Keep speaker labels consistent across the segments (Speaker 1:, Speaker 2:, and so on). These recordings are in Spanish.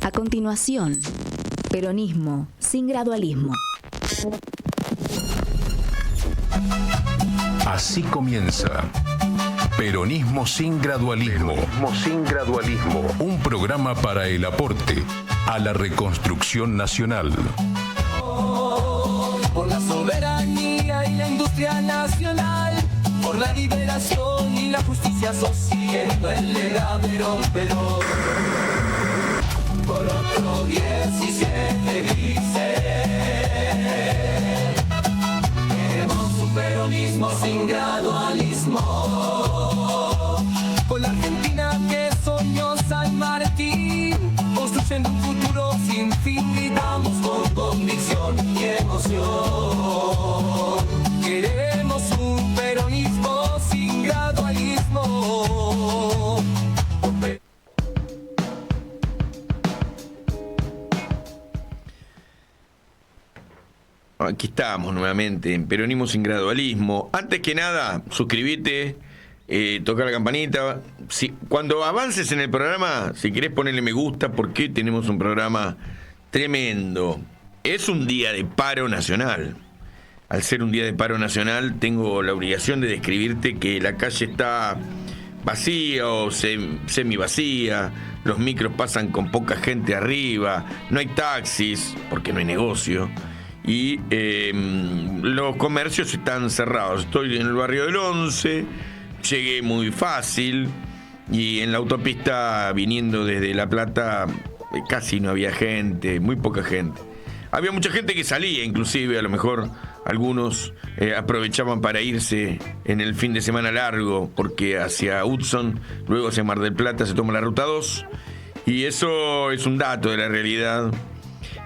Speaker 1: A continuación, peronismo sin gradualismo.
Speaker 2: Así comienza Peronismo sin gradualismo. Peronismo sin gradualismo. Un programa para el aporte a la reconstrucción nacional.
Speaker 3: Por la soberanía y la industria nacional, por la liberación y la justicia social, el legadero Perón. Por otro 17 grises, queremos un peronismo sin gradualismo. Con la Argentina que soñó San Martín, construyendo un futuro sin fin, gritamos con convicción y emoción. Queremos un peronismo sin gradualismo.
Speaker 4: Aquí estamos nuevamente en Peronismo sin gradualismo. Antes que nada, suscríbete, toca la campanita. Cuando avances en el programa, si querés ponerle me gusta, porque tenemos un programa tremendo. Es un día de paro nacional. Al ser un día de paro nacional, tengo la obligación de describirte que la calle está vacía o semi vacía. Los micros pasan con poca gente arriba. No hay taxis, porque no hay negocio. Y los comercios están cerrados. Estoy en el barrio del 11, llegué muy fácil, y en la autopista viniendo desde La Plata casi no había gente, muy poca gente. Había mucha gente que salía, inclusive, a lo mejor algunos aprovechaban para irse en el fin de semana largo, porque hacia Hudson, luego hacia Mar del Plata se toma la ruta 2, y eso es un dato de la realidad.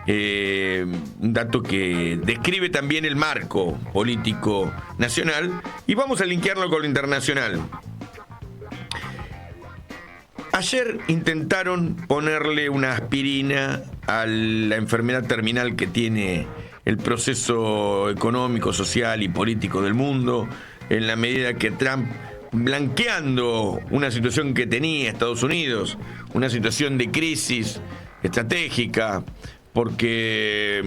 Speaker 4: Un dato que describe también el marco político nacional, y vamos a linkearlo con lo internacional. Ayer intentaron ponerle una aspirina a la enfermedad terminal que tiene el proceso económico, social y político del mundo, en la medida que Trump, blanqueando una situación que tenía Estados Unidos, una situación de crisis estratégica, porque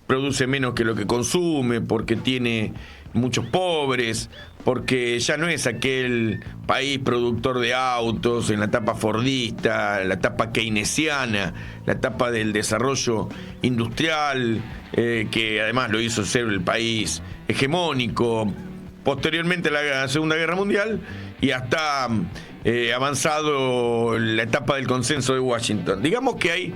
Speaker 4: produce menos que lo que consume, porque tiene muchos pobres, porque ya no es aquel país productor de autos en la etapa fordista, la etapa keynesiana, la etapa del desarrollo industrial, que además lo hizo ser el país hegemónico posteriormente a la Segunda Guerra Mundial, y hasta avanzado la etapa del consenso de Washington. Digamos que hay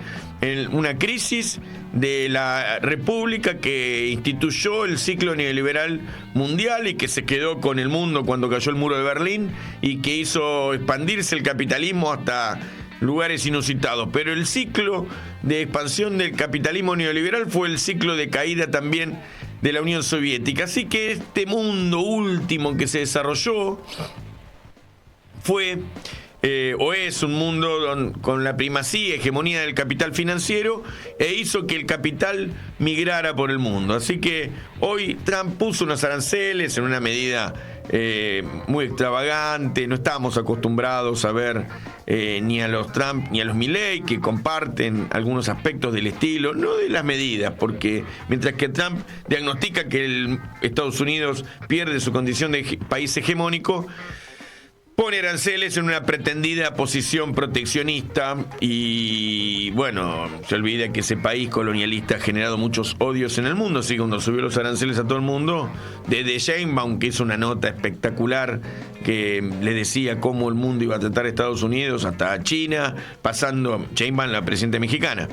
Speaker 4: una crisis de la república que instituyó el ciclo neoliberal mundial y que se quedó con el mundo cuando cayó el muro de Berlín, y que hizo expandirse el capitalismo hasta lugares inusitados. Pero el ciclo de expansión del capitalismo neoliberal fue el ciclo de caída también de la Unión Soviética. Así que este mundo último que se desarrolló fue o es un mundo con la primacía, hegemonía del capital financiero, e hizo que el capital migrara por el mundo. Así que hoy Trump puso unos aranceles en una medida muy extravagante. No estábamos acostumbrados a ver ni a los Trump ni a los Milley, que comparten algunos aspectos del estilo, no de las medidas, porque mientras que Trump diagnostica que Estados Unidos pierde su condición de país hegemónico, pone aranceles en una pretendida posición proteccionista, y bueno, se olvida que ese país colonialista ha generado muchos odios en el mundo. Así que cuando subió los aranceles a todo el mundo, desde Sheinbaum, que hizo una nota espectacular que le decía cómo el mundo iba a tratar a Estados Unidos, hasta China, pasando, Sheinbaum, la presidenta mexicana,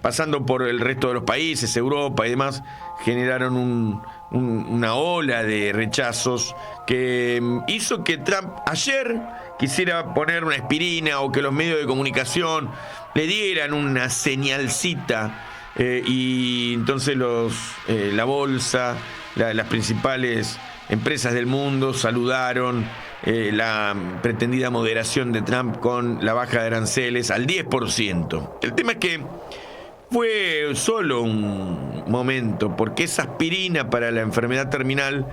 Speaker 4: pasando por el resto de los países, Europa y demás, generaron una ola de rechazos que hizo que Trump ayer quisiera poner una aspirina, o que los medios de comunicación le dieran una señalcita, y entonces la bolsa, las principales empresas del mundo saludaron la pretendida moderación de Trump con la baja de aranceles al 10%. El tema es que fue solo un momento, porque esa aspirina para la enfermedad terminal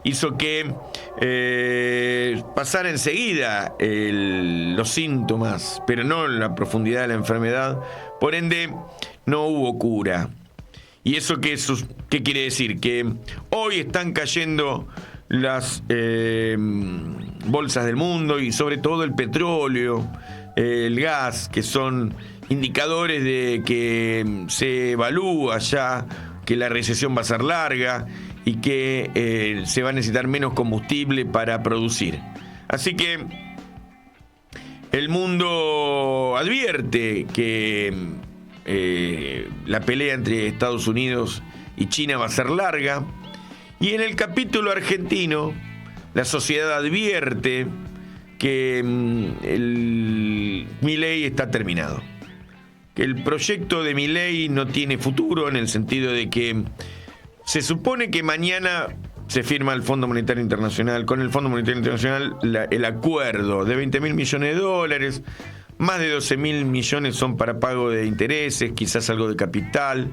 Speaker 4: hizo que pasara enseguida los síntomas, pero no la profundidad de la enfermedad. Por ende, no hubo cura. ¿Y eso qué quiere decir? Que hoy están cayendo las bolsas del mundo y sobre todo el petróleo, el gas, que son indicadores de que se evalúa ya que la recesión va a ser larga y que se va a necesitar menos combustible para producir. Así que el mundo advierte que la pelea entre Estados Unidos y China va a ser larga. Y en el capítulo argentino, la sociedad advierte que Milei está terminado. Que el proyecto de Milei no tiene futuro, en el sentido de que se supone que mañana se firma el Fondo Monetario Internacional, con el Fondo Monetario Internacional el acuerdo de 20.000 millones de dólares, más de 12.000 millones son para pago de intereses, quizás algo de capital,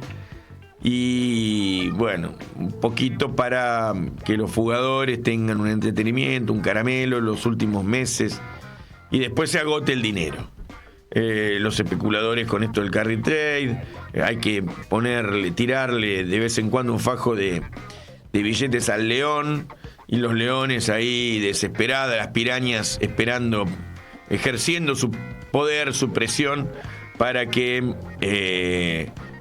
Speaker 4: y bueno, un poquito para que los jugadores tengan un entretenimiento, un caramelo los últimos meses, y después se agote el dinero. Los especuladores con esto del carry trade, hay que tirarle de vez en cuando un fajo de billetes al león, y los leones ahí desesperadas, las pirañas esperando, ejerciendo su poder, su presión, para que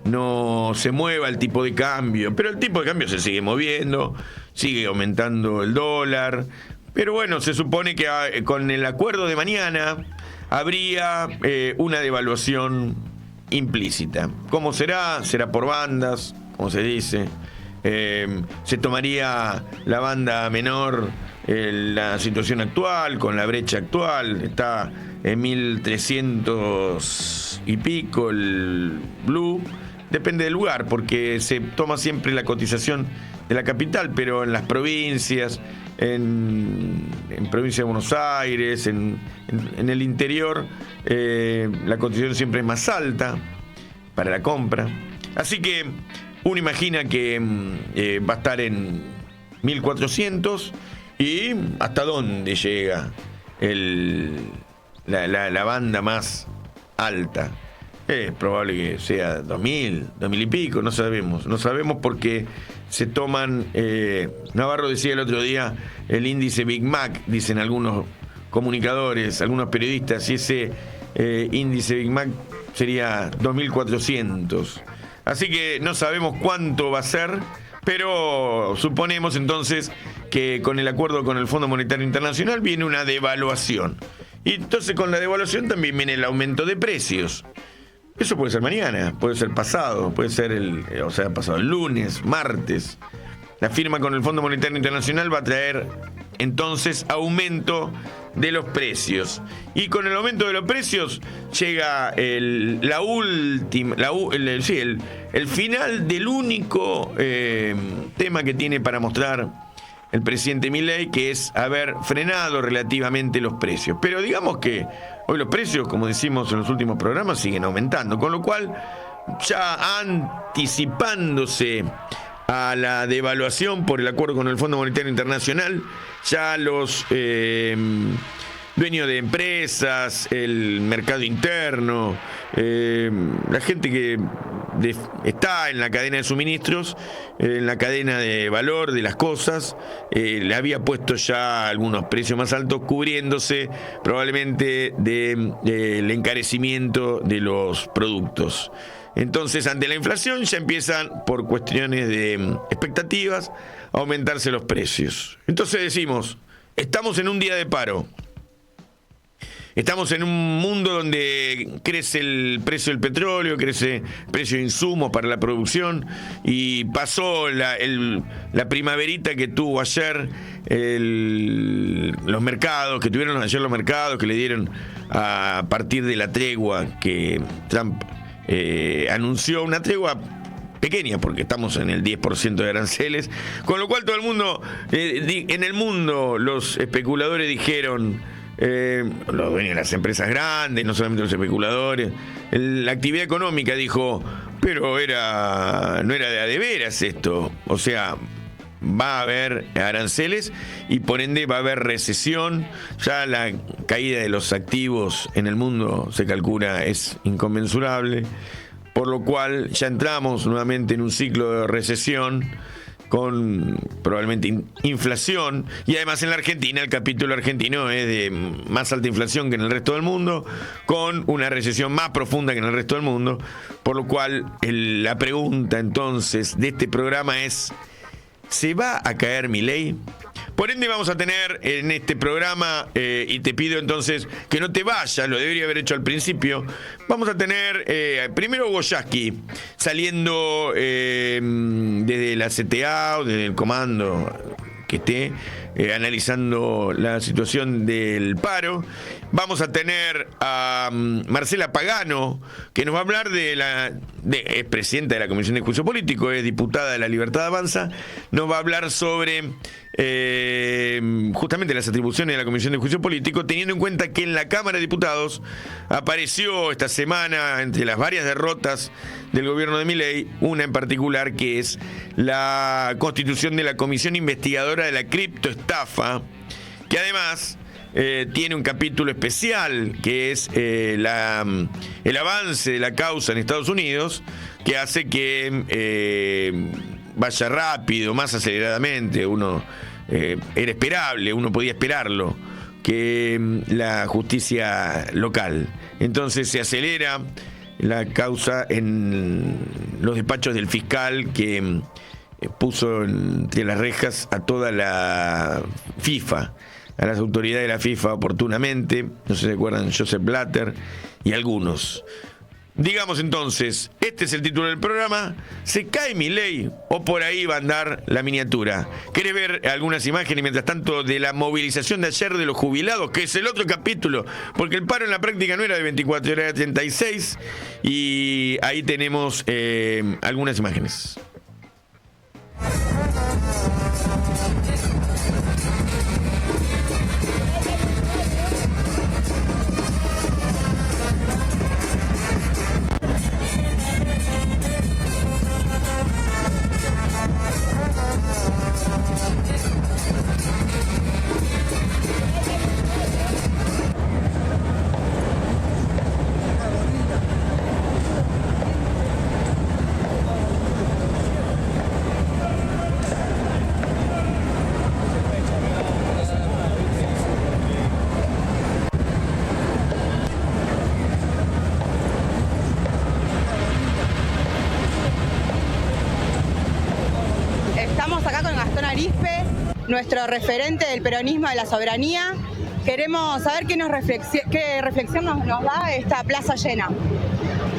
Speaker 4: no se mueva el tipo de cambio. Pero el tipo de cambio se sigue moviendo, sigue aumentando el dólar. Pero bueno, se supone que con el acuerdo de mañana habría una devaluación implícita. ¿Cómo será? Será por bandas, como se dice. Se tomaría la banda menor la situación actual, con la brecha actual. Está en 1.300 y pico el blue. Depende del lugar, porque se toma siempre la cotización de la capital, pero en las provincias, en provincia de Buenos Aires, en el interior, la cotización siempre es más alta para la compra. Así que uno imagina que va a estar en 1.400, y hasta dónde llega la banda más alta. Es probable que sea 2.000 y pico, no sabemos porque se toman, Navarro decía el otro día, el índice Big Mac, dicen algunos comunicadores, algunos periodistas, y ese índice Big Mac sería 2.400. Así que no sabemos cuánto va a ser, pero suponemos entonces que con el acuerdo con el Fondo Monetario Internacional viene una devaluación. Y entonces con la devaluación también viene el aumento de precios. Eso puede ser mañana, puede ser pasado, puede ser pasado el lunes, martes. La firma con el Fondo Monetario Internacional va a traer entonces aumento de los precios. Y con el aumento de los precios llega el final del único tema que tiene para mostrar el presidente Milei, que es haber frenado relativamente los precios. Pero digamos que hoy los precios, como decimos en los últimos programas, siguen aumentando, con lo cual, ya anticipándose a la devaluación por el acuerdo con el Fondo Monetario Internacional, ya los dueños de empresas, el mercado interno, la gente que está en la cadena de suministros, en la cadena de valor de las cosas, le había puesto ya algunos precios más altos, cubriéndose probablemente del encarecimiento de los productos. Entonces, ante la inflación ya empiezan, por cuestiones de expectativas, a aumentarse los precios. Entonces decimos, estamos en un día de paro. Estamos en un mundo donde crece el precio del petróleo, crece el precio de insumos para la producción, y pasó la primaverita que tuvo ayer los mercados, que tuvieron ayer los mercados, que le dieron a partir de la tregua que Trump anunció, una tregua pequeña, porque estamos en el 10% de aranceles, con lo cual todo el mundo, en el mundo, los especuladores dijeron, los dueños de las empresas grandes, no solamente los especuladores, la actividad económica dijo, pero no era de a de veras esto, o sea, va a haber aranceles y por ende va a haber recesión. Ya la caída de los activos en el mundo se calcula es inconmensurable, por lo cual ya entramos nuevamente en un ciclo de recesión con probablemente inflación, y además en la Argentina el capítulo argentino es de más alta inflación que en el resto del mundo, con una recesión más profunda que en el resto del mundo, por lo cual la pregunta entonces de este programa es: ¿se va a caer Milei? Por ende vamos a tener en este programa, y te pido entonces que no te vayas, lo debería haber hecho al principio, vamos a tener primero Hugo Yasky saliendo desde la CTA o desde el comando que esté analizando la situación del paro. Vamos a tener a Marcela Pagano, que nos va a hablar es presidenta de la Comisión de Juicio Político, es diputada de La Libertad Avanza, nos va a hablar sobre justamente las atribuciones de la Comisión de Juicio Político, teniendo en cuenta que en la Cámara de Diputados apareció esta semana, entre las varias derrotas del gobierno de Milei, una en particular que es la constitución de la Comisión Investigadora de la Criptoestafa, que además tiene un capítulo especial que es el avance de la causa en Estados Unidos, que hace que vaya rápido, más aceleradamente. Era esperable, uno podía esperarlo, que la justicia local. Entonces se acelera la causa en los despachos del fiscal que puso entre las rejas a toda la FIFA, a las autoridades de la FIFA oportunamente, no sé si se acuerdan, Joseph Blatter y algunos. Digamos entonces, este es el título del programa: ¿se cae Milei o por ahí va a andar la miniatura? ¿Querés ver algunas imágenes mientras tanto de la movilización de ayer de los jubilados, que es el otro capítulo? Porque el paro en la práctica no era de 24 horas, era de 36, y ahí tenemos algunas imágenes.
Speaker 5: Nuestro referente del peronismo de la soberanía. Queremos saber qué reflexión nos da esta plaza llena.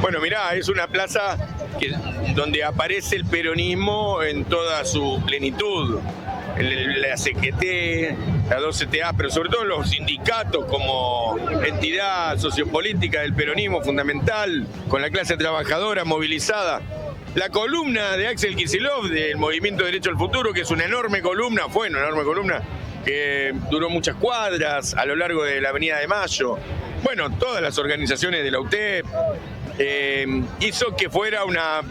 Speaker 4: Bueno, mirá, es una plaza donde aparece el peronismo en toda su plenitud. La CGT, la 2CTA, pero sobre todo los sindicatos como entidad sociopolítica del peronismo fundamental, con la clase trabajadora movilizada. La columna de Axel Kicillof del Movimiento Derecho al Futuro, que es una enorme columna, fue una enorme columna, que duró muchas cuadras a lo largo de la Avenida de Mayo. Bueno, todas las organizaciones de la UTEP, hizo que fuera una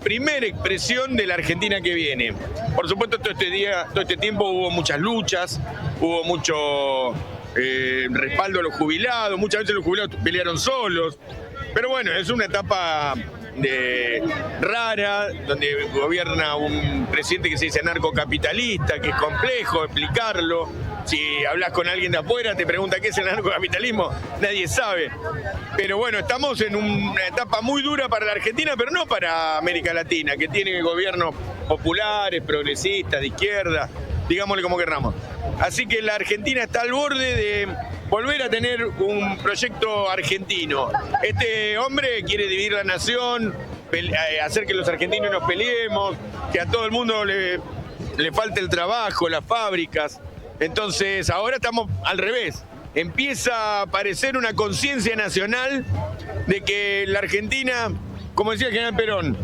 Speaker 4: primera expresión de la Argentina que viene. Por supuesto, todo este tiempo hubo muchas luchas, hubo mucho respaldo a los jubilados, muchas veces los jubilados pelearon solos, pero bueno, es una etapa rara, donde gobierna un presidente que se dice anarcocapitalista, que es complejo explicarlo. Si hablas con alguien de afuera, te pregunta qué es el anarcocapitalismo, nadie sabe. Pero bueno, estamos en una etapa muy dura para la Argentina, pero no para América Latina, que tiene gobiernos populares, progresistas, de izquierda, digámosle como querramos. Así que la Argentina está al borde de volver a tener un proyecto argentino. Este hombre quiere dividir la nación, hacer que los argentinos nos peleemos, que a todo el mundo le falte el trabajo, las fábricas. Entonces ahora estamos al revés. Empieza a aparecer una conciencia nacional de que la Argentina, como decía el general Perón,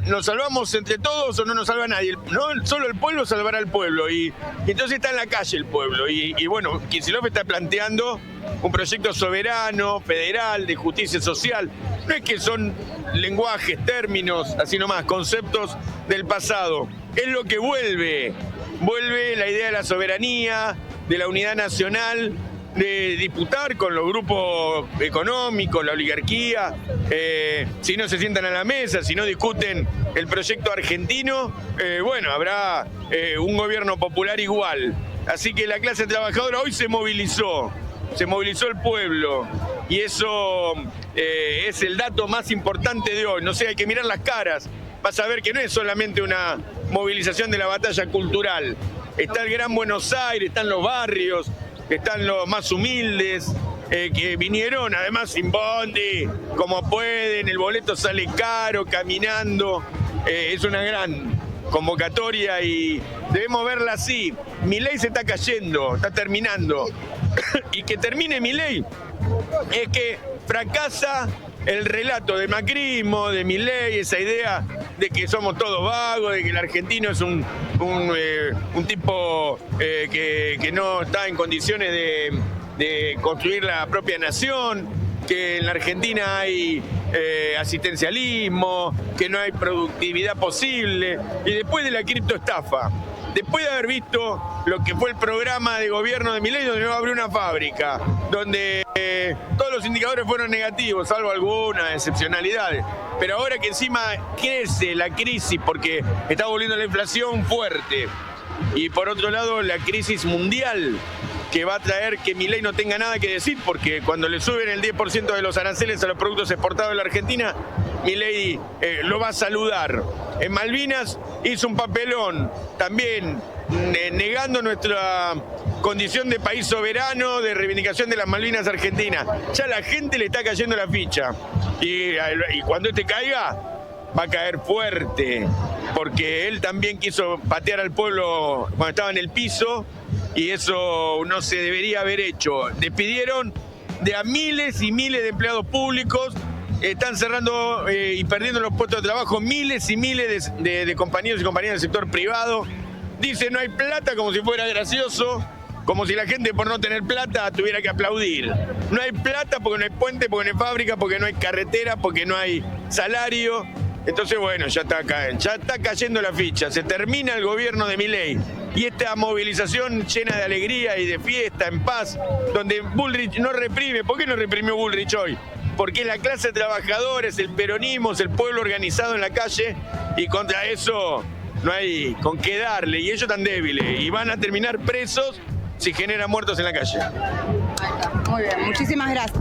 Speaker 4: nos salvamos entre todos o no nos salva nadie. No, solo el pueblo salvará al pueblo. Y entonces está en la calle el pueblo. Y bueno, Kicillof está planteando un proyecto soberano, federal, de justicia social. No es que son lenguajes, términos, así nomás, conceptos del pasado. Es lo que vuelve la idea de la soberanía, de la unidad nacional, de disputar con los grupos económicos, la oligarquía, si no se sientan a la mesa, si no discuten el proyecto argentino, habrá un gobierno popular igual. Así que la clase trabajadora hoy se movilizó el pueblo, y eso es el dato más importante de hoy. No sé, hay que mirar las caras, vas a ver que no es solamente una movilización de la batalla cultural. Está el Gran Buenos Aires, están los barrios, están los más humildes, que vinieron además sin bondi, como pueden, el boleto sale caro, caminando, es una gran convocatoria y debemos verla así. Milei se está cayendo, está terminando, y que termine Milei es que fracasa el relato de macrismo, de Milei, esa idea de que somos todos vagos, de que el argentino es un tipo que no está en condiciones de construir la propia nación, que en la Argentina hay asistencialismo, que no hay productividad posible. Y después de la criptoestafa, después de haber visto lo que fue el programa de gobierno de Milei, donde no abrió una fábrica, donde todos los indicadores fueron negativos, salvo algunas excepcionalidades, pero ahora que encima crece la crisis porque está volviendo la inflación fuerte, y por otro lado la crisis mundial, que va a traer que Milei no tenga nada que decir, porque cuando le suben el 10% de los aranceles a los productos exportados de la Argentina, Milei lo va a saludar. En Malvinas hizo un papelón, también negando nuestra condición de país soberano, de reivindicación de las Malvinas argentinas. Ya la gente le está cayendo la ficha, y cuando caiga, va a caer fuerte, porque él también quiso patear al pueblo cuando estaba en el piso, y eso no se debería haber hecho. Despidieron a miles y miles de empleados públicos, están cerrando y perdiendo los puestos de trabajo miles y miles de compañeros y compañeras del sector privado. Dice no hay plata como si fuera gracioso, como si la gente por no tener plata tuviera que aplaudir. No hay plata porque no hay puente, porque no hay fábrica, porque no hay carretera, porque no hay salario. Entonces, ya está cayendo la ficha. Se termina el gobierno de Milei. Y esta movilización llena de alegría y de fiesta, en paz, donde Bullrich no reprime. ¿Por qué no reprimió Bullrich hoy? Porque la clase trabajadora, es el peronismo, es el pueblo organizado en la calle, y contra eso no hay con qué darle. Y ellos tan débiles, y van a terminar presos si generan muertos en la calle.
Speaker 5: Muy bien, muchísimas gracias.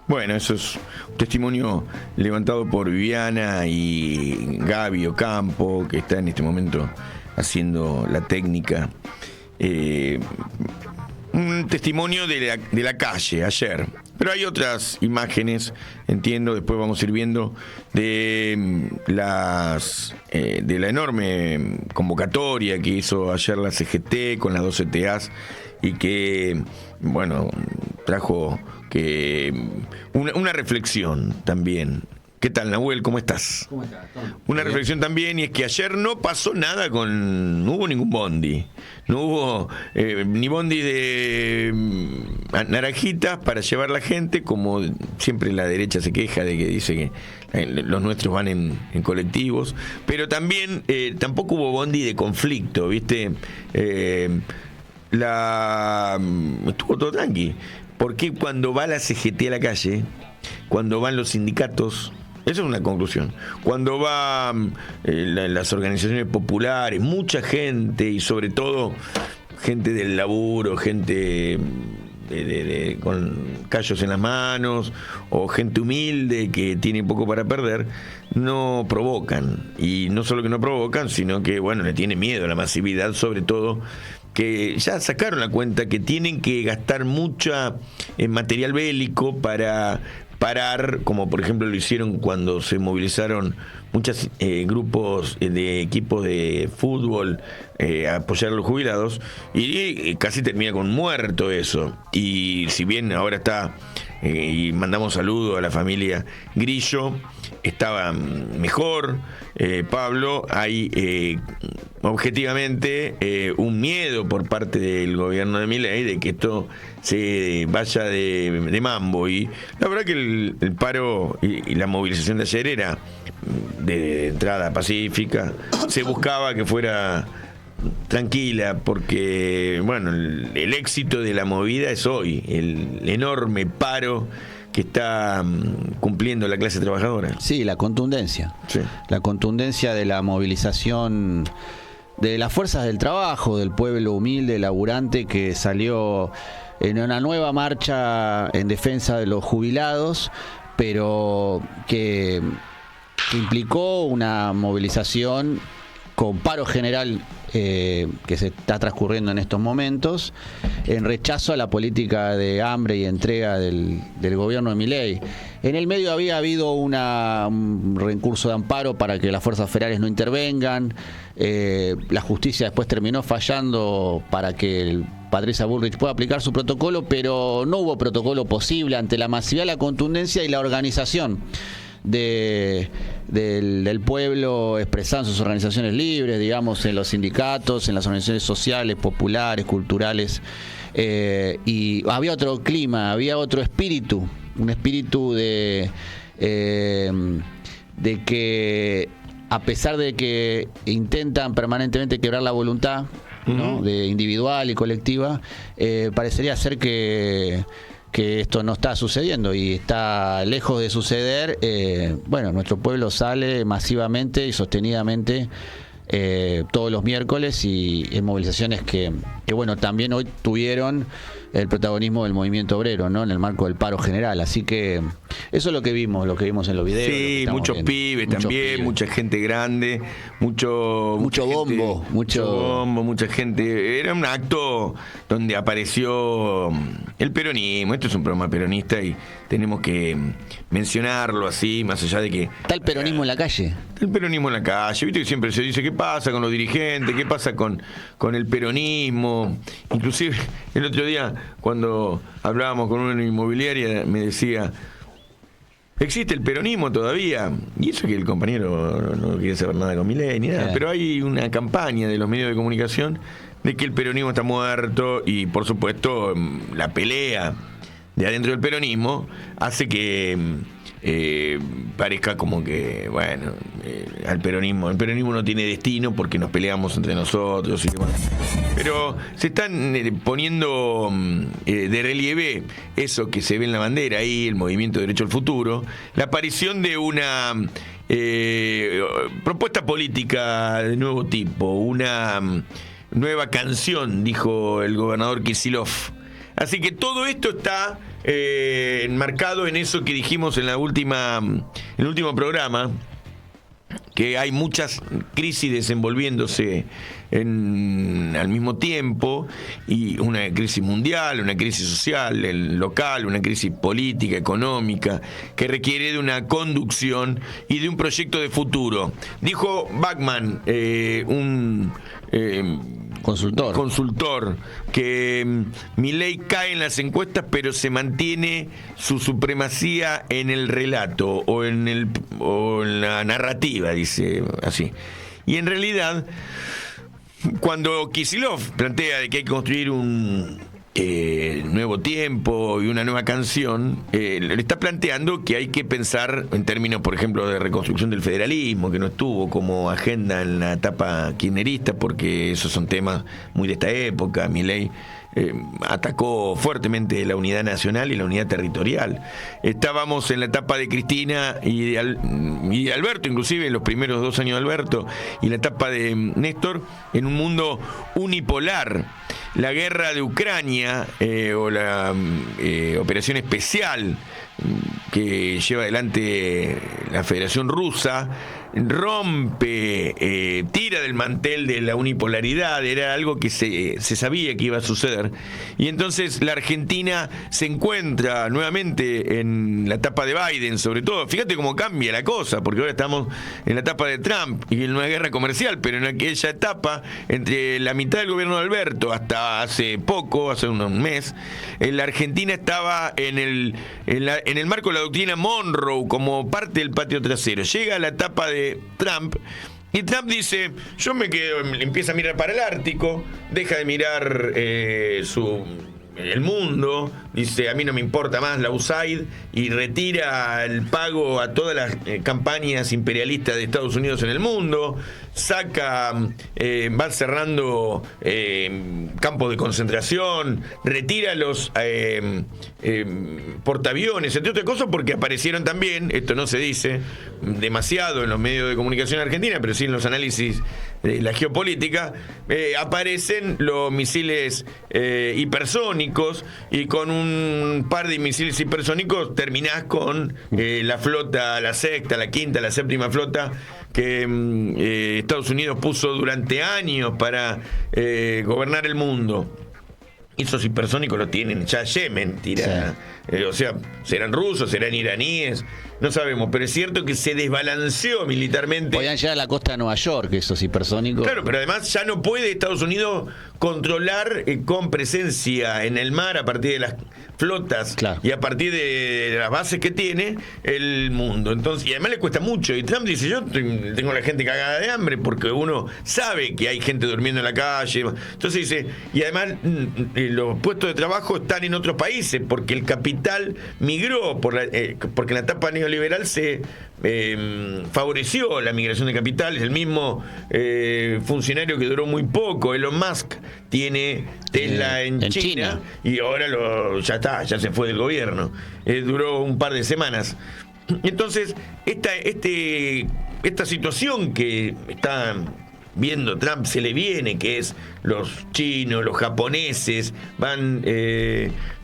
Speaker 4: Bueno, eso es un testimonio levantado por Viviana y Gaby Ocampo, que está en este momento haciendo la técnica. Un testimonio de la calle ayer. Pero hay otras imágenes, entiendo, después vamos a ir viendo, de la enorme convocatoria que hizo ayer la CGT con las 2 CTAs, y que, trajo una reflexión también. ¿Qué tal, Nahuel? ¿Cómo estás?
Speaker 6: ¿Cómo estás?
Speaker 4: Una reflexión también, y es que ayer no pasó nada no hubo ningún bondi. No hubo ni bondi de naranjitas para llevar la gente, como siempre la derecha se queja de que dice que los nuestros van en colectivos. Pero también tampoco hubo bondi de conflicto, ¿viste? Estuvo todo tranqui. Porque cuando va la CGT a la calle, cuando van los sindicatos, esa es una conclusión, cuando van las organizaciones populares, mucha gente, y sobre todo gente del laburo, gente con callos en las manos, o gente humilde que tiene poco para perder, no provocan. Y no solo que no provocan, sino que le tiene miedo a la masividad, sobre todo que ya sacaron la cuenta que tienen que gastar mucha en material bélico para parar, como por ejemplo lo hicieron cuando se movilizaron muchos grupos de equipos de fútbol a apoyar a los jubilados, y casi termina con muerto eso. Y si bien ahora está, y mandamos saludos a la familia Grillo, estaba mejor, Pablo, hay objetivamente un miedo por parte del gobierno de Milei de que esto se vaya de mambo. Y la verdad que el paro y la movilización de ayer era de entrada pacífica, se buscaba que fuera tranquila, porque bueno, el éxito de la movida es hoy, el enorme paro que está cumpliendo la clase trabajadora.
Speaker 6: Sí, la contundencia.
Speaker 4: Sí.
Speaker 6: La contundencia de la movilización de las fuerzas del trabajo, del pueblo humilde, laburante, que salió en una nueva marcha en defensa de los jubilados, pero que implicó una movilización con paro general que se está transcurriendo en estos momentos, en rechazo a la política de hambre y entrega del gobierno de Milei. En el medio había habido un recurso de amparo para que las fuerzas federales no intervengan. La justicia después terminó fallando para que Patricia Bullrich pueda aplicar su protocolo, pero no hubo protocolo posible ante la masividad, la contundencia y la organización del pueblo expresando sus organizaciones libres, digamos, en los sindicatos, en las organizaciones sociales, populares, culturales, y había otro clima, había otro espíritu, un espíritu de que, a pesar de que intentan permanentemente quebrar la voluntad, ¿no?, de individual y colectiva, parecería ser que esto no está sucediendo y está lejos de suceder. Bueno, nuestro pueblo sale masivamente y sostenidamente todos los miércoles, y en movilizaciones que bueno, también hoy tuvieron el protagonismo del movimiento obrero, ¿no?, en el marco del paro general. Así que eso es lo que vimos en los videos.
Speaker 4: Sí, muchos pibes también, mucha gente grande, mucho bombo, mucha gente. Era un acto donde apareció el peronismo. Esto es un programa peronista y tenemos que mencionarlo así, más allá de que
Speaker 6: está el peronismo en la calle.
Speaker 4: El peronismo en la calle, viste que siempre se dice qué pasa con los dirigentes, qué pasa con el peronismo. Inclusive el otro día, cuando hablábamos con una inmobiliaria, me decía: ¿existe el peronismo todavía? Y eso que el compañero no quiere saber nada con Milei ni nada, pero hay una campaña de los medios de comunicación de que el peronismo está muerto, y por supuesto la pelea de adentro del peronismo hace que parezca como que, bueno, el peronismo no tiene destino porque nos peleamos entre nosotros y demás. Pero se están poniendo de relieve eso que se ve en la bandera ahí, el movimiento Derecho al Futuro, la aparición de una propuesta política de nuevo tipo, una nueva canción, dijo el gobernador Kicillof. Así que todo esto está enmarcado en eso que dijimos en el último programa, que hay muchas crisis desenvolviéndose al mismo tiempo, y una crisis mundial, una crisis social, local, una crisis política, económica, que requiere de una conducción y de un proyecto de futuro. Dijo Bachmann, un consultor, que Milei cae en las encuestas, pero se mantiene su supremacía en el relato o en la narrativa, dice así. Y en realidad, cuando Kicillof plantea de que hay que construir un nuevo tiempo y una nueva canción, le está planteando que hay que pensar en términos, por ejemplo, de reconstrucción del federalismo, que no estuvo como agenda en la etapa kirchnerista, porque esos son temas muy de esta época. Milei atacó fuertemente la unidad nacional y la unidad territorial. Estábamos en la etapa de Cristina y de Alberto, inclusive en los primeros 2 años de Alberto, y la etapa de Néstor, en un mundo unipolar. La guerra de Ucrania o la operación especial que lleva adelante la Federación Rusa rompe, tira del mantel de la unipolaridad, era algo que se sabía que iba a suceder. Y entonces la Argentina se encuentra nuevamente en la etapa de Biden, sobre todo. Fíjate cómo cambia la cosa, porque ahora estamos en la etapa de Trump y en una guerra comercial, pero en aquella etapa, entre la mitad del gobierno de Alberto hasta hace poco, hace un mes, la Argentina estaba en el marco de la doctrina Monroe como parte del patio trasero. Llega la etapa de Trump y Trump dice, yo me quedo, empieza a mirar para el Ártico, deja de mirar el mundo, dice, a mí no me importa más la USAID, y retira el pago a todas las campañas imperialistas de Estados Unidos en el mundo, saca, va cerrando campos de concentración, retira los portaaviones, entre otras cosas, porque aparecieron también, esto no se dice demasiado en los medios de comunicación argentina, pero sí en los análisis de la geopolítica, aparecen los misiles hipersónicos, y con un par de misiles hipersónicos terminás con la flota, la sexta, la quinta, la séptima flota que Estados Unidos puso durante años para gobernar el mundo. Y esos hipersónicos lo tienen ya Yemen, tira. Sí. O sea, serán rusos, serán iraníes, no sabemos, pero es cierto que se desbalanceó militarmente.
Speaker 6: Podían llegar a la costa de Nueva York esos hipersónicos.
Speaker 4: Claro, pero además ya no puede Estados Unidos controlar con presencia en el mar a partir de las flotas, claro, y a partir de las bases que tiene el mundo. Entonces, y además le cuesta mucho. Y Trump dice, yo tengo a la gente cagada de hambre, porque uno sabe que hay gente durmiendo en la calle. Entonces dice, y además los puestos de trabajo están en otros países, porque el capital migró, porque en la etapa neoliberal se favoreció la migración de capitales. El mismo funcionario que duró muy poco, Elon Musk, tiene Tesla en China, y ahora ya se fue del gobierno. Duró un par de semanas. Entonces, esta situación que está viendo Trump se le viene, que es los chinos, los japoneses van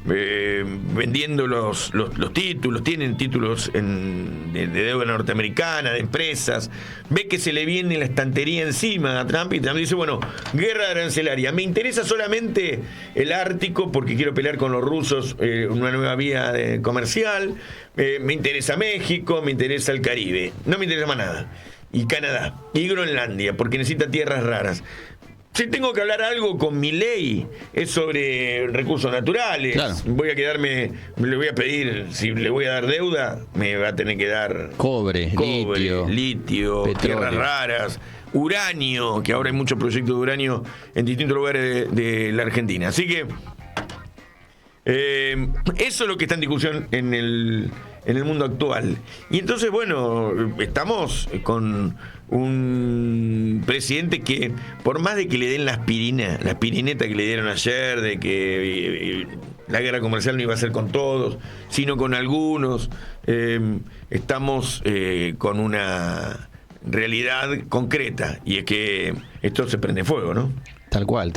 Speaker 4: vendiendo los títulos, tienen títulos de deuda norteamericana, de empresas, ve que se le viene la estantería encima a Trump, y Trump dice, bueno, guerra arancelaria, me interesa solamente el Ártico porque quiero pelear con los rusos, una nueva vía comercial, me interesa México, me interesa el Caribe, no me interesa más nada. Y Canadá, y Groenlandia, porque necesita tierras raras. Si tengo que hablar algo con Milei, es sobre recursos naturales. Claro. Le voy a pedir, si le voy a dar deuda, me va a tener que dar cobre, litio, tierras raras, uranio, que ahora hay muchos proyectos de uranio en distintos lugares de la Argentina. Así que eso es lo que está en discusión en el mundo actual. Y entonces, bueno, estamos con un presidente que, por más de que le den la aspirineta que le dieron ayer, de que la guerra comercial no iba a ser con todos, sino con algunos, estamos con una realidad concreta, y es que esto se prende fuego, ¿no? Tal cual.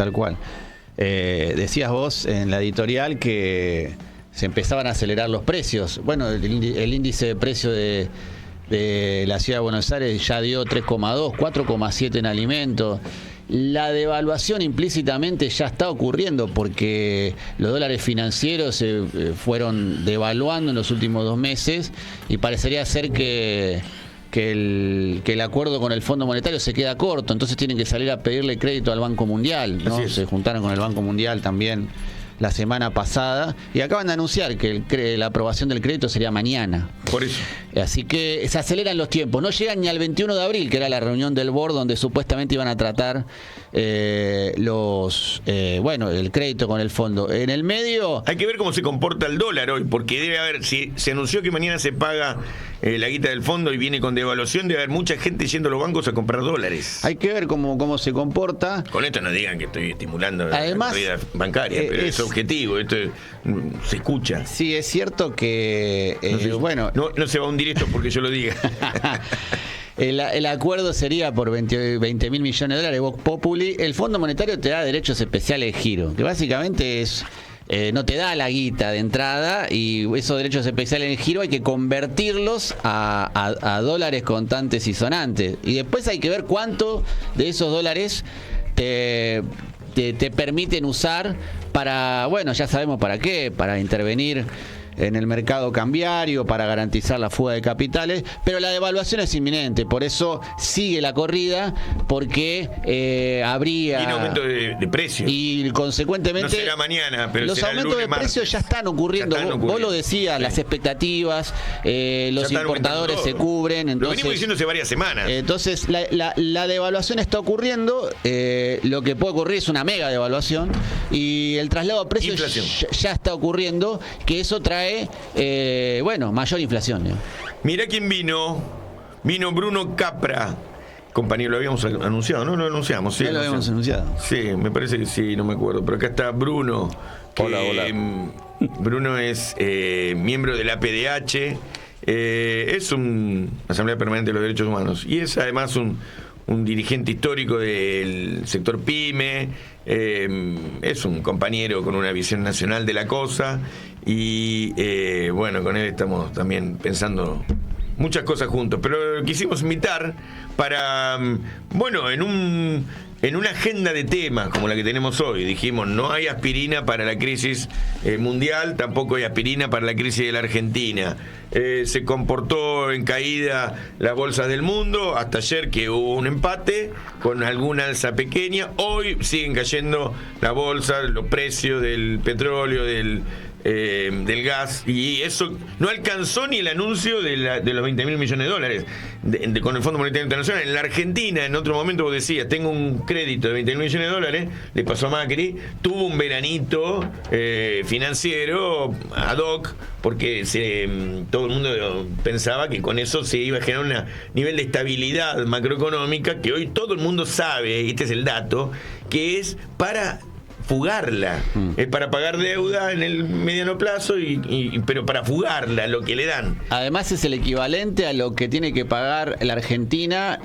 Speaker 6: Decías vos en la editorial que se empezaban a acelerar los precios. Bueno, el índice de precio de la ciudad de Buenos Aires ya dio 3,2, 4,7 en alimentos. La devaluación implícitamente ya está ocurriendo, porque los dólares financieros se fueron devaluando en los últimos 2 meses, y parecería ser que el acuerdo con el Fondo Monetario se queda corto, entonces tienen que salir a pedirle crédito al Banco Mundial, ¿no? Se juntaron con el Banco Mundial también la semana pasada, y acaban de anunciar que la aprobación del crédito sería mañana.
Speaker 4: Por eso.
Speaker 6: Así que se aceleran los tiempos. No llegan ni al 21 de abril, que era la reunión del board donde supuestamente iban a tratar el crédito con el fondo. En el medio...
Speaker 4: Hay que ver cómo se comporta el dólar hoy, porque debe haber, si se anunció que mañana se paga la guita del fondo y viene con devaluación, debe haber mucha gente yendo a los bancos a comprar dólares.
Speaker 6: Hay que ver cómo se comporta.
Speaker 4: Con esto no digan que estoy estimulando la vida bancaria, pero es objetivo, esto se escucha.
Speaker 6: Sí, es cierto que
Speaker 4: no se va a hundir esto porque yo lo diga.
Speaker 6: El acuerdo sería por 20 mil millones de dólares, Vox Populi. El Fondo Monetario te da derechos especiales de giro, que básicamente es no te da la guita de entrada, y esos derechos especiales en giro hay que convertirlos a dólares contantes y sonantes. Y después hay que ver cuánto de esos dólares te permiten usar para, bueno, ya sabemos para qué, para intervenir en el mercado cambiario, para garantizar la fuga de capitales, pero la devaluación es inminente, por eso sigue la corrida, porque habría...
Speaker 4: Y un aumento de precios.
Speaker 6: Y consecuentemente...
Speaker 4: No será mañana, pero
Speaker 6: los
Speaker 4: será el
Speaker 6: aumentos de
Speaker 4: lunes,
Speaker 6: precios
Speaker 4: martes.
Speaker 6: ya están ocurriendo. Vos lo decías,
Speaker 4: Sí.
Speaker 6: Las expectativas, los
Speaker 4: están
Speaker 6: importadores
Speaker 4: aumentando
Speaker 6: se
Speaker 4: todo.
Speaker 6: cubren.
Speaker 4: Lo
Speaker 6: Entonces,
Speaker 4: venimos diciendo hace varias semanas.
Speaker 6: entonces la devaluación está ocurriendo, lo que puede ocurrir es una mega devaluación, y el traslado a precios
Speaker 4: Inflación.
Speaker 6: ya está ocurriendo, que eso trae mayor inflación, ¿no?
Speaker 4: Mirá quién vino. Vino Bruno Capra. Compañero, lo habíamos anunciado, ¿no? Lo anunciamos, sí.
Speaker 6: Ya lo habíamos anunciado.
Speaker 4: Sí, me parece que sí, no me acuerdo. Pero acá está Bruno. Que,
Speaker 7: Hola.
Speaker 4: Bruno es miembro de la APDH. Es un Asamblea Permanente de los Derechos Humanos. Y es además un dirigente histórico del sector PYME. Es un compañero con una visión nacional de la cosa. Y con él estamos también pensando muchas cosas juntos, pero quisimos invitar para, en una agenda de temas como la que tenemos hoy. Dijimos, no hay aspirina para la crisis mundial, tampoco hay aspirina para la crisis de la Argentina. Se comportó en caída las bolsas del mundo, hasta ayer que hubo un empate con alguna alza pequeña. Hoy siguen cayendo las bolsas, los precios del petróleo, del gas, y eso no alcanzó ni el anuncio de los 20.000 millones de dólares con el Fondo Monetario Internacional. En la Argentina, en otro momento vos decías, tengo un crédito de 20.000 millones de dólares, le pasó a Macri, tuvo un veranito financiero ad hoc, porque todo el mundo pensaba que con eso se iba a generar un nivel de estabilidad macroeconómica, que hoy todo el mundo sabe, y este es el dato, que es para fugarla, para pagar deuda en el mediano plazo, pero para fugarla, lo que le dan.
Speaker 6: Además es el equivalente a lo que tiene que pagar la Argentina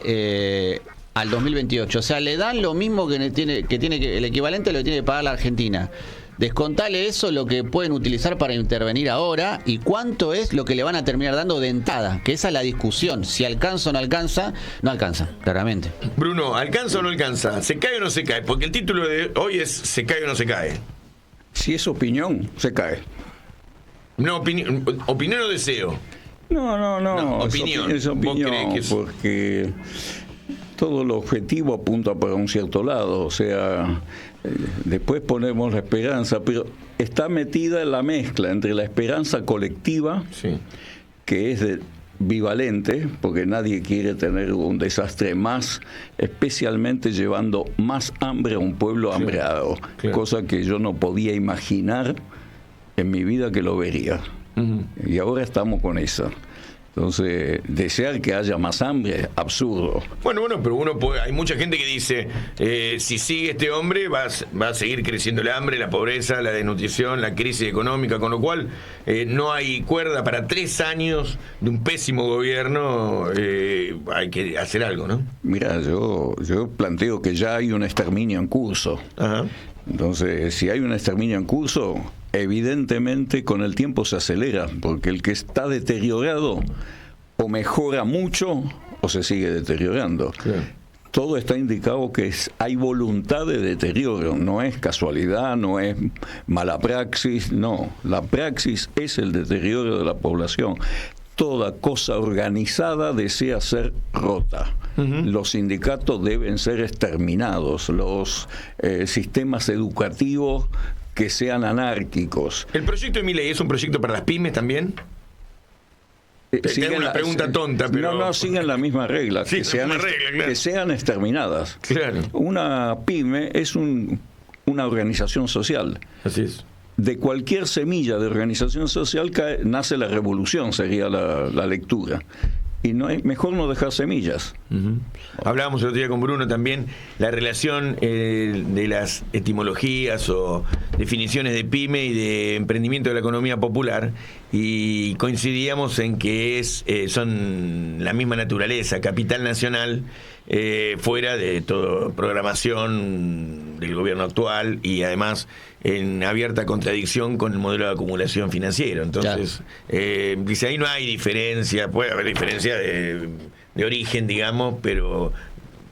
Speaker 6: al 2028. O sea, le dan lo mismo que el equivalente a lo que tiene que pagar la Argentina. Descontale eso, lo que pueden utilizar para intervenir ahora, y cuánto es lo que le van a terminar dando de entrada, que esa es la discusión. Si alcanza o no alcanza, claramente.
Speaker 4: Bruno, ¿alcanza o no alcanza? ¿Se cae o no se cae? Porque el título de hoy es ¿se cae o no se cae?
Speaker 7: Si es opinión, se cae.
Speaker 4: No, opinión o deseo.
Speaker 7: No,
Speaker 4: opinión.
Speaker 7: Es opinión,
Speaker 4: ¿Vos crees que es?
Speaker 7: porque todo el objetivo apunta para un cierto lado, o sea, después ponemos la esperanza, pero está metida en la mezcla entre la esperanza colectiva,
Speaker 4: Sí.
Speaker 7: que es bivalente, porque nadie quiere tener un desastre más, especialmente llevando más hambre a un pueblo hambreado,
Speaker 4: claro.
Speaker 7: Cosa que yo no podía imaginar en mi vida que lo vería.
Speaker 4: Uh-huh.
Speaker 7: Y ahora estamos con eso. Entonces, desear que haya más hambre es absurdo.
Speaker 4: Bueno, pero hay mucha gente que dice, si sigue este hombre va a seguir creciendo el hambre, la pobreza, la desnutrición, la crisis económica, con lo cual no hay cuerda para 3 años de un pésimo gobierno. Hay que hacer algo, ¿no?
Speaker 7: Mira, yo planteo que ya hay un exterminio en curso.
Speaker 4: Ajá.
Speaker 7: Entonces, si hay un exterminio en curso, evidentemente con el tiempo se acelera, porque el que está deteriorado o mejora mucho o se sigue deteriorando.
Speaker 4: Claro.
Speaker 7: Todo está indicado que hay voluntad de deterioro, no es casualidad, no es mala praxis, no. La praxis es el deterioro de la población. Toda cosa organizada desea ser rota. Uh-huh. Los sindicatos deben ser exterminados, los sistemas educativos que sean anárquicos.
Speaker 4: ¿El proyecto de Milei es un proyecto para las pymes también? Tengo una pregunta tonta, pero...
Speaker 7: No, siguen la misma regla,
Speaker 4: sí,
Speaker 7: claro. Que sean exterminadas.
Speaker 4: Claro.
Speaker 7: Una pyme es una organización social.
Speaker 4: Así es.
Speaker 7: De cualquier semilla de organización social nace la revolución, sería la lectura. Y mejor no dejar semillas.
Speaker 4: Uh-huh. Hablábamos el otro día con Bruno también, la relación de las etimologías o definiciones de pyme y de emprendimiento de la economía popular, y coincidíamos en que son la misma naturaleza, capital nacional, fuera de toda programación del gobierno actual y además en abierta contradicción con el modelo de acumulación financiero. Entonces, dice, ahí no hay diferencia, puede haber diferencia de origen, digamos, pero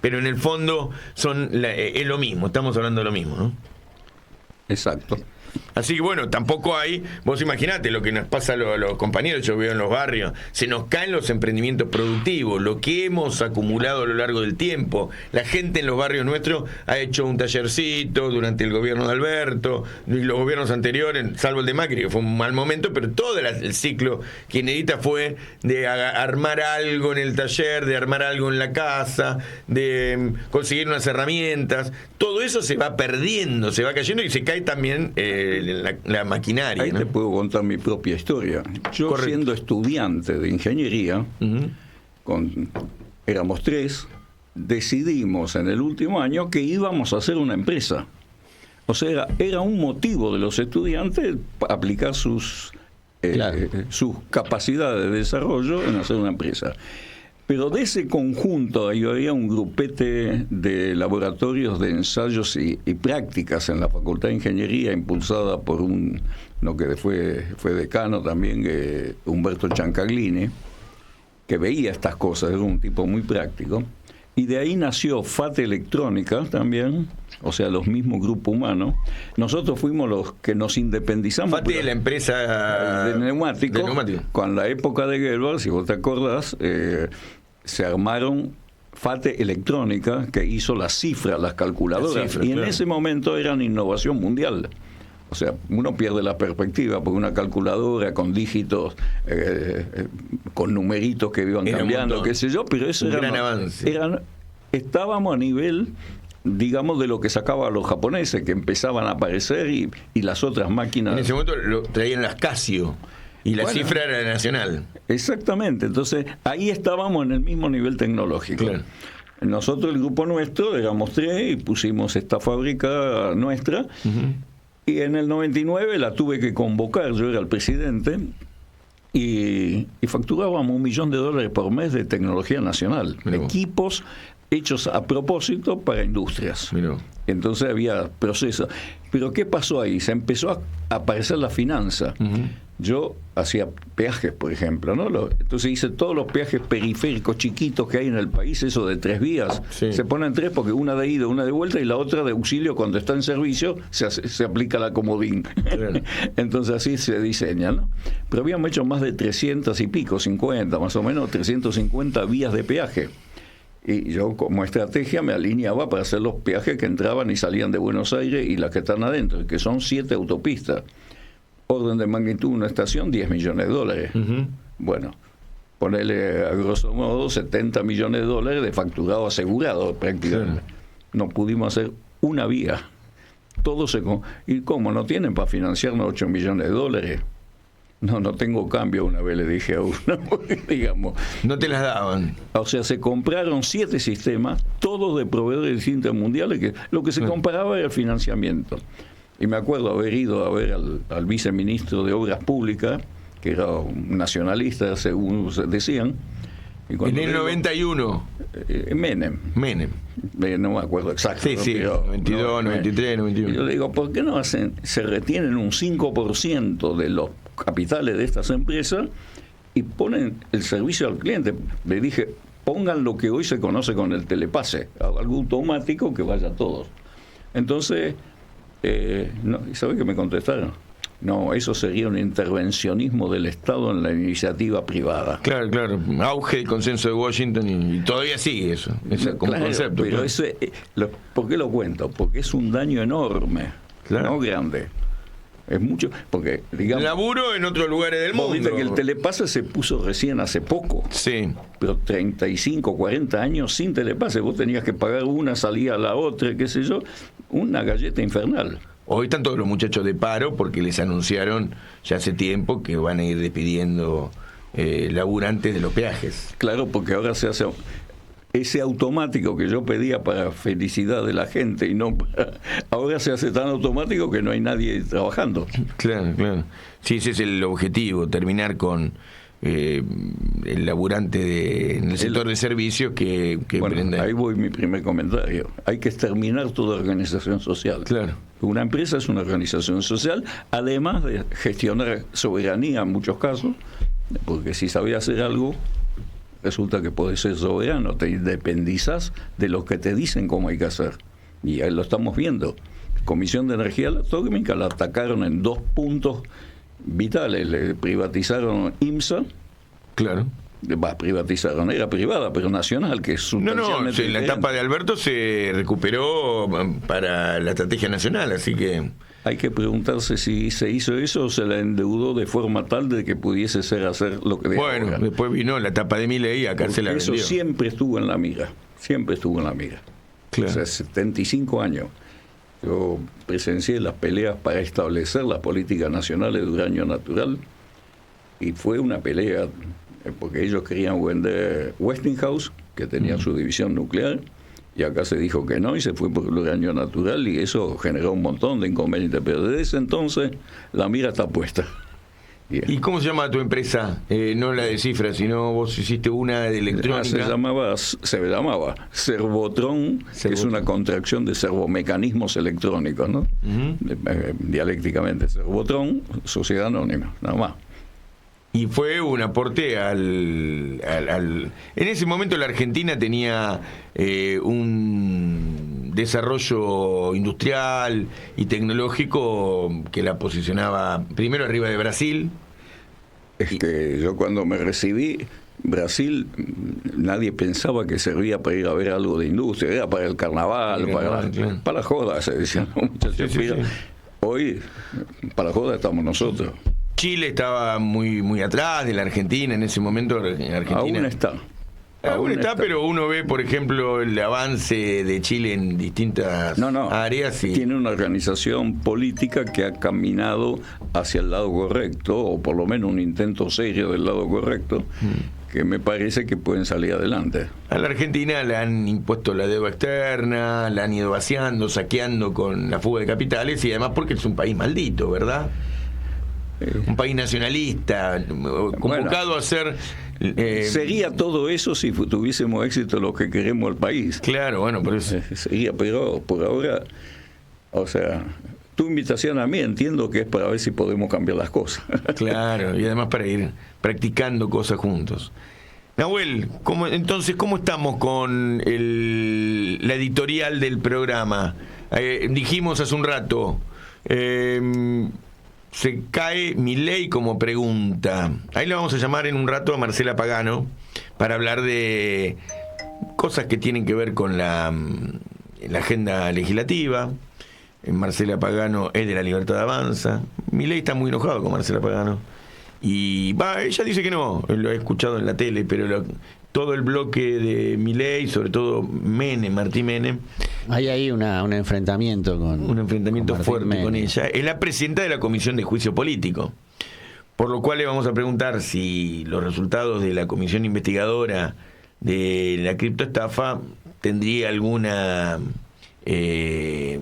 Speaker 4: en el fondo es lo mismo, estamos hablando de lo mismo, ¿no?
Speaker 7: Exacto.
Speaker 4: Así que bueno, tampoco hay, vos imaginate lo que nos pasa a los compañeros, yo veo en los barrios, se nos caen los emprendimientos productivos, lo que hemos acumulado a lo largo del tiempo. La gente en los barrios nuestros ha hecho un tallercito durante el gobierno de Alberto, y los gobiernos anteriores, salvo el de Macri, que fue un mal momento, pero todo el ciclo kirchnerista fue de armar algo en el taller, de armar algo en la casa, de conseguir unas herramientas. Todo eso se va perdiendo, se va cayendo y se cae también la maquinaria.
Speaker 7: Ahí, ¿no? Te puedo contar mi propia historia. Yo, correcto, siendo estudiante de ingeniería, éramos 3, decidimos en el último año que íbamos a hacer una empresa. O sea, era un motivo de los estudiantes aplicar sus capacidades de desarrollo en hacer una empresa. Pero de ese conjunto ahí había un grupete de laboratorios de ensayos y prácticas en la Facultad de Ingeniería, impulsada por uno que fue decano también, Humberto Ciancaglini, que veía estas cosas, era un tipo muy práctico. Y de ahí nació FAT Electrónica también, o sea, los mismos grupos humanos. Nosotros fuimos los que nos independizamos.
Speaker 4: FAT es la empresa
Speaker 7: de neumáticos. Con la época de Gelbart, si vos te acordás, se armaron FATE Electrónica, que hizo las cifras, las calculadoras, y en ese momento eran innovación mundial. O sea, uno pierde la perspectiva, porque una calculadora con dígitos, con numeritos que iban cambiando, qué sé yo, pero eso era un gran avance. Estábamos a nivel, digamos, de lo que sacaban los japoneses, que empezaban a aparecer, y las otras máquinas.
Speaker 4: En ese momento lo traían las Casio. Y la cifra era nacional.
Speaker 7: Exactamente. Entonces, ahí estábamos en el mismo nivel tecnológico. Claro. Nosotros, el grupo nuestro, éramos 3 y pusimos esta fábrica nuestra. Y en el 99 la tuve que convocar, yo era el presidente, y facturábamos $1 millón por mes de tecnología nacional. Mirá. Equipos hechos a propósito para industrias. Mirá. Entonces había procesos. Pero ¿qué pasó ahí? Se empezó a aparecer la finanza. Yo hacía peajes, por ejemplo, ¿no? Entonces hice todos los peajes periféricos chiquitos que hay en el país, eso de 3 vías. Sí. Se ponen 3 porque una de ida, una de vuelta, y la otra de auxilio cuando está en servicio se aplica la comodín. Claro. Entonces así se diseña, ¿no? Pero habíamos hecho más de 300 y pico, 50, más o menos 350 vías de peaje. Y yo, como estrategia, me alineaba para hacer los peajes que entraban y salían de Buenos Aires y las que están adentro, que son 7 autopistas. Orden de magnitud, una estación, $10 millones. Bueno, ponerle a grosso modo $70 millones de facturado asegurado prácticamente. Sí. No pudimos hacer una vía. Todo ¿Y cómo? ¿No tienen para financiarnos $8 millones? No tengo cambio, una vez le dije a uno, digamos.
Speaker 4: No te las daban.
Speaker 7: O sea, se compraron 7 sistemas, todos de proveedores distintos mundiales, que lo que se comparaba era el financiamiento. Y me acuerdo haber ido a ver al viceministro de Obras Públicas, que era un nacionalista, según decían.
Speaker 4: En el 91.
Speaker 7: Menem. No me acuerdo exacto.
Speaker 4: Sí, pero 92, 93, 91.
Speaker 7: Yo le digo, ¿por qué no se retienen un 5% de los capitales de estas empresas y ponen el servicio al cliente? Le dije, pongan lo que hoy se conoce con el telepase, algo automático que vaya a todos. Entonces, ¿sabe qué me contestaron? No, eso sería un intervencionismo del Estado en la iniciativa privada.
Speaker 4: Claro. Auge del consenso de Washington y todavía sigue eso. Como concepto.
Speaker 7: Pero ¿por qué lo cuento? Porque es un daño enorme, no grande. Es mucho, porque digamos,
Speaker 4: laburo en otros lugares del mundo.
Speaker 7: Viste que el telepase se puso recién hace poco.
Speaker 4: Sí.
Speaker 7: Pero 35, 40 años sin telepase, vos tenías que pagar una, salía a la otra, qué sé yo, una galleta infernal.
Speaker 4: Hoy están todos los muchachos de paro porque les anunciaron ya hace tiempo que van a ir despidiendo laburantes de los peajes.
Speaker 7: Claro, porque ahora se hace ese automático que yo pedía para felicidad de la gente y no ahora se hace tan automático que no hay nadie trabajando.
Speaker 4: Claro. Sí, ese es el objetivo, terminar con el laburante en el sector de servicios que
Speaker 7: bueno,
Speaker 4: prenda.
Speaker 7: ahí voy mi primer comentario. Hay que exterminar toda organización social.
Speaker 4: Claro.
Speaker 7: Una empresa es una organización social, además de gestionar soberanía en muchos casos, porque si sabías hacer algo, resulta que podés ser soberano, te independizás de lo que te dicen cómo hay que hacer. Y ahí lo estamos viendo. Comisión de Energía Atómica la atacaron en 2 puntos vitales. Le privatizaron IMSA.
Speaker 4: Claro.
Speaker 7: Privatizaron, era privada, pero nacional, que es sustancialmente
Speaker 4: en la etapa de Alberto se recuperó para la estrategia nacional, así que...
Speaker 7: Hay que preguntarse si se hizo eso o se la endeudó de forma tal de que pudiese ser hacer lo que
Speaker 4: Bueno,
Speaker 7: ahora.
Speaker 4: después vino la etapa de Milei y acá
Speaker 7: Porque
Speaker 4: se la
Speaker 7: eso
Speaker 4: vendió.
Speaker 7: siempre estuvo en la mira, siempre estuvo en la mira.
Speaker 4: Claro.
Speaker 7: O sea, 75 años. Yo presencié las peleas para establecer las políticas nacionales de uranio natural y fue una pelea porque ellos querían vender Westinghouse, que tenía su división nuclear, y acá se dijo que no y se fue por el uranio natural y eso generó un montón de inconvenientes, pero desde ese entonces la mira está puesta. Bien.
Speaker 4: ¿Y cómo se llama tu empresa? No la de cifras, sino vos hiciste una de electrónica.
Speaker 7: Se llamaba Servotron, que es una contracción de servomecanismos electrónicos, ¿no? Dialécticamente, Servotron, Sociedad Anónima, nada más.
Speaker 4: Y fue un aporte al... En ese momento la Argentina tenía un desarrollo industrial y tecnológico que la posicionaba primero arriba de Brasil.
Speaker 7: Yo cuando me recibí, Brasil, nadie pensaba que servía para ir a ver algo de industria, era para el carnaval,
Speaker 4: claro.
Speaker 7: Para la joda, se decía.
Speaker 4: Sí.
Speaker 7: Hoy, para la joda estamos nosotros.
Speaker 4: Chile estaba muy atrás de la Argentina en ese momento. Argentina Aún está, pero uno ve, por ejemplo, el avance de Chile en distintas áreas. Y...
Speaker 7: Tiene una organización política que ha caminado hacia el lado correcto, o por lo menos un intento serio del lado correcto, que me parece que pueden salir adelante.
Speaker 4: A la Argentina le han impuesto la deuda externa, la han ido vaciando, saqueando con la fuga de capitales, y además porque es un país maldito, ¿verdad? Un país nacionalista, convocado a ser...
Speaker 7: sería todo eso si tuviésemos éxito lo que queremos el país.
Speaker 4: Claro, bueno, por eso.
Speaker 7: Sería, pero por ahora, o sea, tu invitación a mí entiendo que es para ver si podemos cambiar las cosas.
Speaker 4: Claro, y además para ir practicando cosas juntos. Nahuel, entonces, ¿cómo estamos con la editorial del programa? Dijimos hace un rato... se cae Milei como pregunta. Ahí le vamos a llamar en un rato a Marcela Pagano para hablar de cosas que tienen que ver con la agenda legislativa. Marcela Pagano es de La Libertad Avanza. Milei está muy enojado con Marcela Pagano. Y ella dice que no, lo he escuchado en la tele, pero todo el bloque de Milei, sobre todo Martín Menem,
Speaker 6: hay ahí un enfrentamiento
Speaker 4: un enfrentamiento fuerte
Speaker 6: Menem.
Speaker 4: con ella. Es la presidenta de la Comisión de Juicio Político, por lo cual le vamos a preguntar si los resultados de la comisión investigadora de la criptoestafa tendría alguna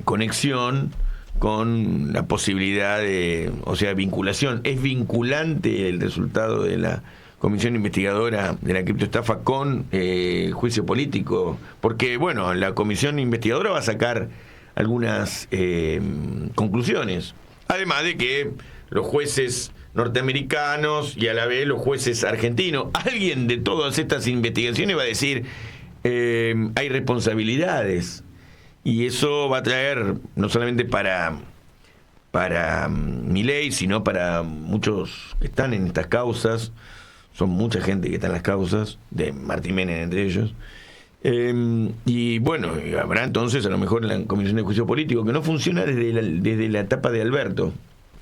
Speaker 4: conexión con la posibilidad de, vinculación. ¿Es vinculante el resultado de la comisión investigadora de la criptoestafa con juicio político? Porque, bueno, la comisión investigadora va a sacar algunas conclusiones. Además de que los jueces norteamericanos y a la vez los jueces argentinos, alguien de todas estas investigaciones va a decir hay responsabilidades. Y eso va a traer, no solamente para Milei, sino para muchos que están en estas causas. Son mucha gente que está en las causas, de Martín Menem entre ellos. Y bueno, habrá entonces a lo mejor la Comisión de Juicio Político, que no funciona desde la etapa de Alberto.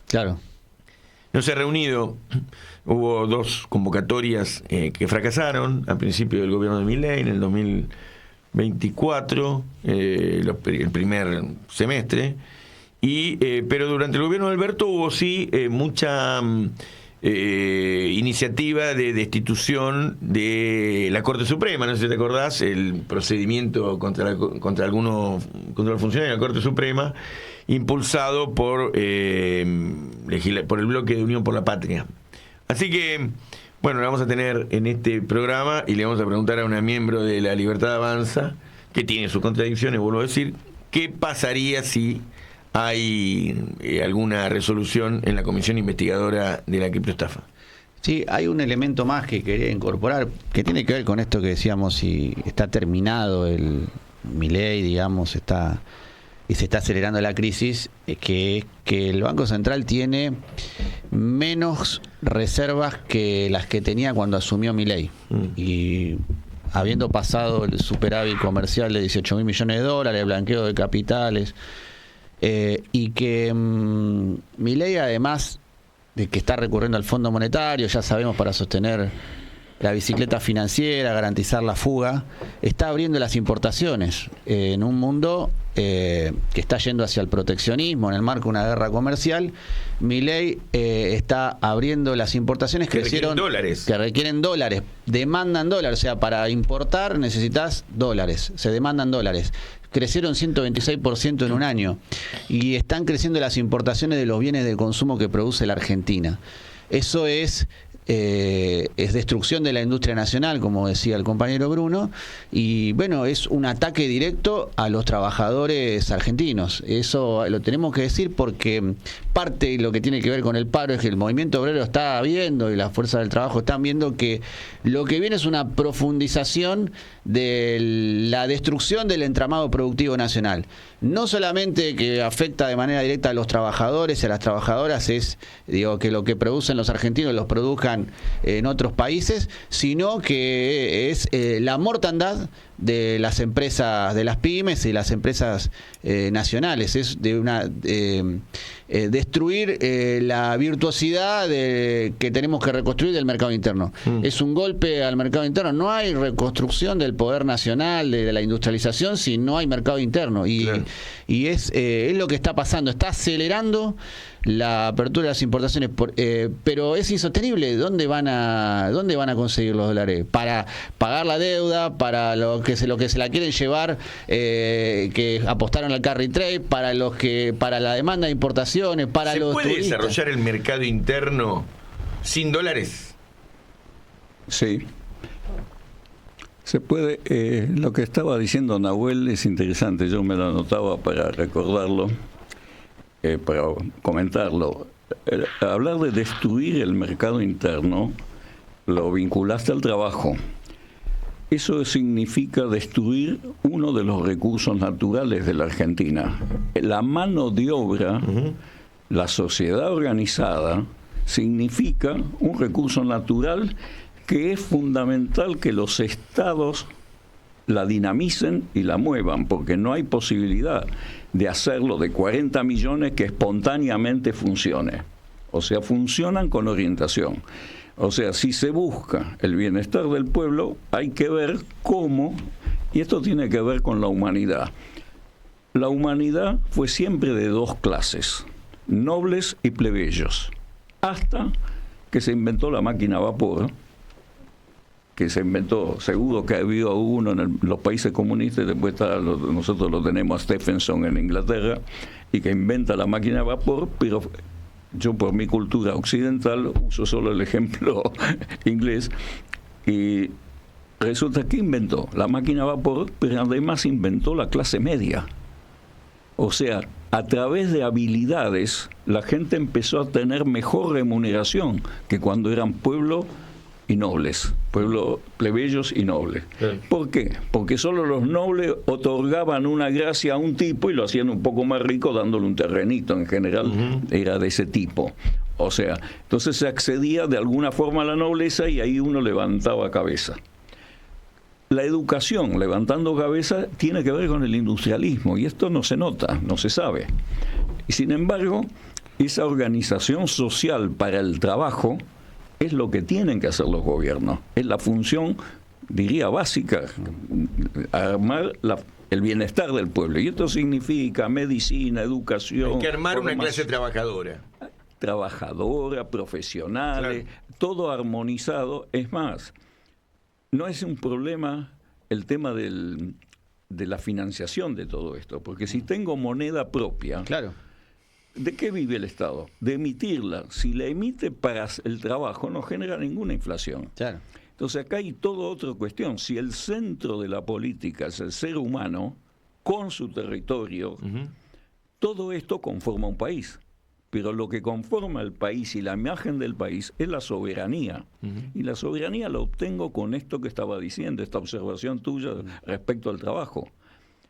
Speaker 6: Claro.
Speaker 4: No se ha reunido. Hubo 2 convocatorias que fracasaron al principio del gobierno de Milei, en el 2024, el primer semestre. Pero durante el gobierno de Alberto hubo sí mucha... iniciativa de destitución de la Corte Suprema. No sé si te acordás el procedimiento contra los funcionarios de la Corte Suprema, impulsado por el bloque de Unión por la Patria. Así que Bueno, la vamos a tener en este programa y le vamos a preguntar a una miembro de La Libertad Avanza, que tiene sus contradicciones, vuelvo a decir, qué pasaría si hay alguna resolución en la comisión investigadora de la criptoestafa.
Speaker 6: Sí, hay un elemento más que quería incorporar, que tiene que ver con esto que decíamos, si está terminado el Milei, digamos, y se está acelerando la crisis, que es que el Banco Central tiene menos reservas que las que tenía cuando asumió Milei. Y habiendo pasado el superávit comercial de 18.000 millones de dólares, el blanqueo de capitales, y que Milei, además de que está recurriendo al Fondo Monetario, ya sabemos, para sostener la bicicleta financiera, garantizar la fuga, está abriendo las importaciones en un mundo que está yendo hacia el proteccionismo en el marco de una guerra comercial. Milei está abriendo las importaciones que requieren dólares, demandan dólares, o sea, para importar necesitas dólares, se demandan dólares. Crecieron 126% en un año y están creciendo las importaciones de los bienes de consumo que produce la Argentina. Eso es destrucción de la industria nacional, como decía el compañero Bruno, y bueno, es un ataque directo a los trabajadores argentinos. Eso lo tenemos que decir porque parte de lo que tiene que ver con el paro es que el movimiento obrero está viendo y las fuerzas del trabajo están viendo que lo que viene es una profundización de la destrucción del entramado productivo nacional. No solamente que afecta de manera directa a los trabajadores y a las trabajadoras, es que lo que producen los argentinos los produzcan en otros países, sino que es la mortandad de las empresas, de las pymes y las empresas nacionales. Es de una destruir la virtuosidad que tenemos que reconstruir del mercado interno. Es un golpe al mercado interno. No hay reconstrucción del poder nacional, de la industrialización, si no hay mercado interno. Y, claro, y es lo que está pasando. Está acelerando la apertura de las importaciones, pero es insostenible. ¿Dónde van a conseguir los dólares? Para pagar la deuda, para lo que se la quieren llevar, que apostaron al carry trade, para la demanda de importaciones, para los turistas.
Speaker 4: ¿Se puede desarrollar el mercado interno sin dólares?
Speaker 7: Sí. Se puede. Lo que estaba diciendo Nahuel es interesante. Yo me lo anotaba para recordarlo, para comentarlo. Hablar de destruir el mercado interno lo vinculaste al trabajo. Eso significa destruir uno de los recursos naturales de la Argentina. La mano de obra, la sociedad organizada, significa un recurso natural que es fundamental que los estados la dinamicen y la muevan, porque no hay posibilidad de hacerlo de 40 millones que espontáneamente funcione. O sea, funcionan con orientación. O sea, si se busca el bienestar del pueblo, hay que ver cómo, y esto tiene que ver con la humanidad. La humanidad fue siempre de dos clases, nobles y plebeyos, hasta que se inventó la máquina a vapor, que se inventó, seguro que había uno en los países comunistas, después nosotros lo tenemos a Stephenson en Inglaterra, y que inventa la máquina a vapor, pero yo por mi cultura occidental uso solo el ejemplo inglés, y resulta que inventó la máquina a vapor, pero además inventó la clase media. O sea, a través de habilidades la gente empezó a tener mejor remuneración que cuando eran pueblo y nobles, pueblos plebeyos y nobles. Sí. ¿Por qué? Porque solo los nobles otorgaban una gracia a un tipo y lo hacían un poco más rico dándole un terrenito. En general era de ese tipo. O sea, entonces se accedía de alguna forma a la nobleza y ahí uno levantaba cabeza. La educación, levantando cabeza, tiene que ver con el industrialismo, y esto no se nota, no se sabe. Y sin embargo, esa organización social para el trabajo es lo que tienen que hacer los gobiernos. Es la función, diría, básica, armar el bienestar del pueblo. Y esto significa medicina, educación.
Speaker 4: Hay que armar una clase trabajadora.
Speaker 7: Trabajadora, profesionales, claro, todo armonizado. Es más, no es un problema el tema de la financiación de todo esto, porque si tengo moneda propia,
Speaker 6: claro,
Speaker 7: ¿de qué vive el Estado? De emitirla. Si la emite para el trabajo, no genera ninguna inflación.
Speaker 6: Claro.
Speaker 7: Entonces acá hay toda otra cuestión. Si el centro de la política es el ser humano, con su territorio, todo esto conforma un país. Pero lo que conforma el país y la imagen del país es la soberanía. Y la soberanía la obtengo con esto que estaba diciendo, esta observación tuya respecto al trabajo.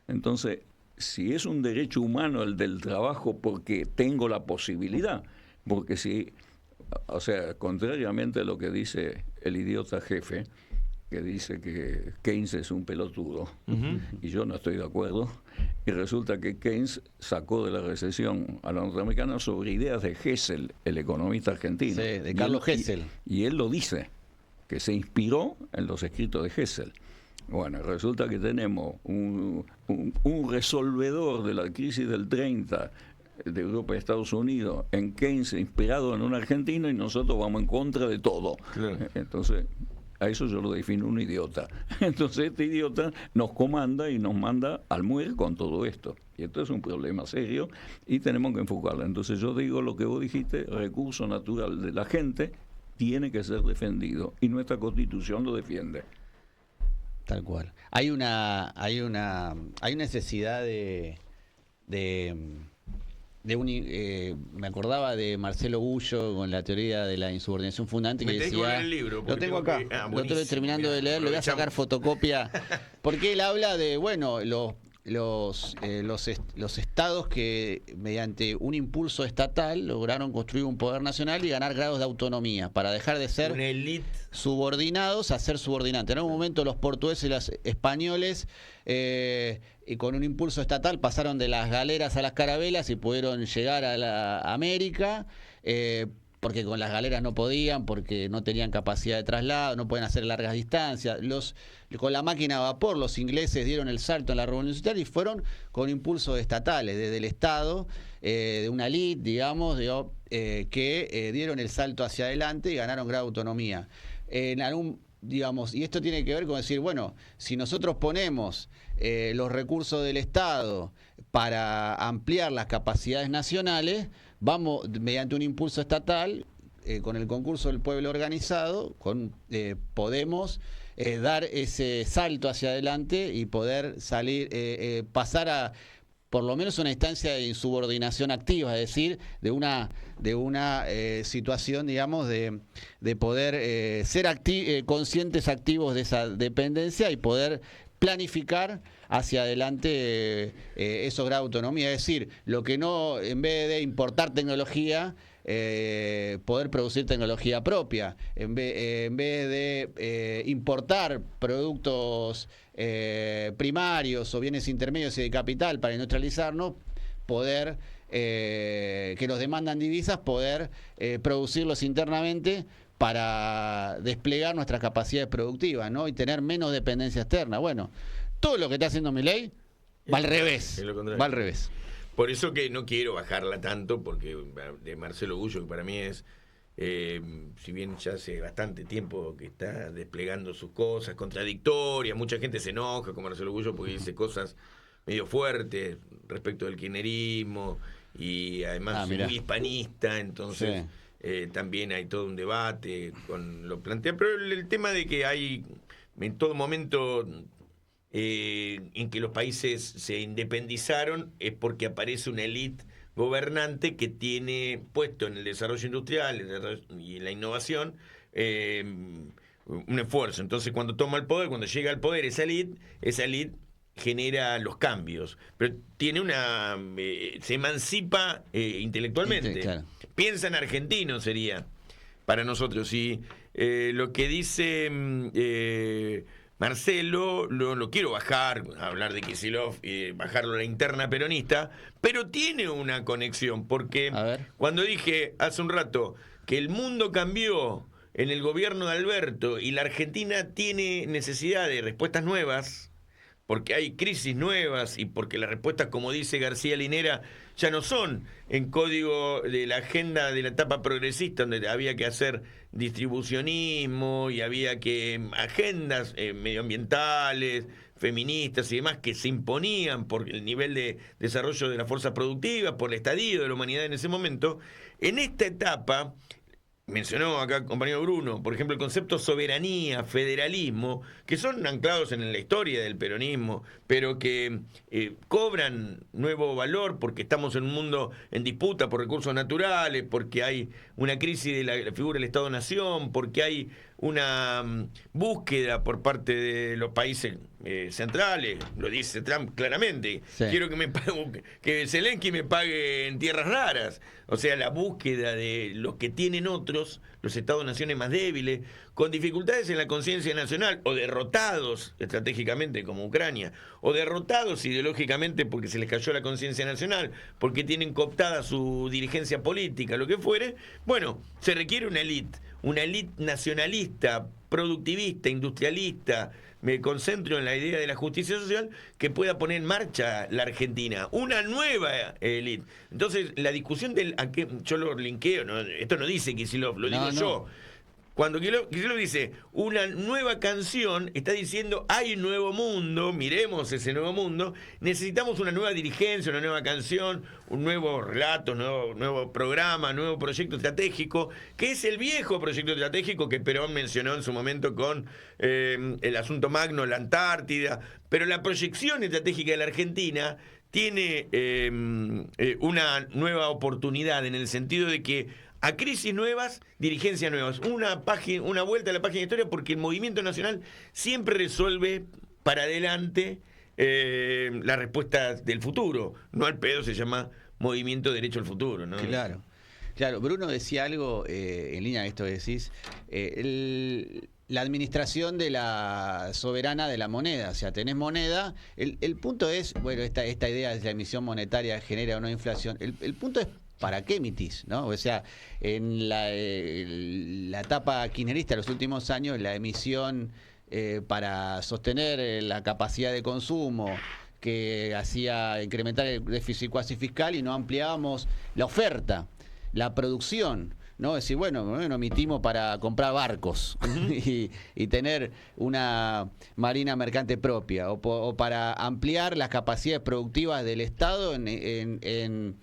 Speaker 7: Entonces, si es un derecho humano el del trabajo porque tengo la posibilidad, porque si, o sea, contrariamente a lo que dice el idiota jefe, que dice que Keynes es un pelotudo, y yo no estoy de acuerdo, y resulta que Keynes sacó de la recesión a la norteamericana sobre ideas de Hessel, el economista argentino.
Speaker 6: Sí, de Carlos Hessel.
Speaker 7: Y él lo dice, que se inspiró en los escritos de Hessel. Bueno, resulta que tenemos un resolvedor de la crisis del 30 de Europa y Estados Unidos en Keynes, inspirado en un argentino, y nosotros vamos en contra de todo.
Speaker 4: Claro.
Speaker 7: Entonces, a eso yo lo defino un idiota. Entonces este idiota nos comanda y nos manda al muere con todo esto. Y esto es un problema serio y tenemos que enfocarlo. Entonces yo digo lo que vos dijiste, recurso natural de la gente tiene que ser defendido y nuestra Constitución lo defiende.
Speaker 6: Tal cual. Hay necesidad me acordaba de Marcelo Gullo con la teoría de la insubordinación fundante, que
Speaker 4: Me tengo que
Speaker 6: decía,
Speaker 4: leer el libro,
Speaker 6: lo tengo acá, lo estoy terminando de leer, le voy a sacar fotocopia, porque él habla de, bueno, los estados que mediante un impulso estatal lograron construir un poder nacional y ganar grados de autonomía para dejar de ser
Speaker 4: una élite
Speaker 6: subordinados a ser subordinantes. En un momento los portugueses y los españoles y con un impulso estatal pasaron de las galeras a las carabelas y pudieron llegar a la América, porque con las galeras no podían, porque no tenían capacidad de traslado, no pueden hacer largas distancias. Con la máquina a vapor los ingleses dieron el salto en la revolución industrial y fueron con impulsos estatales, desde el Estado, de una elite, digamos, que dieron el salto hacia adelante y ganaron grado de autonomía. Digamos, y esto tiene que ver con decir, bueno, si nosotros ponemos los recursos del Estado para ampliar las capacidades nacionales, vamos, mediante un impulso estatal, con el concurso del pueblo organizado, podemos dar ese salto hacia adelante y poder pasar a por lo menos una instancia de insubordinación activa, es decir, de una situación, digamos, de poder ser conscientes activos de esa dependencia y poder planificar hacia adelante esos grados de autonomía, es decir, lo que no, en vez de importar tecnología, poder producir tecnología propia, en vez de importar productos primarios o bienes intermedios y de capital para industrializarnos, poder que nos demandan divisas, poder producirlos internamente para desplegar nuestras capacidades productivas, ¿no? Y tener menos dependencia externa. Bueno, todo lo que está haciendo Milei va al revés. Va al revés.
Speaker 4: Por eso que no quiero bajarla tanto, porque de Marcelo Gullo, que para mí es, si bien ya hace bastante tiempo que está desplegando sus cosas contradictorias, mucha gente se enoja con Marcelo Gullo porque dice cosas medio fuertes respecto del kirchnerismo y además es muy hispanista, entonces... Sí. También hay todo un debate con lo plantea, pero el tema de que hay en todo momento en que los países se independizaron es porque aparece una élite gobernante que tiene puesto en el desarrollo industrial y en la innovación un esfuerzo. Entonces cuando toma el poder, cuando llega al poder esa élite genera los cambios, pero tiene se emancipa intelectualmente. Claro. Piensa en argentino sería para nosotros. Y lo que dice Marcelo, lo quiero bajar, hablar de Kicillof y bajarlo a la interna peronista, pero tiene una conexión, porque cuando dije hace un rato que el mundo cambió en el gobierno de Alberto y la Argentina tiene necesidad de respuestas nuevas, porque hay crisis nuevas y porque las respuestas, como dice García Linera, ya no son en código de la agenda de la etapa progresista, donde había que hacer distribucionismo y había que agendas medioambientales, feministas y demás que se imponían por el nivel de desarrollo de las fuerzas productivas, por el estadio de la humanidad en ese momento, en esta etapa, mencionó acá el compañero Bruno, por ejemplo, el concepto soberanía, federalismo, que son anclados en la historia del peronismo, pero que cobran nuevo valor porque estamos en un mundo en disputa por recursos naturales, porque hay una crisis de la figura del Estado-Nación, porque hay una búsqueda por parte de los países centrales, lo dice Trump claramente,
Speaker 6: sí.
Speaker 4: Quiero que Zelensky me pague en tierras raras, o sea, la búsqueda de lo que tienen otros, los Estados-naciones más débiles, con dificultades en la conciencia nacional, o derrotados estratégicamente como Ucrania, o derrotados ideológicamente porque se les cayó la conciencia nacional, porque tienen cooptada su dirigencia política, lo que fuere. Bueno, se requiere una élite nacionalista, productivista, industrialista, me concentro en la idea de la justicia social, que pueda poner en marcha la Argentina, una nueva élite. Entonces, la discusión yo lo linkeo, ¿no? Esto no dice Kicillof, lo digo yo. Cuando Kicillof dice una nueva canción, está diciendo hay un nuevo mundo, miremos ese nuevo mundo, necesitamos una nueva dirigencia, una nueva canción, un nuevo relato, nuevo programa, nuevo proyecto estratégico, que es el viejo proyecto estratégico que Perón mencionó en su momento con el asunto magno, la Antártida, pero la proyección estratégica de la Argentina tiene una nueva oportunidad en el sentido de que a crisis nuevas, dirigencias nuevas. Una vuelta a la página de historia porque el movimiento nacional siempre resuelve para adelante la respuesta del futuro. No al pedo se llama movimiento derecho al futuro, ¿no?
Speaker 6: Claro. Bruno decía algo en línea de esto que decís. La administración de la soberana de la moneda, o sea, tenés moneda. El punto es, bueno, esta idea de la emisión monetaria genera o no inflación. El punto es ¿para qué emitís? ¿No? O sea, en la etapa kirchnerista de los últimos años, la emisión para sostener la capacidad de consumo que hacía incrementar el déficit cuasi fiscal y no ampliábamos la oferta, la producción, ¿no? Es decir, bueno, emitimos para comprar barcos y tener una marina mercante propia o para ampliar las capacidades productivas del Estado en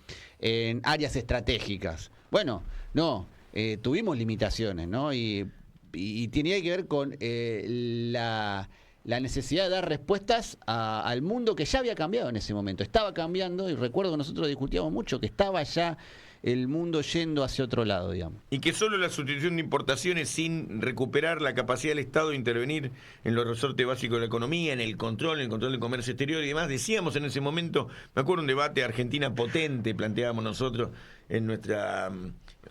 Speaker 6: áreas estratégicas. Bueno, no, tuvimos limitaciones, ¿no? Y tenía que ver con la necesidad de dar respuestas al mundo que ya había cambiado en ese momento. Estaba cambiando y recuerdo que nosotros discutíamos mucho que estaba ya el mundo yendo hacia otro lado, digamos.
Speaker 4: Y que solo la sustitución de importaciones sin recuperar la capacidad del Estado de intervenir en los resortes básicos de la economía, en el control del comercio exterior y demás. Decíamos en ese momento, me acuerdo un debate Argentina potente, planteábamos nosotros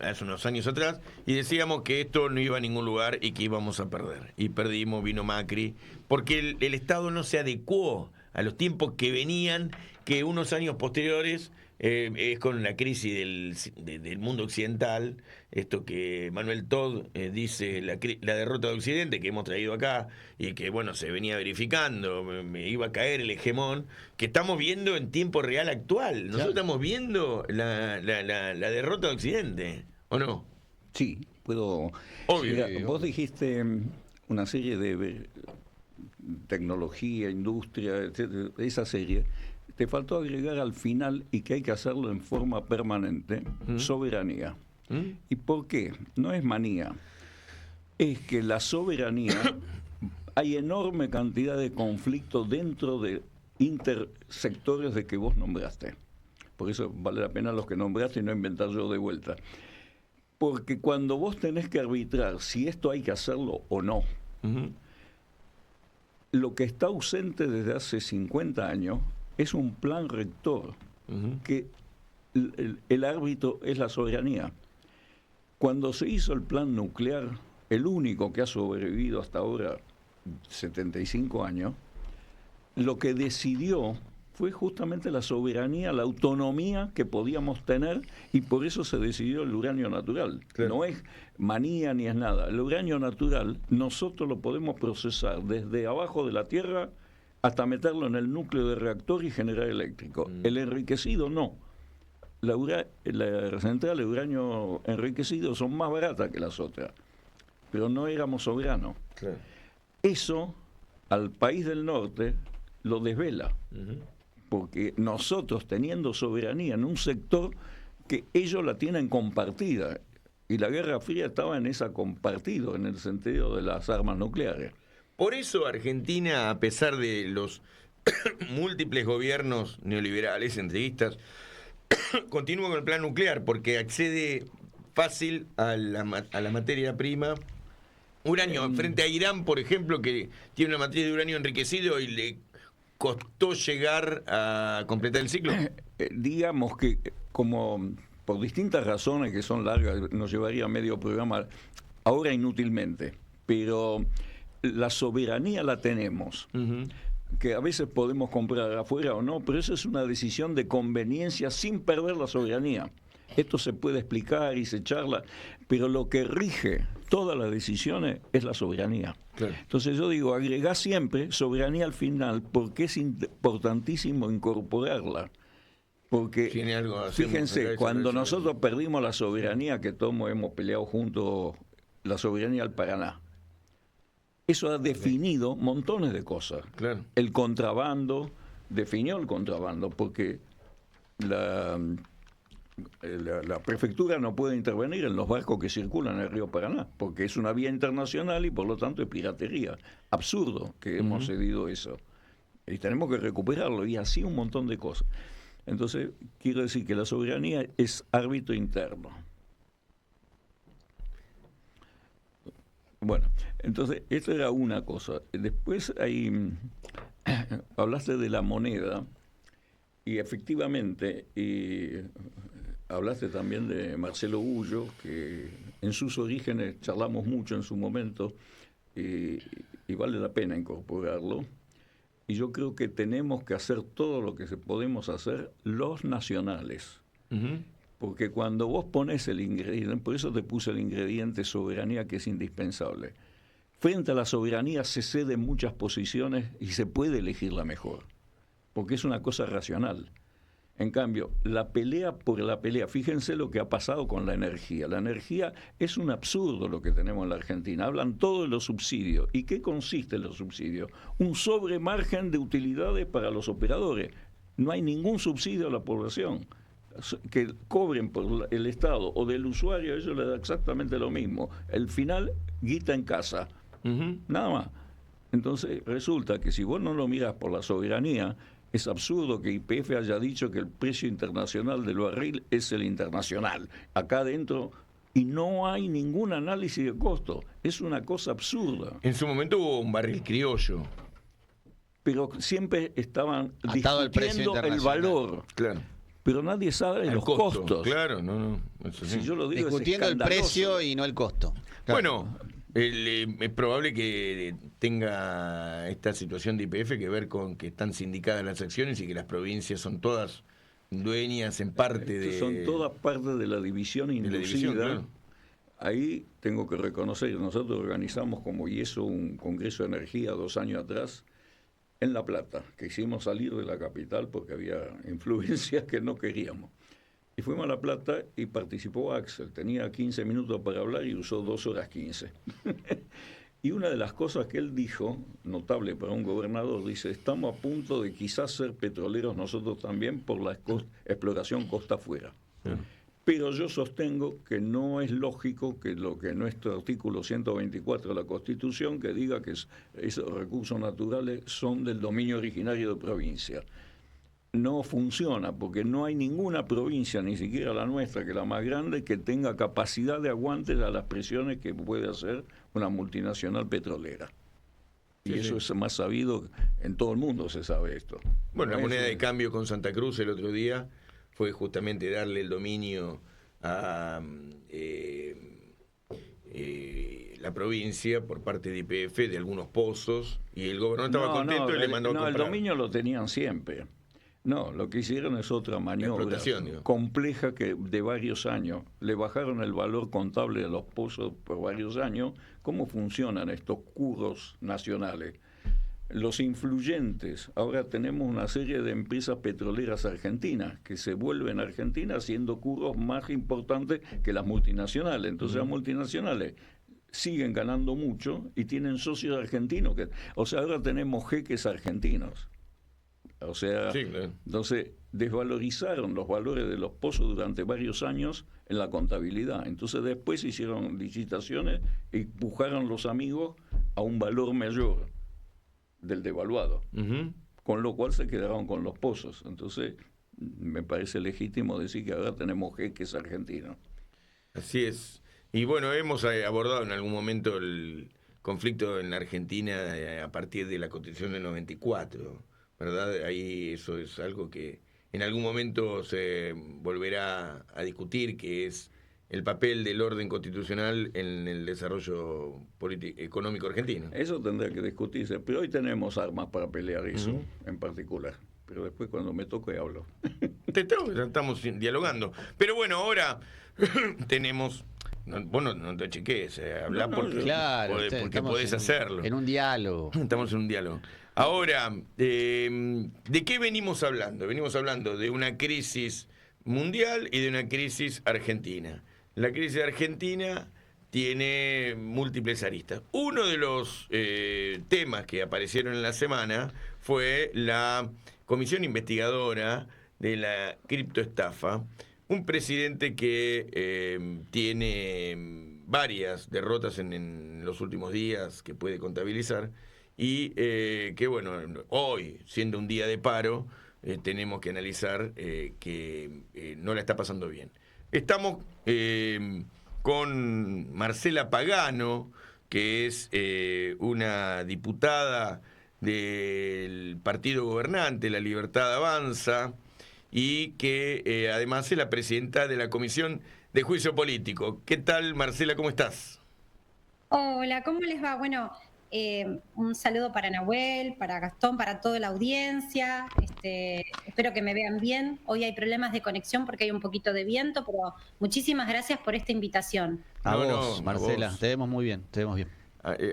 Speaker 4: hace unos años atrás, y decíamos que esto no iba a ningún lugar y que íbamos a perder. Y perdimos, vino Macri, porque el Estado no se adecuó a los tiempos que venían, que unos años posteriores es con la crisis del mundo occidental, esto que Manuel Todd dice, la derrota de Occidente, que hemos traído acá, y que bueno, se venía verificando, me iba a caer el hegemón, que estamos viendo en tiempo real actual. Nosotros estamos viendo la derrota de Occidente, ¿o no?
Speaker 7: Sí, puedo...
Speaker 4: Obvio.
Speaker 7: Mira, vos dijiste una serie de tecnología, industria, etcétera, esa serie. Te faltó agregar al final, y que hay que hacerlo en forma permanente, soberanía. ¿Y por qué? No es manía. Es que la soberanía, hay enorme cantidad de conflictos dentro de intersectores de que vos nombraste. Por eso vale la pena los que nombraste y no inventar yo de vuelta. Porque cuando vos tenés que arbitrar si esto hay que hacerlo o no, lo que está ausente desde hace 50 años es un plan rector, que el árbitro es la soberanía. Cuando se hizo el plan nuclear, el único que ha sobrevivido hasta ahora 75 años, lo que decidió fue justamente la soberanía, la autonomía que podíamos tener, y por eso se decidió el uranio natural. Claro. No es manía ni es nada. El uranio natural nosotros lo podemos procesar desde abajo de la tierra hasta meterlo en el núcleo de reactor y generar eléctrico. El enriquecido no. Las centrales de uranio enriquecido son más baratas que las otras, pero no éramos soberanos. Claro. Eso al país del norte lo desvela. Porque nosotros, teniendo soberanía en un sector que ellos la tienen compartida, y la Guerra Fría estaba en esa compartido, en el sentido de las armas nucleares.
Speaker 4: Por eso Argentina, a pesar de los múltiples gobiernos neoliberales, entreguistas, continúa con el plan nuclear, porque accede fácil a la materia prima. Uranio, frente a Irán, por ejemplo, que tiene una materia de uranio enriquecido y le costó llegar a completar el ciclo.
Speaker 7: Digamos que, como por distintas razones que son largas, nos llevaría medio programa, ahora inútilmente, pero la soberanía la tenemos. Que a veces podemos comprar afuera o no, pero eso es una decisión de conveniencia sin perder la soberanía. Esto se puede explicar y se charla, pero lo que rige todas las decisiones es la soberanía.
Speaker 4: Claro.
Speaker 7: Entonces yo digo, agregá siempre soberanía al final, porque es importantísimo incorporarla. Porque,
Speaker 4: Tiene algo así,
Speaker 7: fíjense, cuando nosotros perdimos la soberanía, que todos hemos peleado juntos, la soberanía al Paraná, eso ha definido montones de cosas.
Speaker 4: Claro.
Speaker 7: El contrabando, definió el contrabando, porque la prefectura no puede intervenir en los barcos que circulan en el río Paraná, porque es una vía internacional y por lo tanto es piratería. Absurdo que hemos cedido eso. Y tenemos que recuperarlo, y así un montón de cosas. Entonces, quiero decir que la soberanía es árbitro interno. Bueno, entonces, esta era una cosa. Después hablaste de la moneda, y efectivamente, hablaste también de Marcelo Ullo, que en sus orígenes charlamos mucho en su momento, y vale la pena incorporarlo. Y yo creo que tenemos que hacer todo lo que podemos hacer los nacionales. Porque cuando vos pones el ingrediente, por eso te puse el ingrediente soberanía, que es indispensable. Frente a la soberanía se ceden muchas posiciones y se puede elegir la mejor, porque es una cosa racional. En cambio, la pelea por la pelea, fíjense lo que ha pasado con la energía. La energía es un absurdo lo que tenemos en la Argentina. Hablan todos de los subsidios. ¿Y qué consiste en los subsidios? Un sobremargen de utilidades para los operadores. No hay ningún subsidio a la población. Que cobren por el Estado o del usuario, eso le da exactamente lo mismo. El final, guita en casa. Nada más. Entonces, resulta que si vos no lo mirás por la soberanía, es absurdo que YPF haya dicho que el precio internacional del barril es el internacional. Acá adentro, y no hay ningún análisis de costo. Es una cosa absurda.
Speaker 4: En su momento hubo un barril criollo.
Speaker 7: Pero siempre estaban
Speaker 6: atado
Speaker 7: discutiendo el valor.
Speaker 4: Claro.
Speaker 7: Pero nadie sabe
Speaker 4: El
Speaker 7: los
Speaker 4: costo.
Speaker 7: costos.
Speaker 4: Claro, no. Eso sí.
Speaker 7: Si yo lo digo,
Speaker 6: Discutiendo
Speaker 7: es
Speaker 6: el
Speaker 7: escandaloso.
Speaker 6: precio y no el costo.
Speaker 4: Bueno, es probable que tenga esta situación de YPF que ver con que están sindicadas las acciones y que las provincias son todas dueñas en parte de...
Speaker 7: Son todas parte de la división inducida.
Speaker 4: Claro.
Speaker 7: Ahí tengo que reconocer, nosotros organizamos como IESO un congreso de energía 2 años atrás en La Plata, que hicimos salir de la capital porque había influencias que no queríamos. Y fuimos a La Plata y participó Axel. Tenía 15 minutos para hablar y usó 2 horas 15. Y una de las cosas que él dijo, notable para un gobernador, dice, estamos a punto de quizás ser petroleros nosotros también por la exploración costa afuera. Pero yo sostengo que no es lógico que lo que nuestro artículo 124 de la Constitución, que diga que esos recursos naturales son del dominio originario de provincia. No funciona, porque no hay ninguna provincia, ni siquiera la nuestra, que es la más grande, que tenga capacidad de aguante a las presiones que puede hacer una multinacional petrolera. Y eso es más sabido, en todo el mundo se sabe esto.
Speaker 4: Bueno, la moneda de cambio con Santa Cruz el otro día fue justamente darle el dominio a la provincia por parte de YPF de algunos pozos, y el gobernador estaba contento y le mandó a comprar.
Speaker 7: El dominio lo tenían siempre. No, lo que hicieron es otra maniobra compleja que de varios años. Le bajaron el valor contable de los pozos por varios años. ¿Cómo funcionan estos curros nacionales? Los influyentes, ahora tenemos una serie de empresas petroleras argentinas que se vuelven argentinas siendo curros más importantes que las multinacionales. Entonces las multinacionales siguen ganando mucho y tienen socios argentinos. O sea, ahora tenemos jeques argentinos. O sea,
Speaker 4: Sí, claro.
Speaker 7: entonces desvalorizaron los valores de los pozos durante varios años en la contabilidad. Entonces después hicieron licitaciones y empujaron los amigos a un valor mayor del devaluado.
Speaker 4: Ujú.
Speaker 7: Con lo cual se quedaron con los pozos. Entonces me parece legítimo decir que ahora tenemos jeques argentinos.
Speaker 4: Así es. Y bueno, hemos abordado en algún momento el conflicto en la Argentina a partir de la Constitución del 94, ¿verdad? Ahí eso es algo que en algún momento se volverá a discutir, que es el papel del orden constitucional en el desarrollo económico argentino.
Speaker 7: Eso tendrá que discutirse, pero hoy tenemos armas para pelear eso en particular. Pero después cuando me toque hablo.
Speaker 4: Estamos dialogando. Pero bueno, ahora tenemos... vos no te cheques, hablá porque,
Speaker 6: Claro,
Speaker 4: porque
Speaker 6: estamos
Speaker 4: podés
Speaker 6: en
Speaker 4: hacerlo.
Speaker 6: En un diálogo.
Speaker 4: Estamos en un diálogo. Ahora, ¿de qué venimos hablando? Venimos hablando de una crisis mundial y de una crisis argentina. La crisis argentina tiene múltiples aristas. Uno de los temas que aparecieron en la semana fue la comisión investigadora de la criptoestafa. Un presidente que tiene varias derrotas en los últimos días que puede contabilizar y que bueno, hoy, siendo un día de paro, tenemos que analizar que no la está pasando bien. Estamos con Marcela Pagano, que es una diputada del partido gobernante, La Libertad Avanza, y que además es la presidenta de la Comisión de Juicio Político. ¿Qué tal, Marcela? ¿Cómo estás?
Speaker 8: Hola, ¿cómo les va? Bueno, un saludo para Nahuel, para Gastón, para toda la audiencia. Espero que me vean bien. Hoy hay problemas de conexión porque hay un poquito de viento, pero muchísimas gracias por esta invitación.
Speaker 6: A
Speaker 4: No,
Speaker 6: vos,
Speaker 4: no,
Speaker 6: Marcela,
Speaker 4: a vos.
Speaker 6: te vemos muy bien, te vemos bien.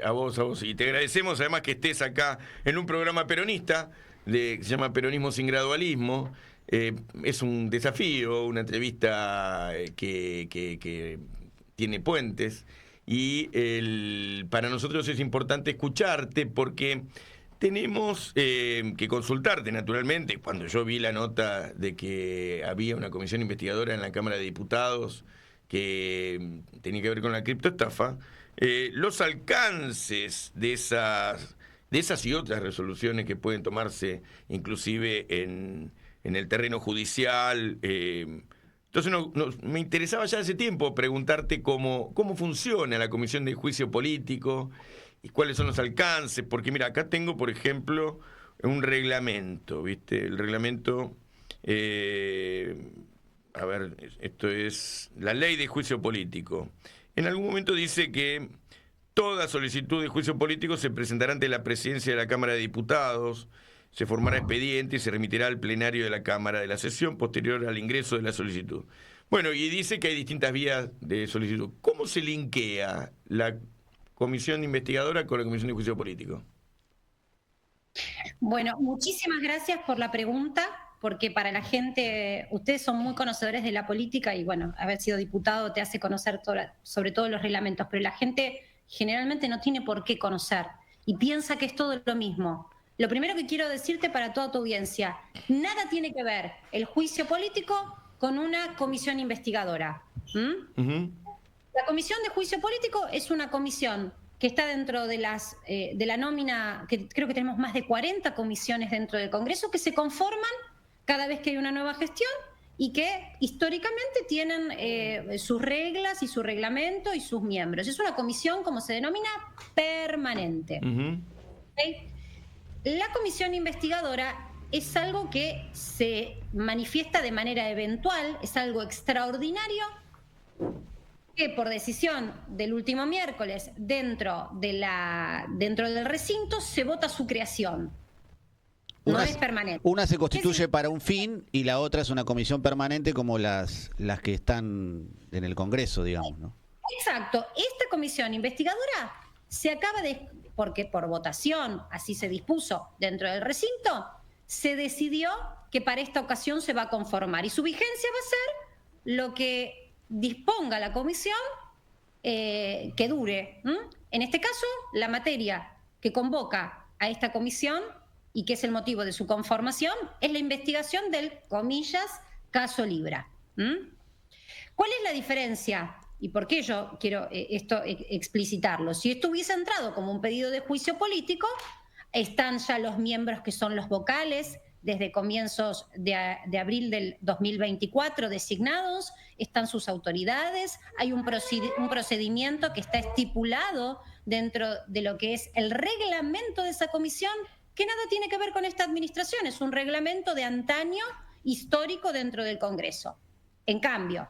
Speaker 4: A vos. Y te agradecemos además que estés acá en un programa peronista que se llama Peronismo sin Gradualismo. Es un desafío, una entrevista que tiene puentes. Y para nosotros es importante escucharte porque tenemos que consultarte, naturalmente. Cuando yo vi la nota de que había una comisión investigadora en la Cámara de Diputados que tenía que ver con la criptoestafa, los alcances de esas y otras resoluciones que pueden tomarse inclusive en el terreno judicial. Entonces me interesaba ya hace tiempo preguntarte cómo funciona la Comisión de Juicio Político y cuáles son los alcances, porque mira, acá tengo, por ejemplo, un reglamento, ¿viste? El reglamento, a ver, esto es la Ley de Juicio Político. En algún momento dice que toda solicitud de juicio político se presentará ante la presidencia de la Cámara de Diputados, se formará expediente y se remitirá al plenario de la Cámara de la sesión posterior al ingreso de la solicitud. Bueno, y dice que hay distintas vías de solicitud. ¿Cómo se linkea la comisión investigadora con la comisión de juicio político?
Speaker 8: Bueno, muchísimas gracias por la pregunta, porque para la gente, ustedes son muy conocedores de la política y bueno, haber sido diputado te hace conocer sobre todo los reglamentos, pero la gente generalmente no tiene por qué conocer y piensa que es todo lo mismo. Lo primero que quiero decirte para toda tu audiencia, nada tiene que ver el juicio político con una comisión investigadora. La comisión de juicio político es una comisión que está dentro de la nómina, que creo que tenemos más de 40 comisiones dentro del Congreso que se conforman cada vez que hay una nueva gestión y que históricamente tienen sus reglas y su reglamento y sus miembros. Es una comisión, como se denomina, permanente. ¿Okay? La comisión investigadora es algo que se manifiesta de manera eventual, es algo extraordinario, que por decisión del último miércoles dentro del recinto se vota su creación. No es permanente.
Speaker 6: Una se constituye para un fin y la otra es una comisión permanente como las que están en el Congreso, digamos, ¿no?
Speaker 8: Exacto. Esta comisión investigadora se acaba porque por votación, así se dispuso dentro del recinto, se decidió que para esta ocasión se va a conformar y su vigencia va a ser lo que disponga la comisión que dure. En este caso, la materia que convoca a esta comisión y que es el motivo de su conformación, es la investigación del, comillas, caso Libra. ¿Cuál es la diferencia? ¿Y por qué yo quiero esto explicitarlo? Si esto hubiese entrado como un pedido de juicio político, están ya los miembros que son los vocales desde comienzos de abril del 2024 designados, están sus autoridades, hay un procedimiento que está estipulado dentro de lo que es el reglamento de esa comisión, que nada tiene que ver con esta administración, es un reglamento de antaño histórico dentro del Congreso. En cambio,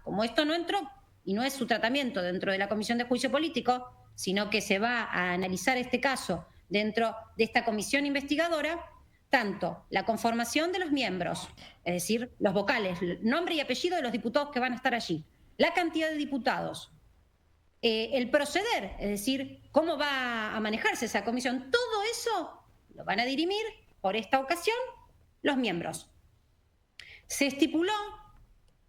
Speaker 8: como esto no entró y no es su tratamiento dentro de la Comisión de Juicio Político, sino que se va a analizar este caso dentro de esta comisión investigadora, tanto la conformación de los miembros, es decir, los vocales, nombre y apellido de los diputados que van a estar allí, la cantidad de diputados, el proceder, es decir, cómo va a manejarse esa comisión, todo eso lo van a dirimir por esta ocasión los miembros. Se estipuló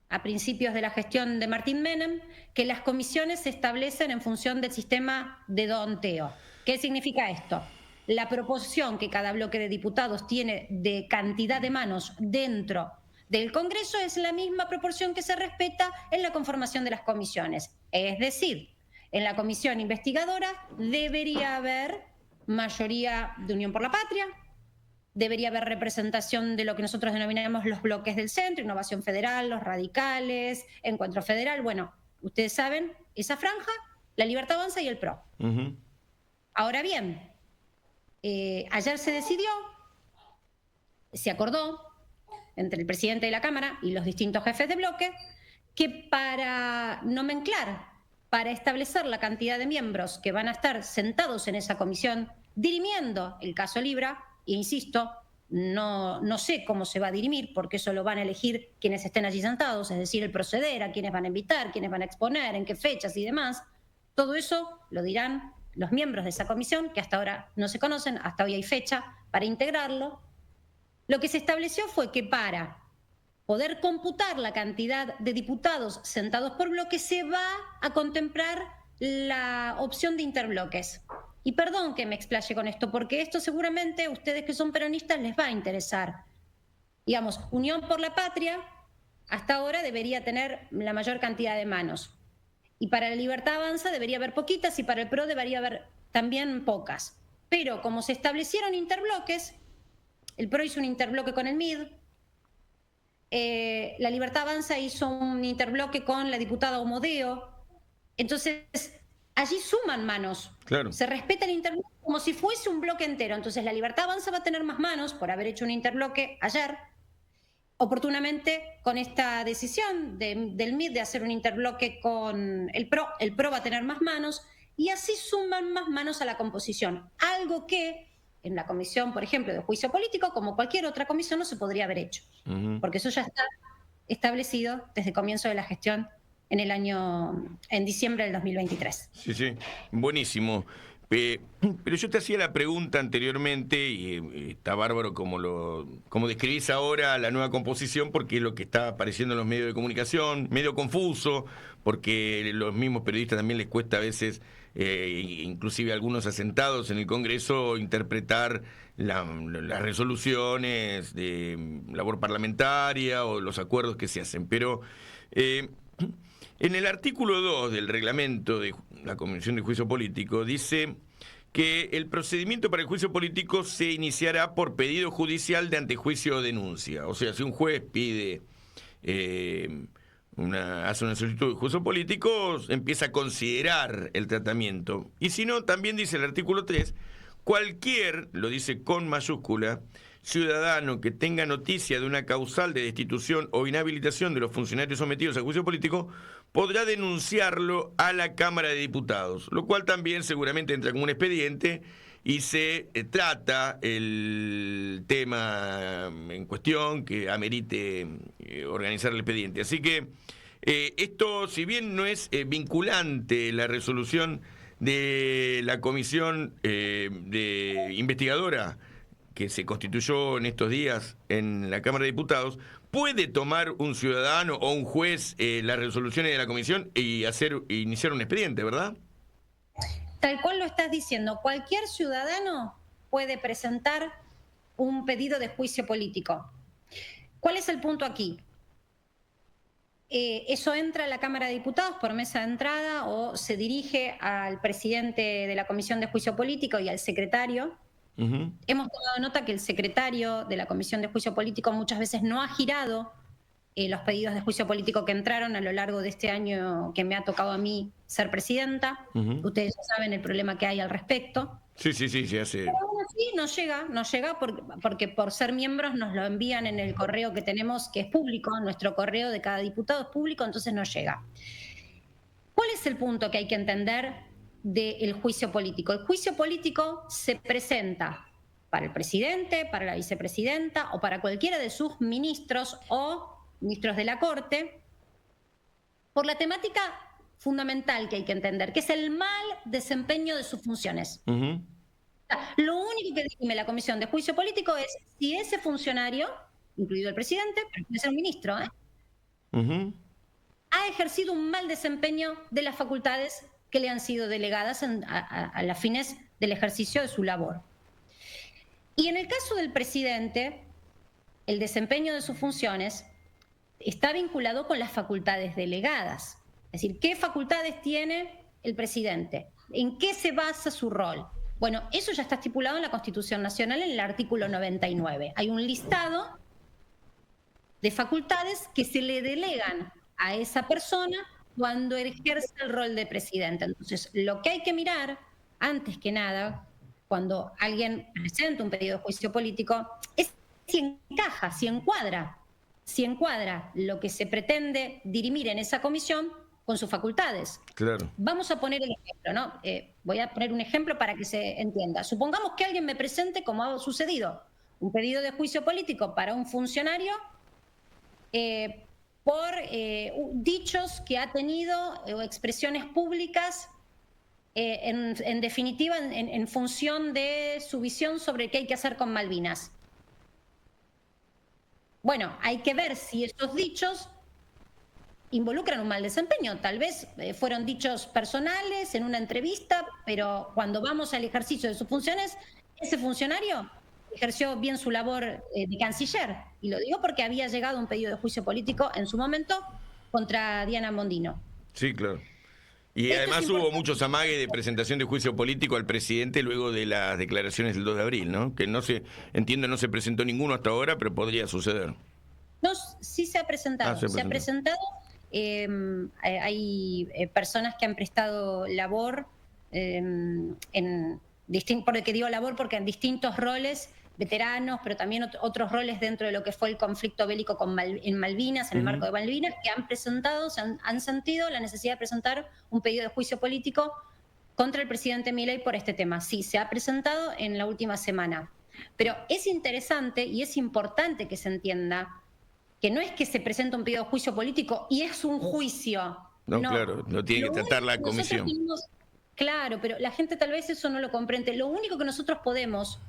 Speaker 8: a principios de la gestión de Martín Menem que las comisiones se establecen en función del sistema de D'Hondt. ¿Qué significa esto? La proporción que cada bloque de diputados tiene de cantidad de manos dentro del Congreso es la misma proporción que se respeta en la conformación de las comisiones. Es decir, en la comisión investigadora debería haber mayoría de Unión por la Patria, debería haber representación de lo que nosotros denominamos los bloques del centro, Innovación Federal, los radicales, Encuentro Federal. Bueno, ustedes saben, esa franja, la Libertad Avanza y el PRO. Ahora bien, ayer se decidió, se acordó entre el presidente de la Cámara y los distintos jefes de bloque que para nomenclar, para establecer la cantidad de miembros que van a estar sentados en esa comisión dirimiendo el caso Libra, e insisto, no sé cómo se va a dirimir, porque eso lo van a elegir quienes estén allí sentados, es decir, el proceder, a quienes van a invitar, quienes van a exponer, en qué fechas y demás. Todo eso lo dirán los miembros de esa comisión, que hasta ahora no se conocen, hasta hoy hay fecha para integrarlo. Lo que se estableció fue que para poder computar la cantidad de diputados sentados por bloque se va a contemplar la opción de interbloques. Y perdón que me explaye con esto, porque esto seguramente a ustedes que son peronistas les va a interesar. Digamos, Unión por la Patria hasta ahora debería tener la mayor cantidad de manos. Y para la Libertad Avanza debería haber poquitas y para el PRO debería haber también pocas. Pero como se establecieron interbloques, el PRO hizo un interbloque con el MID, la Libertad Avanza hizo un interbloque con la diputada Omodeo. Entonces, allí suman manos.
Speaker 4: Claro.
Speaker 8: Se respeta el interbloque como si fuese un bloque entero. Entonces, la Libertad Avanza va a tener más manos por haber hecho un interbloque ayer. Oportunamente, con esta decisión del MID de hacer un interbloque con el PRO va a tener más manos y así suman más manos a la composición. Algo que en la comisión, por ejemplo, de juicio político, como cualquier otra comisión, no se podría haber hecho. Porque eso ya está establecido desde el comienzo de la gestión en diciembre del 2023.
Speaker 4: Sí, buenísimo. Pero yo te hacía la pregunta anteriormente y está bárbaro como describís ahora la nueva composición, porque es lo que está apareciendo en los medios de comunicación, medio confuso, porque los mismos periodistas también les cuesta a veces, inclusive algunos asentados en el Congreso, interpretar las resoluciones de labor parlamentaria o los acuerdos que se hacen. Pero en el artículo 2 del reglamento de la Comisión de Juicio Político dice que el procedimiento para el juicio político se iniciará por pedido judicial de antejuicio o denuncia. O sea, si un juez pide, hace una solicitud de juicio político, empieza a considerar el tratamiento. Y si no, también dice el artículo 3, cualquier, lo dice con mayúscula, ciudadano que tenga noticia de una causal de destitución o inhabilitación de los funcionarios sometidos a juicio político podrá denunciarlo a la Cámara de Diputados, lo cual también seguramente entra como un expediente y se trata el tema en cuestión que amerite organizar el expediente. Así que esto, si bien no es vinculante la resolución de la comisión de investigadora que se constituyó en estos días en la Cámara de Diputados, ¿puede tomar un ciudadano o un juez las resoluciones de la comisión y iniciar un expediente, verdad?
Speaker 8: Tal cual lo estás diciendo, cualquier ciudadano puede presentar un pedido de juicio político. ¿Cuál es el punto aquí? Eso entra a la Cámara de Diputados por mesa de entrada o se dirige al presidente de la Comisión de Juicio Político y al secretario. Hemos tomado nota que el secretario de la Comisión de Juicio Político muchas veces no ha girado los pedidos de juicio político que entraron a lo largo de este año que me ha tocado a mí ser presidenta. Ustedes ya saben el problema que hay al respecto.
Speaker 4: Sí, hace.
Speaker 8: Pero aún así no llega porque por ser miembros nos lo envían en el correo que tenemos, que es público, nuestro correo de cada diputado es público, entonces no llega. ¿Cuál es el punto que hay que entender del juicio político? El juicio político se presenta para el presidente, para la vicepresidenta o para cualquiera de sus ministros o ministros de la Corte, por la temática fundamental que hay que entender, que es el mal desempeño de sus funciones. Lo único que dirime la Comisión de Juicio Político es si ese funcionario, incluido el presidente, pero puede ser un ministro, ha ejercido un mal desempeño de las facultades que le han sido delegadas a las fines del ejercicio de su labor. Y en el caso del presidente, el desempeño de sus funciones está vinculado con las facultades delegadas. Es decir, ¿qué facultades tiene el presidente? ¿En qué se basa su rol? Bueno, eso ya está estipulado en la Constitución Nacional en el artículo 99. Hay un listado de facultades que se le delegan a esa persona cuando ejerce el rol de presidente. Entonces, lo que hay que mirar, antes que nada, cuando alguien presenta un pedido de juicio político, es si encaja, si encuadra lo que se pretende dirimir en esa comisión con sus facultades.
Speaker 4: Claro.
Speaker 8: Vamos a poner el ejemplo, ¿no? Voy a poner un ejemplo para que se entienda. Supongamos que alguien me presente, como ha sucedido, un pedido de juicio político para un funcionario por dichos que ha tenido o expresiones públicas en definitiva en función de su visión sobre qué hay que hacer con Malvinas. Bueno, hay que ver si esos dichos involucran un mal desempeño. Tal vez fueron dichos personales en una entrevista, pero cuando vamos al ejercicio de sus funciones, ese funcionario ejerció bien su labor de canciller. Y lo digo porque había llegado un pedido de juicio político en su momento contra Diana Mondino.
Speaker 4: Sí, claro. Y además hubo muchos amagues de presentación de juicio político al presidente luego de las declaraciones del 2 de abril, ¿no? Que no se presentó ninguno hasta ahora, pero podría suceder.
Speaker 8: No, sí se ha presentado. Se ha presentado. Hay personas que han prestado labor porque digo labor porque en distintos roles, veteranos, pero también otros roles dentro de lo que fue el conflicto bélico en Malvinas, en el marco de Malvinas, que han presentado, han sentido la necesidad de presentar un pedido de juicio político contra el presidente Milei por este tema. Sí, se ha presentado en la última semana. Pero es interesante y es importante que se entienda que no es que se presenta un pedido de juicio político y es un juicio.
Speaker 4: No, claro, lo tiene que tratar la comisión.
Speaker 8: Claro, pero la gente tal vez eso no lo comprende. Lo único que nosotros podemos,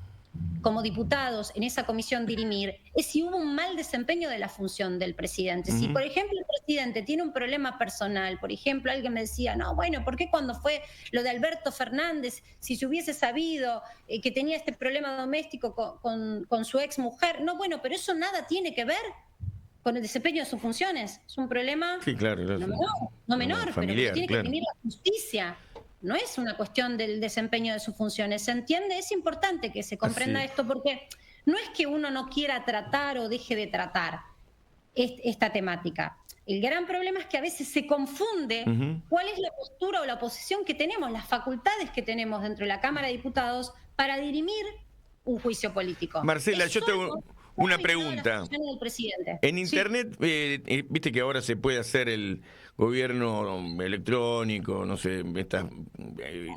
Speaker 8: como diputados en esa comisión, dirimir es si hubo un mal desempeño de la función del presidente. Si, por ejemplo, el presidente tiene un problema personal, por ejemplo, alguien me decía, no, bueno, ¿por qué cuando fue lo de Alberto Fernández, si se hubiese sabido que tenía este problema doméstico con su ex mujer? No, bueno, pero eso nada tiene que ver con el desempeño de sus funciones. Es un problema no menor,
Speaker 4: familiar,
Speaker 8: pero tiene que definir la justicia. No es una cuestión del desempeño de sus funciones. ¿Se entiende? Es importante que se comprenda esto porque no es que uno no quiera tratar o deje de tratar esta temática. El gran problema es que a veces se confunde cuál es la postura o la posición que tenemos, las facultades que tenemos dentro de la Cámara de Diputados para dirimir un juicio político.
Speaker 4: Marcela, yo tengo una pregunta. En Internet, viste que ahora se puede hacer el gobierno electrónico, no sé,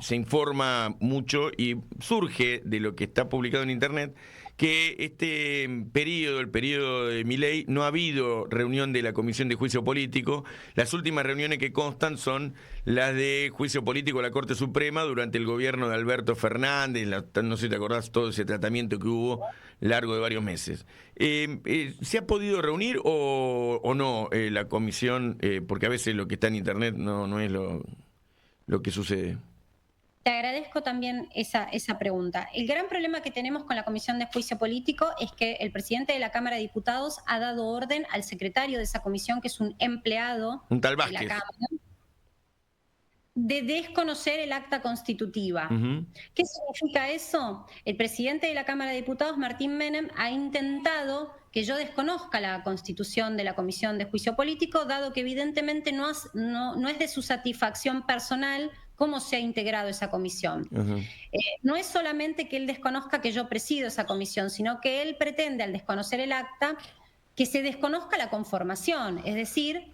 Speaker 4: se informa mucho y surge de lo que está publicado en Internet que el periodo de Milei, no ha habido reunión de la Comisión de Juicio Político. Las últimas reuniones que constan son las de juicio político de la Corte Suprema durante el gobierno de Alberto Fernández, no sé si te acordás todo ese tratamiento que hubo largo de varios meses. ¿Se ha podido reunir o no la comisión? Porque a veces lo que está en Internet no es lo que sucede.
Speaker 8: Te agradezco también esa pregunta. El gran problema que tenemos con la Comisión de Juicio Político es que el presidente de la Cámara de Diputados ha dado orden al secretario de esa comisión, que es un empleado
Speaker 4: Un tal
Speaker 8: de la
Speaker 4: Vázquez.
Speaker 8: Cámara, de desconocer el acta constitutiva. ¿Qué significa eso? El presidente de la Cámara de Diputados, Martín Menem, ha intentado que yo desconozca la constitución de la Comisión de Juicio Político, dado que evidentemente no es de su satisfacción personal cómo se ha integrado esa comisión. No es solamente que él desconozca que yo presido esa comisión, sino que él pretende, al desconocer el acta, que se desconozca la conformación, es decir,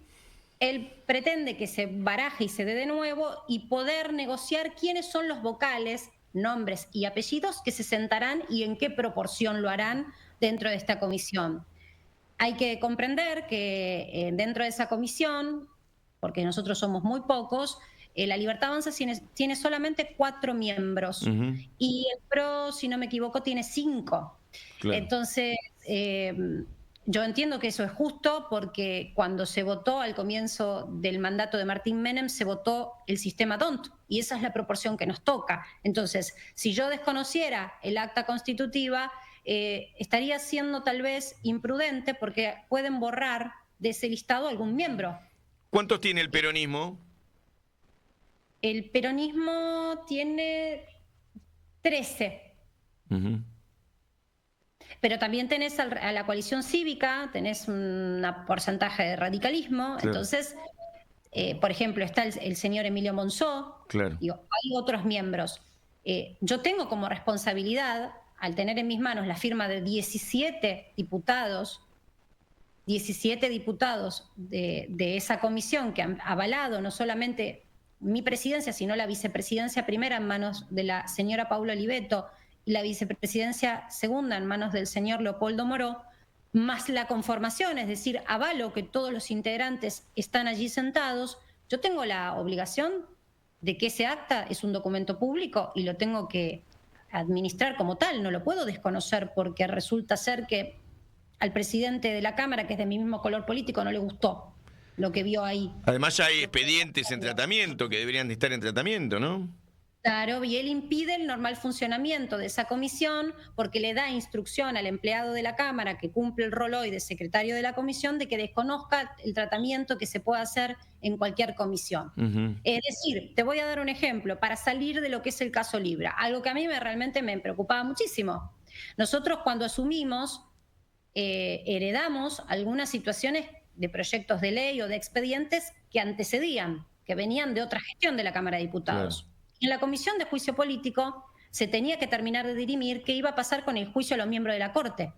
Speaker 8: él pretende que se baraje y se dé de nuevo y poder negociar quiénes son los vocales, nombres y apellidos que se sentarán y en qué proporción lo harán dentro de esta comisión. Hay que comprender que dentro de esa comisión, porque nosotros somos muy pocos, la Libertad Avanza tiene solamente 4 miembros y el PRO, si no me equivoco, tiene 5. Claro. Entonces, yo entiendo que eso es justo porque cuando se votó al comienzo del mandato de Martín Menem, se votó el sistema DONT y esa es la proporción que nos toca. Entonces, si yo desconociera el acta constitutiva, estaría siendo tal vez imprudente porque pueden borrar de ese listado algún miembro.
Speaker 4: ¿Cuántos tiene el peronismo?
Speaker 8: El peronismo tiene 13. Pero también tenés a la coalición cívica, tenés un porcentaje de radicalismo. Claro. Entonces, por ejemplo, está el señor Emilio Monzó. Claro. Digo, hay otros miembros. Yo tengo como responsabilidad, al tener en mis manos la firma de 17 diputados de esa comisión que han avalado no solamente mi presidencia, sino la vicepresidencia primera en manos de la señora Paula Oliveto y la vicepresidencia segunda en manos del señor Leopoldo Moró, más la conformación, es decir, avalo que todos los integrantes están allí sentados, yo tengo la obligación de que ese acta es un documento público y lo tengo que administrar como tal, no lo puedo desconocer porque resulta ser que al presidente de la Cámara, que es de mi mismo color político, no le gustó lo que vio ahí.
Speaker 4: Además ya hay expedientes en tratamiento que deberían de estar en tratamiento, ¿no?
Speaker 8: Claro, y él impide el normal funcionamiento de esa comisión porque le da instrucción al empleado de la Cámara que cumple el rol hoy de secretario de la comisión de que desconozca el tratamiento que se pueda hacer en cualquier comisión. Es decir, te voy a dar un ejemplo para salir de lo que es el caso Libra, algo que a mí realmente me preocupaba muchísimo. Nosotros cuando asumimos, heredamos algunas situaciones de proyectos de ley o de expedientes que antecedían, que venían de otra gestión de la Cámara de Diputados. Claro. En la Comisión de Juicio Político se tenía que terminar de dirimir qué iba a pasar con el juicio a los miembros de la Corte.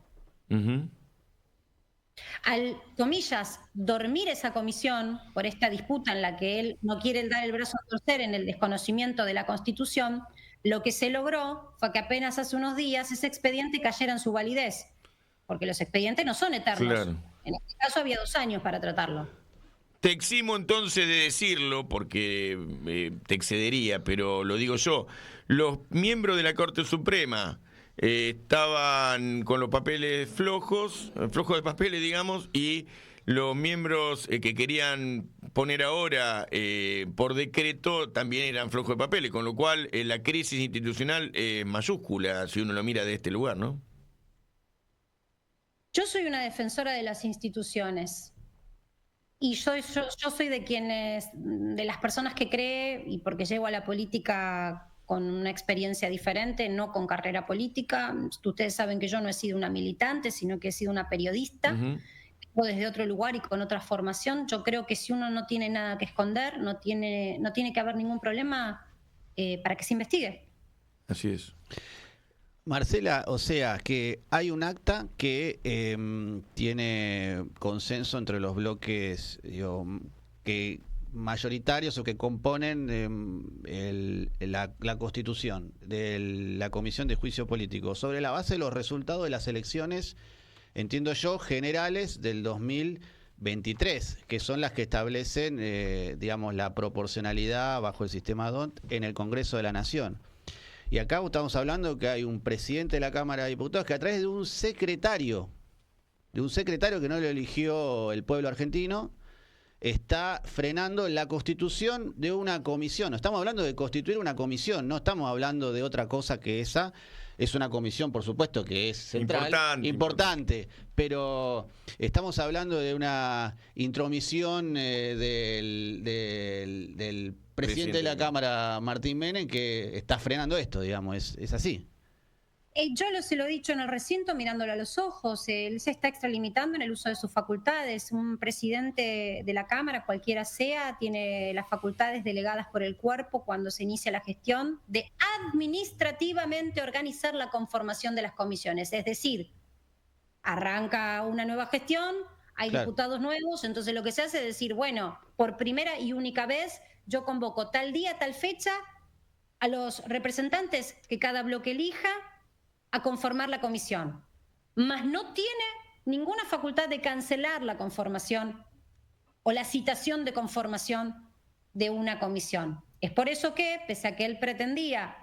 Speaker 8: Al, comillas, dormir esa comisión por esta disputa en la que él no quiere dar el brazo a torcer en el desconocimiento de la Constitución, lo que se logró fue que apenas hace unos días ese expediente cayera en su validez, porque los expedientes no son eternos. Claro. En este caso había 2 años para tratarlo.
Speaker 4: Te eximo entonces de decirlo, porque te excedería, pero lo digo yo. Los miembros de la Corte Suprema estaban con los papeles flojos de papeles, digamos, y los miembros que querían poner ahora por decreto también eran flojos de papeles, con lo cual la crisis institucional es mayúscula, si uno lo mira de este lugar, ¿no?
Speaker 8: Yo soy una defensora de las instituciones y yo soy de las personas que cree, y porque llego a la política con una experiencia diferente, no con carrera política. Ustedes saben que yo no he sido una militante, sino que he sido una periodista, desde otro lugar y con otra formación. Yo creo que si uno no tiene nada que esconder, no tiene que haber ningún problema para que se investigue.
Speaker 4: Así es.
Speaker 6: Marcela, o sea, que hay un acta que tiene consenso entre los bloques, que mayoritarios o que componen la Constitución de la Comisión de Juicio Político, sobre la base de los resultados de las elecciones, entiendo yo, generales del 2023, que son las que establecen, digamos, la proporcionalidad bajo el sistema DONT en el Congreso de la Nación. Y acá estamos hablando que hay un presidente de la Cámara de Diputados que a través de un secretario que no lo eligió el pueblo argentino, está frenando la constitución de una comisión. Estamos hablando de constituir una comisión, no estamos hablando de otra cosa que esa. Es una comisión, por supuesto, que es central, importante, pero estamos hablando de una intromisión del presidente de la Cámara, Martín Menem, que está frenando esto, digamos, es así.
Speaker 8: Yo se lo he dicho en el recinto mirándolo a los ojos, él se está extralimitando en el uso de sus facultades. Un presidente de la Cámara, cualquiera sea, tiene las facultades delegadas por el cuerpo cuando se inicia la gestión de administrativamente organizar la conformación de las comisiones. Es decir, arranca una nueva gestión, hay diputados nuevos, entonces lo que se hace es decir, bueno, por primera y única vez yo convoco tal día, tal fecha a los representantes que cada bloque elija a conformar la comisión, mas no tiene ninguna facultad de cancelar la conformación o la citación de conformación de una comisión. Es por eso que, pese a que él pretendía,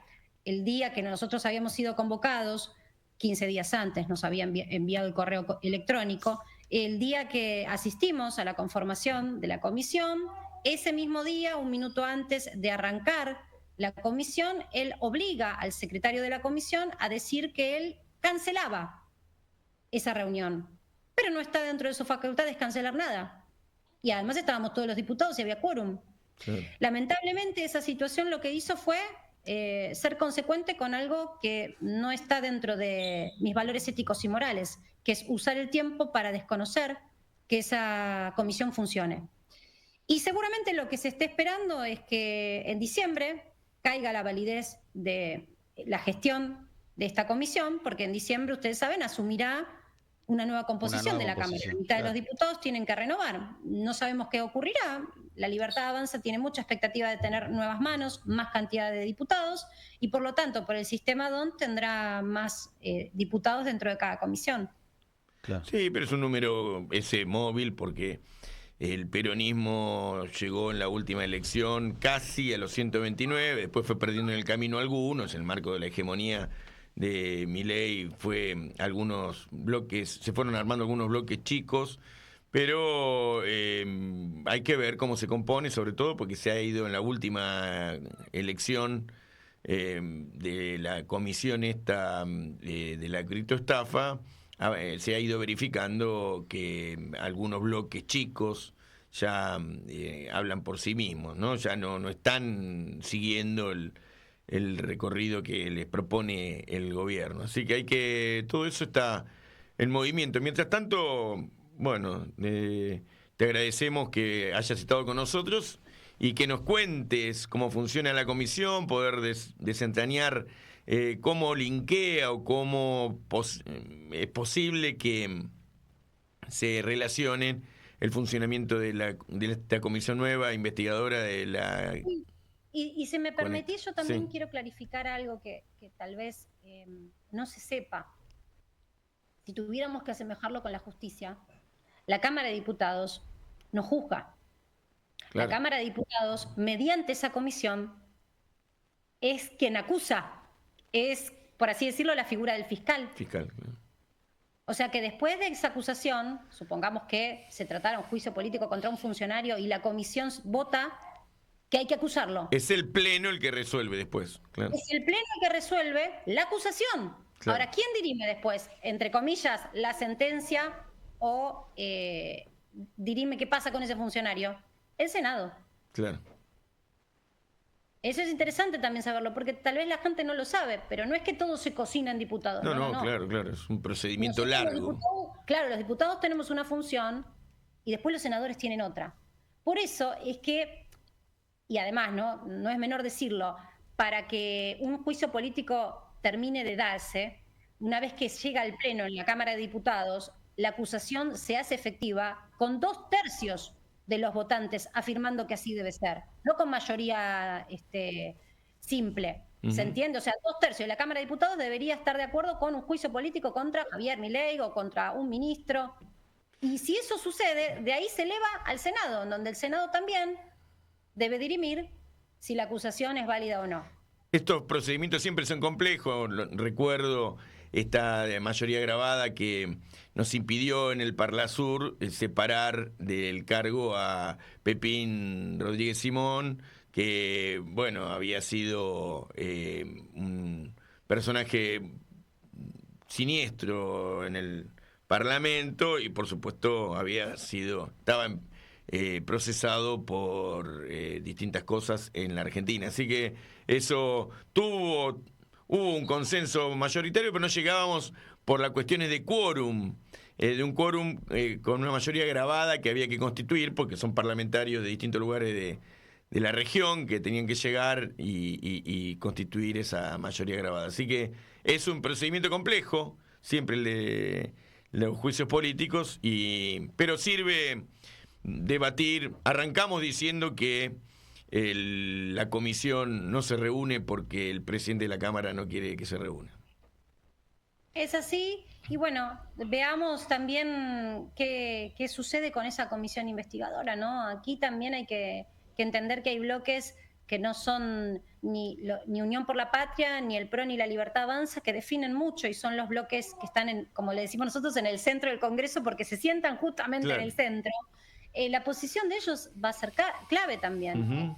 Speaker 8: el día que nosotros habíamos sido convocados, 15 días antes nos había enviado el correo electrónico, el día que asistimos a la conformación de la comisión, ese mismo día, un minuto antes de arrancar la comisión, él obliga al secretario de la comisión a decir que él cancelaba esa reunión, pero no está dentro de su facultad de cancelar nada. Y además estábamos todos los diputados y había quórum. Sí. Lamentablemente esa situación lo que hizo fue ser consecuente con algo que no está dentro de mis valores éticos y morales, que es usar el tiempo para desconocer que esa comisión funcione. Y seguramente lo que se esté esperando es que en diciembre caiga la validez de la gestión de esta comisión, porque en diciembre, ustedes saben, asumirá una nueva composición de la Cámara. La mitad de los diputados tienen que renovar. No sabemos qué ocurrirá. La Libertad Avanza tiene mucha expectativa de tener nuevas manos, más cantidad de diputados, y por lo tanto, por el sistema DON tendrá más diputados dentro de cada comisión.
Speaker 4: Claro. Sí, pero es un número ese móvil, porque el peronismo llegó en la última elección casi a los 129, después fue perdiendo en el camino algunos, en el marco de la hegemonía de Milei algunos bloques, se fueron armando algunos bloques chicos, pero hay que ver cómo se compone, sobre todo porque se ha ido en la última elección de la comisión esta de la criptoestafa. Se ha ido verificando que algunos bloques chicos ya hablan por sí mismos, ¿no? Ya no están siguiendo el recorrido que les propone el gobierno. Así que todo eso está en movimiento. Mientras tanto, bueno, te agradecemos que hayas estado con nosotros y que nos cuentes cómo funciona la comisión, poder desentrañar cómo linkea o cómo es posible que se relacionen el funcionamiento de esta comisión nueva investigadora de la...
Speaker 8: Y si me permitís, yo también quiero clarificar algo que tal vez no se sepa. Si tuviéramos que asemejarlo con la justicia, la Cámara de Diputados no juzga. Claro. La Cámara de Diputados, mediante esa comisión, es quien acusa. Es, por así decirlo, la figura del fiscal. Claro. O sea que después de esa acusación, supongamos que se tratara un juicio político contra un funcionario y la comisión vota que hay que acusarlo.
Speaker 4: Es el pleno el que resuelve después. Claro.
Speaker 8: Es el pleno el que resuelve la acusación. Claro. Ahora, ¿quién dirime después, entre comillas, la sentencia o dirime qué pasa con ese funcionario? El Senado. Claro. Eso es interesante también saberlo, porque tal vez la gente no lo sabe, pero no es que todo se cocina en diputados.
Speaker 4: No, claro, es un procedimiento largo.
Speaker 8: Los diputados tenemos una función y después los senadores tienen otra. Por eso es que, y además no es menor decirlo, para que un juicio político termine de darse, una vez que llega al pleno en la Cámara de Diputados, la acusación se hace efectiva con 2/3 de los votantes afirmando que así debe ser, no con mayoría simple. ¿Se entiende? O sea, 2/3 de la Cámara de Diputados debería estar de acuerdo con un juicio político contra Javier Milei o contra un ministro. Y si eso sucede, de ahí se eleva al Senado, donde el Senado también debe dirimir si la acusación es válida o no.
Speaker 4: Estos procedimientos siempre son complejos. Recuerdo esta mayoría agravada que nos impidió en el Parlasur separar del cargo a Pepín Rodríguez Simón, que, bueno, había sido un personaje siniestro en el Parlamento y, por supuesto, estaba procesado por distintas cosas en la Argentina. Así que eso hubo un consenso mayoritario, pero no llegábamos por las cuestiones de quórum, de un quórum con una mayoría agravada que había que constituir, porque son parlamentarios de distintos lugares de la región que tenían que llegar y constituir esa mayoría agravada. Así que es un procedimiento complejo, siempre el de los juicios políticos, pero sirve debatir. Arrancamos diciendo que la comisión no se reúne porque el presidente de la Cámara no quiere que se reúna.
Speaker 8: Es así, y bueno, veamos también qué sucede con esa comisión investigadora, ¿no? Aquí también hay que entender que hay bloques que no son ni Unión por la Patria, ni el PRO, ni la Libertad Avanza, que definen mucho y son los bloques que están, como le decimos nosotros, en el centro del Congreso porque se sientan justamente
Speaker 4: Claro.
Speaker 8: en el centro. La posición de ellos va a ser clave también.
Speaker 4: Uh-huh.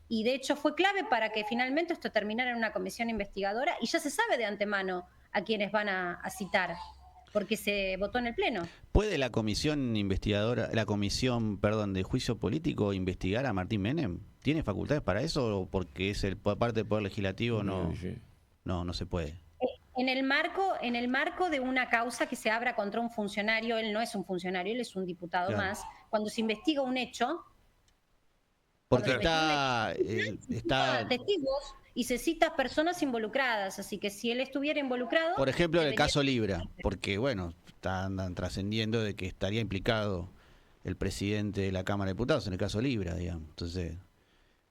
Speaker 8: Y de hecho fue clave para que finalmente esto terminara en una comisión investigadora y ya se sabe de antemano a quienes van a citar, porque se votó en el Pleno.
Speaker 6: ¿Puede la comisión de juicio político investigar a Martín Menem? ¿Tiene facultades para eso o porque es parte del Poder Legislativo no se puede?
Speaker 8: En el marco de una causa que se abra contra un funcionario, él no es un funcionario, él es un diputado
Speaker 6: Claro.
Speaker 8: más, cuando se investiga un hecho,
Speaker 6: Porque
Speaker 8: se
Speaker 6: está,
Speaker 8: testigos y se cita personas involucradas, así que si él estuviera involucrado...
Speaker 6: por ejemplo, en el
Speaker 8: debería-
Speaker 6: caso Libra, porque bueno, andan trascendiendo de que estaría implicado el presidente de la Cámara de Diputados en el caso Libra, digamos. Entonces,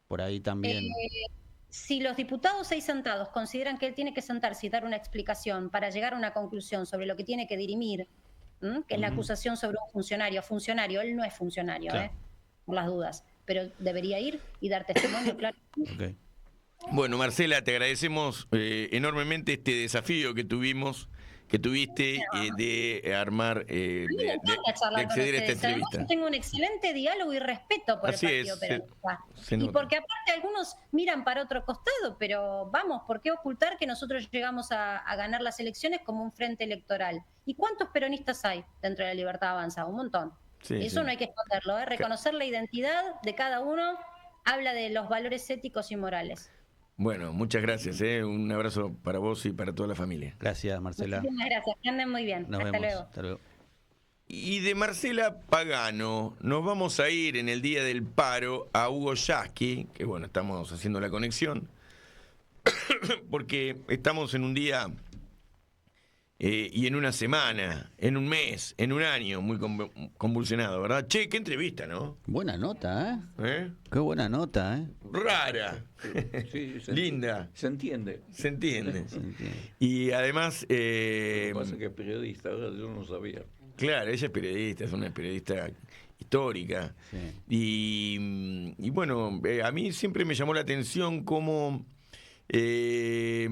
Speaker 6: por ahí también...
Speaker 8: Si los diputados ahí sentados consideran que él tiene que sentarse y dar una explicación para llegar a una conclusión sobre lo que tiene que dirimir, que es la acusación sobre un funcionario, él no es funcionario,
Speaker 6: Claro.
Speaker 8: por las dudas, pero debería ir y dar testimonio, claro.
Speaker 6: Ok.
Speaker 4: Bueno, Marcela, te agradecemos enormemente este desafío que tuviste de armar,
Speaker 8: A mí me
Speaker 4: de
Speaker 8: encanta charlar con
Speaker 4: acceder a esta
Speaker 8: ustedes. Además,
Speaker 4: entrevista.
Speaker 8: yo tengo un excelente diálogo y respeto por
Speaker 4: Así
Speaker 8: el Partido
Speaker 4: es,
Speaker 8: Peronista.
Speaker 4: se
Speaker 8: Y
Speaker 4: nota.
Speaker 8: porque aparte algunos miran para otro costado, pero vamos, ¿por qué ocultar que nosotros llegamos a ganar las elecciones como un frente electoral? ¿Y cuántos peronistas hay dentro de la Libertad Avanza? Un montón.
Speaker 4: Sí,
Speaker 8: Eso
Speaker 4: sí.
Speaker 8: no hay que esconderlo, reconocer la identidad de cada uno habla de los valores éticos y morales.
Speaker 4: Bueno, muchas gracias. Un abrazo para vos y para toda la familia.
Speaker 6: Gracias, Marcela.
Speaker 8: Muchísimas gracias, que anden muy bien.
Speaker 6: Nos
Speaker 8: Hasta
Speaker 6: vemos.
Speaker 8: luego.
Speaker 6: Hasta luego.
Speaker 4: Y de Marcela Pagano nos vamos a ir en el Día del Paro a Hugo Yasky, que bueno, estamos haciendo la conexión, porque estamos en un día y en una semana, en un mes, en un año muy convulsionado, ¿verdad? Che, qué entrevista, ¿no?
Speaker 6: Buena nota,
Speaker 4: ¿Eh?
Speaker 6: Qué buena nota,
Speaker 4: Rara.
Speaker 7: Sí,
Speaker 4: Linda.
Speaker 7: Se entiende.
Speaker 4: Se entiende.
Speaker 6: Se entiende.
Speaker 4: Y además...
Speaker 7: Lo que pasa es que es periodista, ahora yo no sabía.
Speaker 4: Claro, ella es periodista, es una periodista histórica.
Speaker 6: Sí.
Speaker 4: Y bueno, a mí siempre me llamó la atención cómo se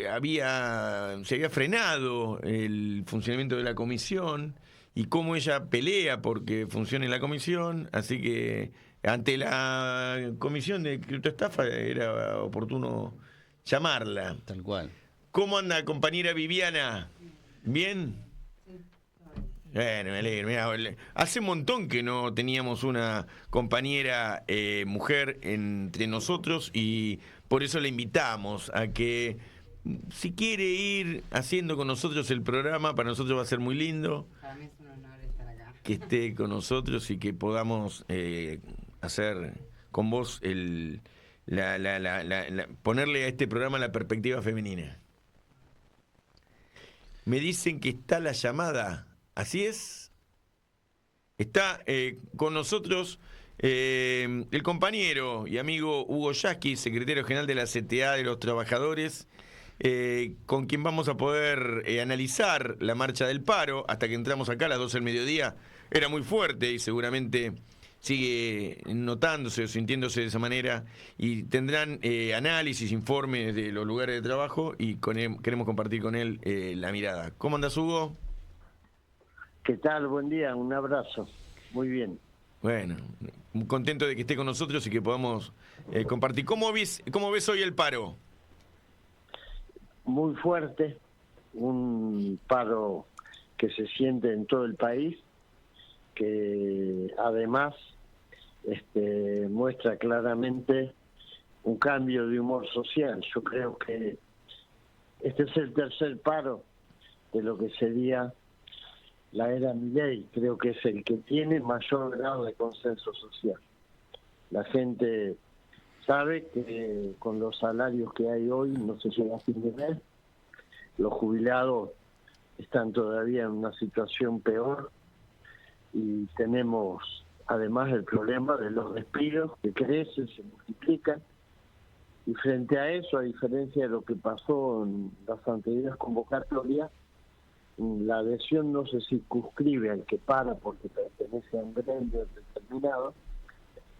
Speaker 4: había frenado el funcionamiento de la comisión y cómo ella pelea porque funcione la comisión. Así que ante la comisión de criptoestafa era oportuno llamarla.
Speaker 6: Tal cual.
Speaker 4: ¿Cómo anda, compañera Viviana? ¿Bien? Bueno, me alegro. Mirá, hace un montón que no teníamos una compañera mujer entre nosotros y por eso le invitamos a que si quiere ir haciendo con nosotros el programa, para nosotros va a ser muy lindo.
Speaker 9: Para mí es un honor estar acá.
Speaker 4: Que esté con nosotros y que podamos hacer con vos ponerle a este programa la perspectiva femenina. Me dicen que está la llamada. ¿Así es? Está con nosotros el compañero y amigo Hugo Yasky, secretario general de la CTA de los Trabajadores, con quien vamos a poder analizar la marcha del paro. Hasta que entramos acá a las 12 del mediodía era muy fuerte y seguramente sigue notándose o sintiéndose de esa manera, y tendrán análisis, informes de los lugares de trabajo, y queremos compartir con él la mirada. ¿Cómo andas, Hugo?
Speaker 10: ¿Qué tal? Buen día, un abrazo. Muy bien.
Speaker 4: Bueno, muy contento de que esté con nosotros y que podamos compartir. ¿Cómo ves hoy el paro?
Speaker 10: Muy fuerte, un paro que se siente en todo el país, que además muestra claramente un cambio de humor social. Yo creo que este es el tercer paro de lo que sería la era Milei. Creo que es el que tiene mayor grado de consenso social. La gente sabe que con los salarios que hay hoy no se llega a fin de mes. Los jubilados están todavía en una situación peor, y tenemos además el problema de los despidos que crecen, se multiplican, y frente a eso, a diferencia de lo que pasó en las anteriores convocatorias, la adhesión no se circunscribe al que para porque pertenece a un gremio determinado,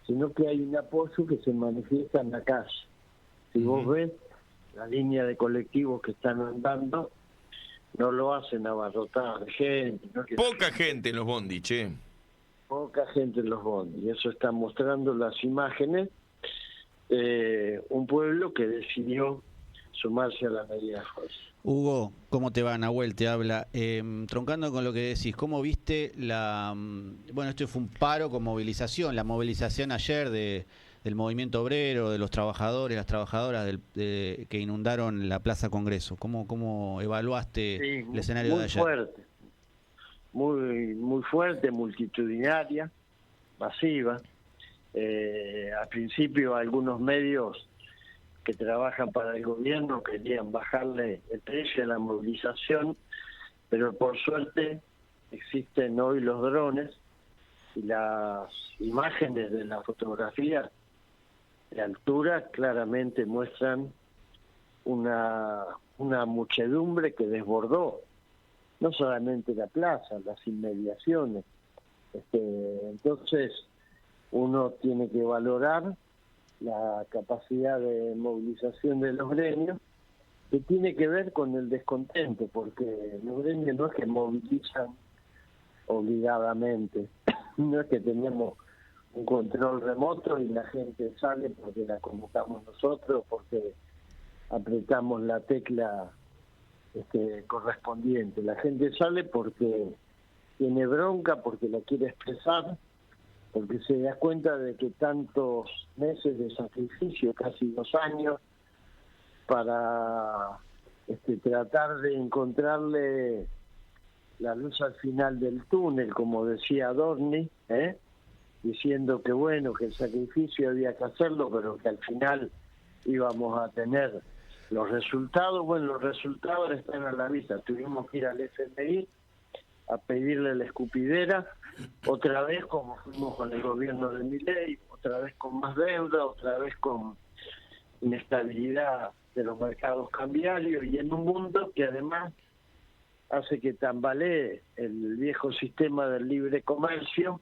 Speaker 10: sino que hay un apoyo que se manifiesta en la calle. Si vos ves la línea de colectivos que están andando, no lo hacen abarrotar de gente. ¿No?
Speaker 4: Poca gente en los bondis, che.
Speaker 10: Poca gente en los bondis. Y eso está mostrando las imágenes. Un pueblo que decidió sumarse a la medida de fuerza.
Speaker 6: Hugo, ¿cómo te va? Nahuel te habla. Troncando con lo que decís, ¿cómo viste bueno, esto fue un paro con movilización, la movilización ayer del movimiento obrero, de los trabajadores, las trabajadoras que inundaron la Plaza Congreso? ¿Cómo evaluaste el escenario de ayer?
Speaker 10: Fuerte, muy fuerte, multitudinaria, masiva. Al principio algunos medios que trabajan para el gobierno querían bajarle el precio a la movilización, pero por suerte existen hoy los drones, y las imágenes de la fotografía de altura claramente muestran una muchedumbre que desbordó no solamente la plaza, las inmediaciones. Entonces uno tiene que valorar la capacidad de movilización de los gremios, que tiene que ver con el descontento, porque los gremios no es que movilizan obligadamente, no es que tenemos un control remoto y la gente sale porque la convocamos nosotros, porque apretamos la tecla correspondiente. La gente sale porque tiene bronca, porque la quiere expresar, porque se da cuenta de que tantos meses de sacrificio, casi 2 años, para tratar de encontrarle la luz al final del túnel, como decía Adorni, diciendo que bueno, que el sacrificio había que hacerlo, pero que al final íbamos a tener los resultados. Bueno, los resultados están a la vista. Tuvimos que ir al FMI a pedirle la escupidera, otra vez como fuimos con el gobierno de Milei, otra vez con más deuda, otra vez con inestabilidad de los mercados cambiarios, y en un mundo que además hace que tambalee el viejo sistema del libre comercio,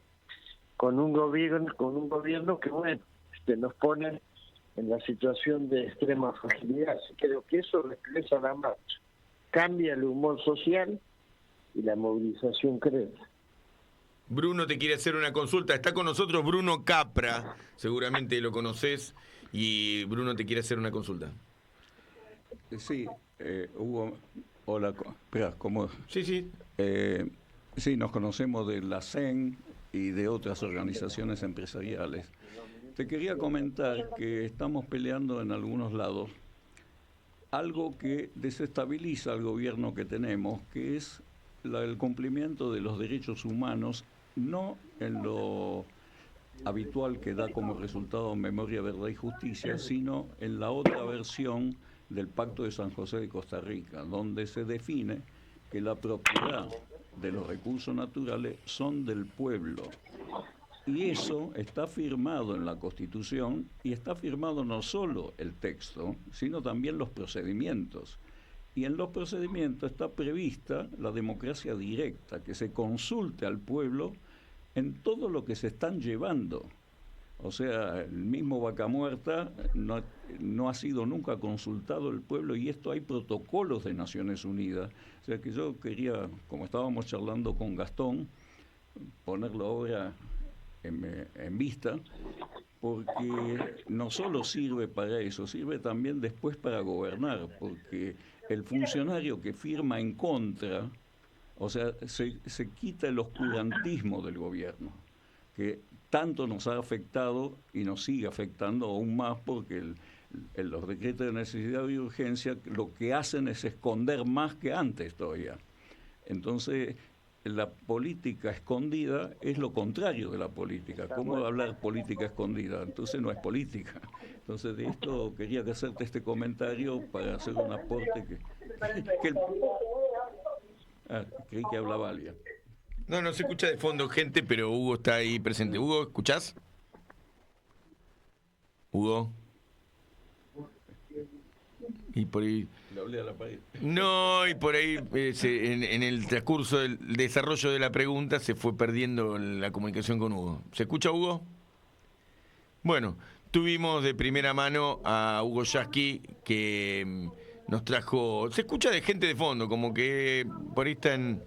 Speaker 10: con un gobierno que bueno, nos pone en la situación de extrema fragilidad. Creo que eso refleja la marcha, cambia el humor social y la movilización crece.
Speaker 4: Bruno te quiere hacer una consulta. Está con nosotros Bruno Capra, seguramente lo conoces, y Bruno te quiere hacer una consulta.
Speaker 7: Sí, Hugo, hola, espera, ¿cómo?
Speaker 4: Sí.
Speaker 7: Sí, nos conocemos de la CEN y de otras organizaciones empresariales. Te quería comentar que estamos peleando en algunos lados algo que desestabiliza al gobierno que tenemos, que es el cumplimiento de los derechos humanos, no en lo habitual que da como resultado Memoria, Verdad y Justicia, sino en la otra versión del Pacto de San José de Costa Rica, donde se define que la propiedad de los recursos naturales son del pueblo. Y eso está firmado en la Constitución, y está firmado no solo el texto, sino también los procedimientos. Y en los procedimientos está prevista la democracia directa, que se consulte al pueblo en todo lo que se están llevando. O sea, el mismo Vaca Muerta no ha sido nunca consultado el pueblo, y esto hay protocolos de Naciones Unidas. O sea que yo quería, como estábamos charlando con Gastón, ponerlo ahora en vista, porque no solo sirve para eso, sirve también después para gobernar, porque el funcionario que firma en contra, o sea, se quita el oscurantismo del gobierno, que tanto nos ha afectado y nos sigue afectando aún más, porque los decretos de necesidad y urgencia lo que hacen es esconder más que antes todavía. Entonces, la política escondida es lo contrario de la política. ¿Cómo hablar política escondida? Entonces no es política. Entonces, de esto quería hacerte este comentario para hacer un aporte creí que hablaba alguien.
Speaker 4: No se escucha de fondo, gente, pero Hugo está ahí presente. Hugo, ¿escuchás? Hugo. Y por ahí...
Speaker 7: Le hablé a la pared.
Speaker 4: No, y por ahí en el transcurso del desarrollo de la pregunta se fue perdiendo la comunicación con Hugo. ¿Se escucha, Hugo? Bueno, tuvimos de primera mano a Hugo Yasky, que nos trajo... Se escucha de gente de fondo, como que por ahí está en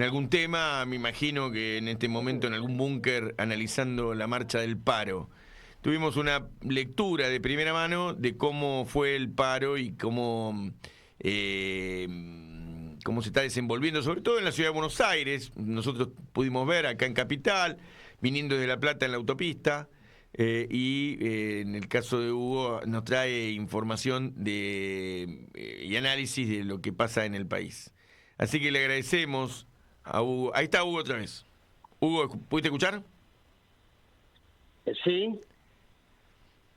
Speaker 4: algún tema, me imagino que en este momento en algún búnker analizando la marcha del paro. Tuvimos una lectura de primera mano de cómo fue el paro y cómo se está desenvolviendo, sobre todo en la ciudad de Buenos Aires. Nosotros pudimos ver acá en Capital, viniendo desde La Plata en la autopista, y en el caso de Hugo nos trae información y análisis de lo que pasa en el país. Así que le agradecemos a Hugo. Ahí está Hugo otra vez. Hugo, ¿pudiste escuchar?
Speaker 10: Sí.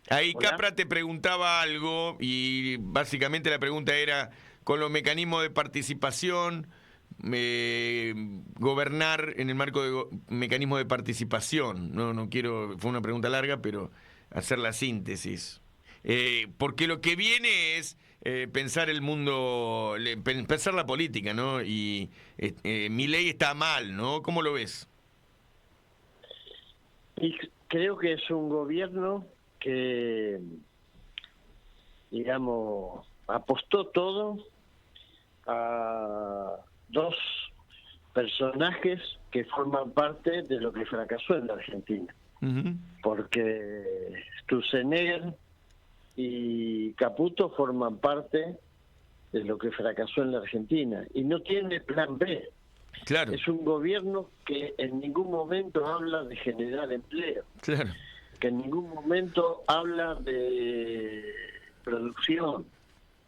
Speaker 4: Ahí
Speaker 10: Hola.
Speaker 4: Capra te preguntaba algo y básicamente la pregunta era, con los mecanismos de participación, gobernar en el marco de mecanismos de participación. No quiero, fue una pregunta larga, pero hacer la síntesis. Porque lo que viene es pensar el mundo, pensar la política, ¿no? Y Milei está mal, ¿no? ¿Cómo lo ves?
Speaker 10: Y creo que es un gobierno que, digamos, apostó todo a dos personajes que forman parte de lo que fracasó en la Argentina.
Speaker 4: Uh-huh.
Speaker 10: Porque Sturzenegger y Caputo forman parte de lo que fracasó en la Argentina y no tiene plan B.
Speaker 4: Claro.
Speaker 10: Es un gobierno que en ningún momento habla de generar empleo.
Speaker 4: Claro.
Speaker 10: Que en ningún momento habla de producción,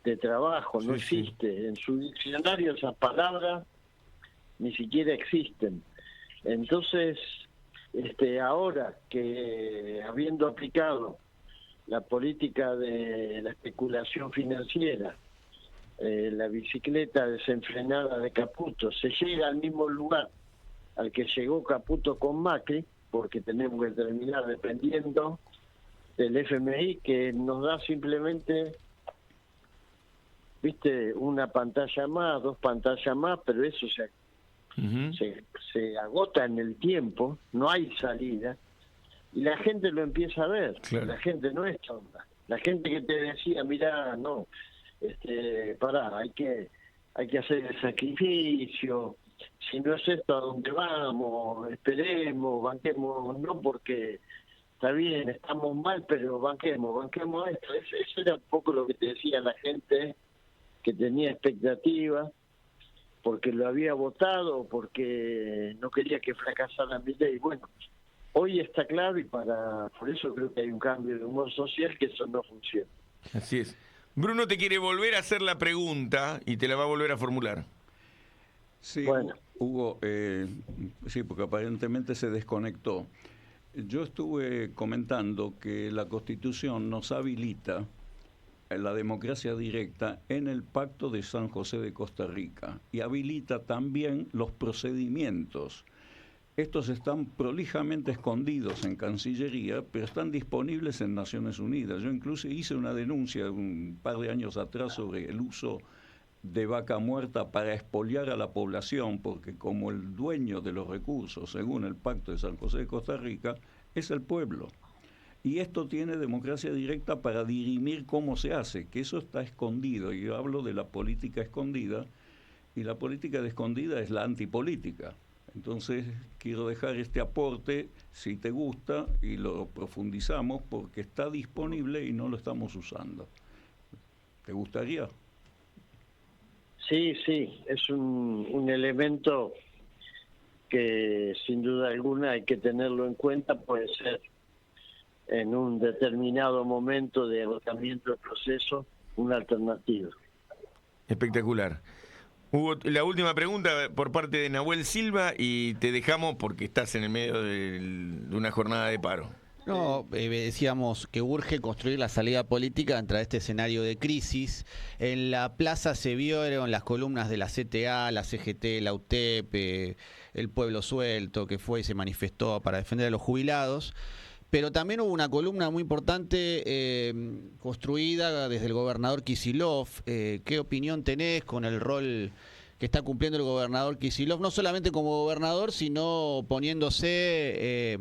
Speaker 10: de trabajo, no existe. En su diccionario esas palabras ni siquiera existen. Entonces, ahora que habiendo aplicado la política de la especulación financiera, la bicicleta desenfrenada de Caputo, se llega al mismo lugar al que llegó Caputo con Macri, porque tenemos que terminar dependiendo del FMI, que nos da simplemente, una pantalla más, 2 pantallas más, pero eso se agota en el tiempo, no hay salida, y la gente lo empieza a ver. Claro. La gente no es tonta. La gente que te decía, mirá, no, pará, hay que hacer el sacrificio, si no es esto, ¿a dónde vamos? Esperemos, banquemos, no, porque está bien, estamos mal, pero banquemos esto. Eso era un poco lo que te decía la gente que tenía expectativas, porque lo había votado, porque no quería que fracasara Milei. Bueno, hoy está claro y por eso creo que hay un cambio de humor social, que eso no funciona.
Speaker 4: Así es. Bruno te quiere volver a hacer la pregunta y te la va a volver a formular.
Speaker 7: Sí,
Speaker 10: bueno.
Speaker 7: Hugo, sí, porque aparentemente se desconectó. Yo estuve comentando que la Constitución nos habilita la democracia directa en el Pacto de San José de Costa Rica y habilita también los procedimientos. Estos están prolijamente escondidos en Cancillería, pero están disponibles en Naciones Unidas. Yo incluso hice una denuncia un par de años atrás sobre el uso de vaca muerta para expoliar a la población, porque como el dueño de los recursos, según el Pacto de San José de Costa Rica, es el pueblo. Y esto tiene democracia directa para dirimir cómo se hace, que eso está escondido. Y yo hablo de la política escondida, y la política de escondida es la antipolítica. Entonces quiero dejar este aporte, si te gusta, y lo profundizamos, porque está disponible y no lo estamos usando. ¿Te gustaría?
Speaker 10: Sí, es un elemento que sin duda alguna hay que tenerlo en cuenta, puede ser en un determinado momento de agotamiento del proceso una alternativa.
Speaker 4: Espectacular. Hugo, la última pregunta por parte de Nahuel Silva y te dejamos porque estás en el medio de una jornada de paro.
Speaker 6: No, decíamos que urge construir la salida política ante este escenario de crisis. En la plaza se vieron las columnas de la CTA, la CGT, la UTEP, el Pueblo Suelto, que fue y se manifestó para defender a los jubilados. Pero también hubo una columna muy importante construida desde el gobernador Kicillof. ¿Qué opinión tenés con el rol que está cumpliendo el gobernador Kicillof, no solamente como gobernador, sino poniéndose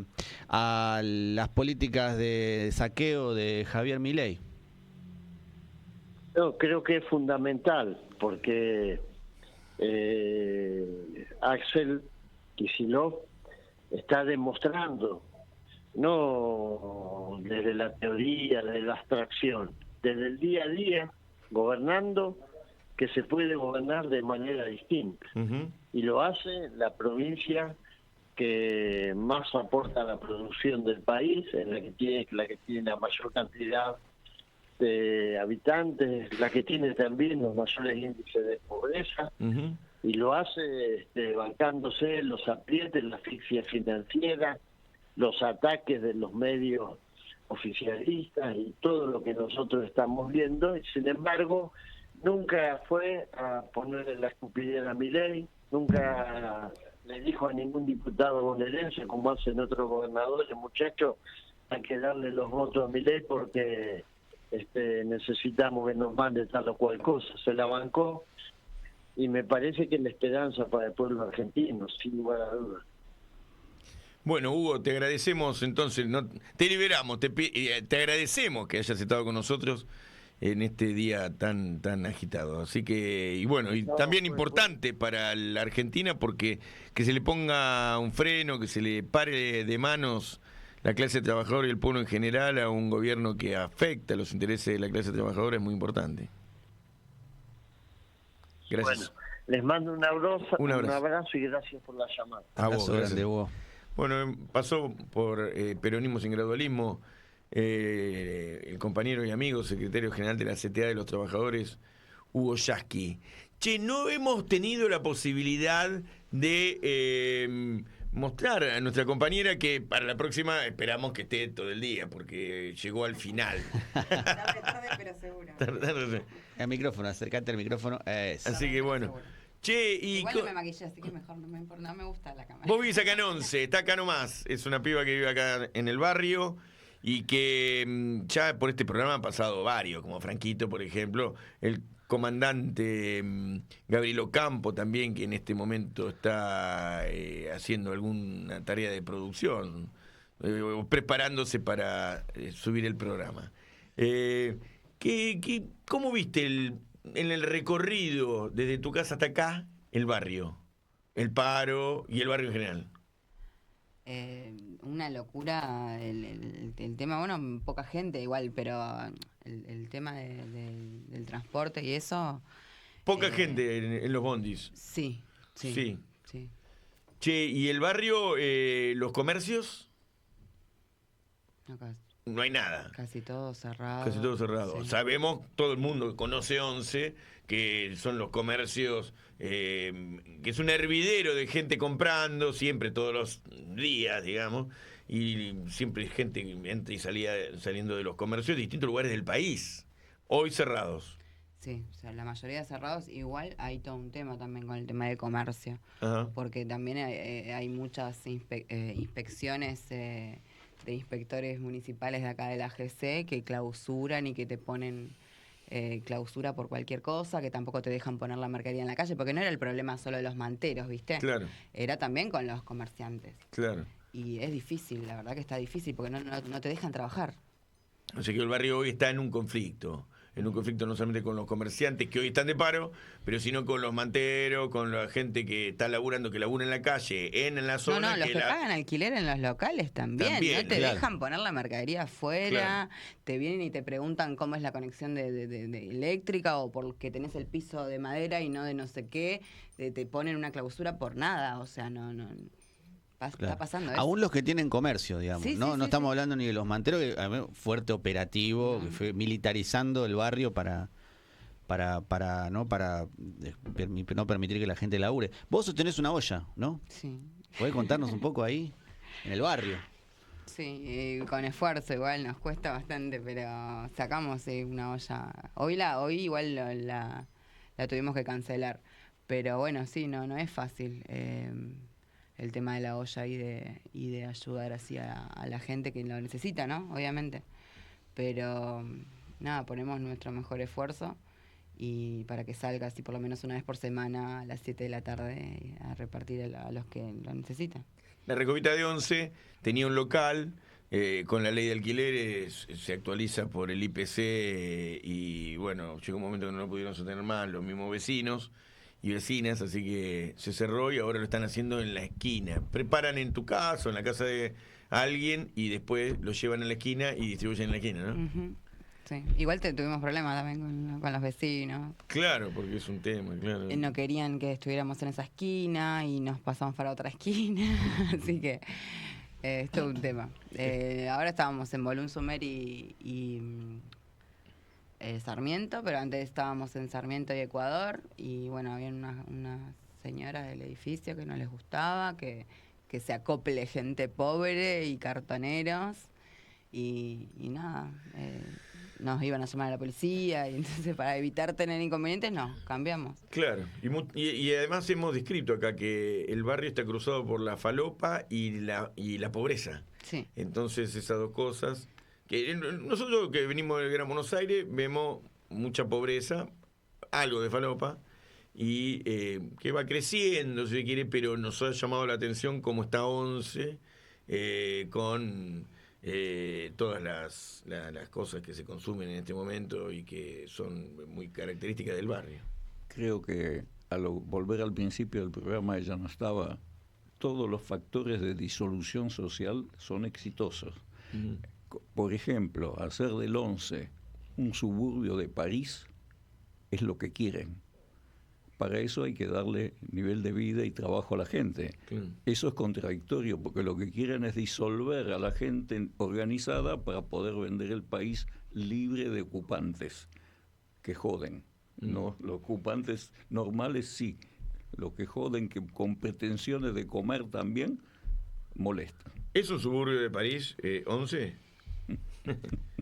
Speaker 6: a las políticas de saqueo de Javier Milei?
Speaker 10: No, creo que es fundamental, porque Axel Kicillof está demostrando, no desde la teoría, desde la abstracción, desde el día a día, gobernando, que se puede gobernar de manera distinta.
Speaker 4: Uh-huh.
Speaker 10: Y lo hace la provincia que más aporta a la producción del país, en la que tiene la mayor cantidad de habitantes, la que tiene también los mayores índices de pobreza,
Speaker 4: uh-huh.
Speaker 10: Y lo hace bancándose los aprietes, la asfixia financiera, los ataques de los medios oficialistas y todo lo que nosotros estamos viendo, y sin embargo nunca fue a ponerle la estupidez a Milei, nunca le dijo a ningún diputado bonaerense, como hacen otros gobernadores, muchachos, hay que darle los votos a Milei porque necesitamos que nos mande tal o cual cosa. Se la bancó, y me parece que es la esperanza para el pueblo argentino, sin lugar a dudas.
Speaker 4: Bueno, Hugo, te agradecemos entonces, te liberamos, te agradecemos que hayas estado con nosotros en este día tan agitado. Así que, y bueno, y también importante para la Argentina, porque que se le ponga un freno, que se le pare de manos la clase trabajadora y el pueblo en general a un gobierno que afecta los intereses de la clase trabajadora es muy importante. Gracias.
Speaker 10: Bueno, les mando un abrazo y gracias por la llamada.
Speaker 4: A vos, gracias.
Speaker 6: Grande, Hugo.
Speaker 4: Bueno, pasó por Peronismo sin Gradualismo el compañero y amigo secretario general de la CTA de los Trabajadores, Hugo Yasky. Che, no hemos tenido la posibilidad de mostrar a nuestra compañera, que para la próxima esperamos que esté todo el día, porque llegó al final.
Speaker 9: Tarde, pero seguro.
Speaker 6: El micrófono, acercate al micrófono.
Speaker 4: Así que bueno. Che, y
Speaker 9: igual no me maquillé, así que mejor no me importa, no me gusta la cámara.
Speaker 4: Vos vivís acá en Once, está acá nomás. Es una piba que vive acá en el barrio y que ya por este programa han pasado varios, como Franquito, por ejemplo, el comandante Gabriel Ocampo también, que en este momento está haciendo alguna tarea de producción, preparándose para subir el programa. ¿Cómo viste en el recorrido desde tu casa hasta acá el barrio, el paro y el barrio en general?
Speaker 9: Una locura el tema, bueno, poca gente igual, pero el tema del transporte y eso.
Speaker 4: Poca gente en los bondis.
Speaker 9: Sí.
Speaker 4: Che, ¿y el barrio, los comercios? No hay nada.
Speaker 9: Casi todo cerrado.
Speaker 4: Casi todo cerrado. Sí. Sabemos, todo el mundo que conoce Once, que son los comercios, que es un hervidero de gente comprando, siempre, todos los días, digamos, y siempre hay gente que entra y saliendo de los comercios de distintos lugares del país, hoy cerrados.
Speaker 9: Sí, o sea, la mayoría cerrados. Igual hay todo un tema también con el tema del comercio.
Speaker 4: Ajá.
Speaker 9: Porque también hay muchas inspecciones de inspectores municipales de acá de la AGC que clausuran y que te ponen clausura por cualquier cosa, que tampoco te dejan poner la mercadería en la calle, porque no era el problema solo de los manteros, ¿viste?
Speaker 4: Claro.
Speaker 9: Era también con los comerciantes.
Speaker 4: Claro.
Speaker 9: Y es difícil, la verdad que está difícil, porque no te dejan trabajar.
Speaker 4: O sea que el barrio hoy está en un conflicto no solamente con los comerciantes que hoy están de paro, pero sino con los manteros, con la gente que está laburando, que labura en la calle, en la zona.
Speaker 9: No, los que pagan alquiler en los locales también no te dejan poner la mercadería afuera, te vienen y te preguntan cómo es la conexión de eléctrica o porque tenés el piso de madera y no de no sé qué, te ponen una clausura por nada, o sea, no. Está pasando eso.
Speaker 6: Aún los que tienen comercio, digamos.
Speaker 9: Sí,
Speaker 6: no
Speaker 9: sí,
Speaker 6: estamos hablando ni de los manteros, que a ver, fuerte operativo, que fue militarizando el barrio para no permitir que la gente labure. Vos sostenés una olla, ¿no?
Speaker 9: Sí.
Speaker 6: ¿Podés contarnos un poco ahí, en el barrio?
Speaker 9: Sí, con esfuerzo igual, nos cuesta bastante, pero sacamos una olla. Hoy igual la tuvimos que cancelar, pero bueno, sí, no es fácil. El tema de la olla y de ayudar así a la gente que lo necesita, ¿no? Obviamente. Pero nada, ponemos nuestro mejor esfuerzo y para que salga así por lo menos una vez por semana a las 7 de la tarde a repartir a los que lo necesitan.
Speaker 4: La Recovita de Once tenía un local, con la ley de alquileres se actualiza por el IPC y bueno, llegó un momento que no lo pudieron sostener más los mismos vecinos y vecinas, así que se cerró y ahora lo están haciendo en la esquina. Preparan en tu casa o en la casa de alguien y después lo llevan a la esquina y distribuyen en la esquina, ¿no?
Speaker 9: Uh-huh. Sí. Igual tuvimos problemas también con los vecinos.
Speaker 4: Claro, porque es un tema, claro.
Speaker 9: No querían que estuviéramos en esa esquina y nos pasamos para otra esquina, así que es todo un tema. Ahora estábamos en Bolún Sumer y Sarmiento, pero antes estábamos en Sarmiento y Ecuador y bueno, había unas señoras del edificio que no les gustaba que se acople gente pobre y cartoneros y nada, nos iban a llamar a la policía y entonces para evitar tener inconvenientes cambiamos.
Speaker 4: Claro, y además hemos descrito acá que el barrio está cruzado por la falopa y la pobreza.
Speaker 9: Sí.
Speaker 4: Entonces esas dos cosas, que nosotros que venimos del Gran Buenos Aires vemos mucha pobreza, algo de falopa, y que va creciendo, si se quiere, pero nos ha llamado la atención cómo está Once, con todas las cosas que se consumen en este momento y que son muy características del barrio.
Speaker 7: Creo que al volver al principio del programa ella no estaba, todos los factores de disolución social son exitosos. Uh-huh. Por ejemplo, hacer del Once un suburbio de París es lo que quieren. Para eso hay que darle nivel de vida y trabajo a la gente. Eso es contradictorio, porque lo que quieren es disolver a la gente organizada para poder vender el país libre de ocupantes que joden. No, los ocupantes normales sí. Los que joden, que con pretensiones de comer también, molestan.
Speaker 4: ¿Es un suburbio de París, Once?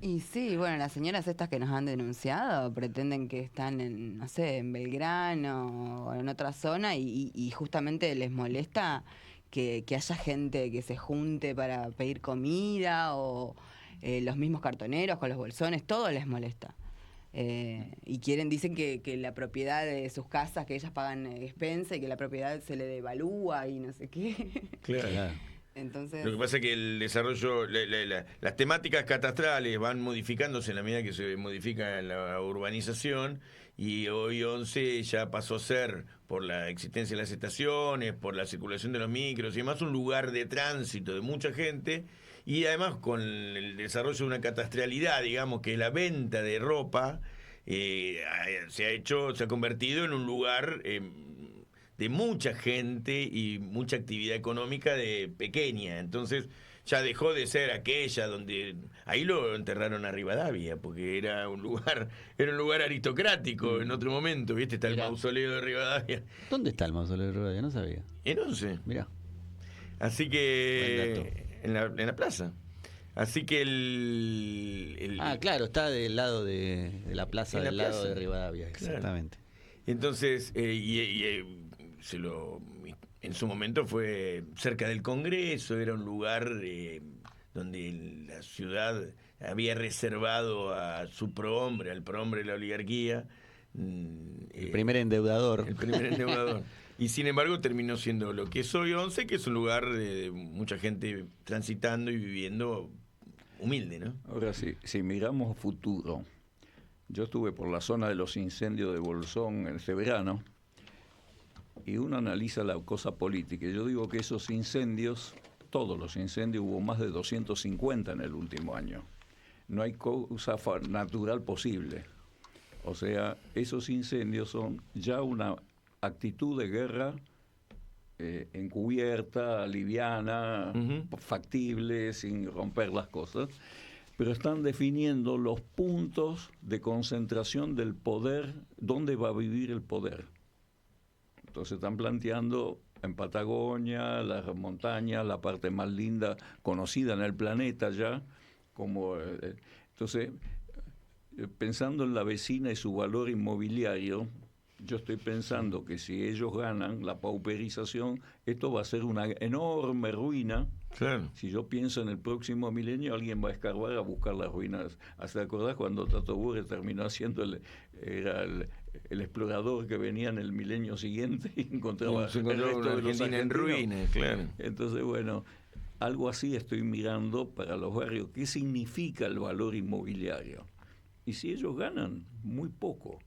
Speaker 9: Y sí, bueno, las señoras estas que nos han denunciado pretenden que están en, no sé, en Belgrano o en otra zona y justamente les molesta que haya gente que se junte para pedir comida o los mismos cartoneros con los bolsones, todo les molesta. Y dicen que la propiedad de sus casas, que ellas pagan expensa y que la propiedad se le devalúa y no sé qué.
Speaker 4: Claro.
Speaker 9: Entonces,
Speaker 4: lo que pasa es que el desarrollo, las temáticas catastrales van modificándose en la medida que se modifica la urbanización y hoy Once ya pasó a ser, por la existencia de las estaciones, por la circulación de los micros y demás, un lugar de tránsito de mucha gente y además con el desarrollo de una catastralidad, digamos, que es la venta de ropa, se ha convertido en un lugar de mucha gente y mucha actividad económica de pequeña. Entonces ya dejó de ser aquella donde ahí lo enterraron a Rivadavia, porque era un lugar aristocrático en otro momento, ¿viste? Está el mausoleo de Rivadavia.
Speaker 6: ¿Dónde está el mausoleo de Rivadavia? No sabía.
Speaker 4: En Once.
Speaker 6: Mirá.
Speaker 4: Así que en la plaza. Así que
Speaker 6: claro, está del lado de la plaza, del lado de Rivadavia, exactamente.
Speaker 4: Claro. Entonces, en su momento fue cerca del Congreso, era un lugar donde la ciudad había reservado a su prohombre, al prohombre de la oligarquía.
Speaker 6: El primer endeudador.
Speaker 4: El primer endeudador. Y sin embargo terminó siendo lo que es hoy Once, que es un lugar de mucha gente transitando y viviendo humilde, ¿no?
Speaker 7: Ahora sí, si miramos futuro, yo estuve por la zona de los incendios de Bolsón este verano, y uno analiza la cosa política. Yo digo que esos incendios, todos los incendios, hubo más de 250 en el último año. No hay causa natural posible. O sea, esos incendios son ya una actitud de guerra encubierta, liviana, factible, sin romper las cosas, pero están definiendo los puntos de concentración del poder, dónde va a vivir el poder. Entonces están planteando en Patagonia, las montañas, la parte más linda, conocida en el planeta ya, como entonces, pensando en la vecina y su valor inmobiliario, yo estoy pensando que si ellos ganan la pauperización, esto va a ser una enorme ruina.
Speaker 4: Claro.
Speaker 7: Si yo pienso en el próximo milenio, alguien va a escarbar a buscar las ruinas. ¿Te acordás cuando Tato Bores terminó haciendo el explorador que venía en el milenio siguiente y encontraba el resto de los
Speaker 4: Argentina en ruinas? Claro.
Speaker 7: Entonces, bueno, algo así estoy mirando para los barrios. ¿Qué significa el valor inmobiliario? Y si ellos ganan, muy poco.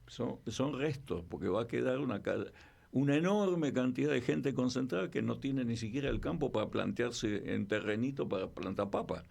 Speaker 7: Son restos, porque va a quedar una enorme cantidad de gente concentrada que no tiene ni siquiera el campo para plantearse en terrenito para plantar papa.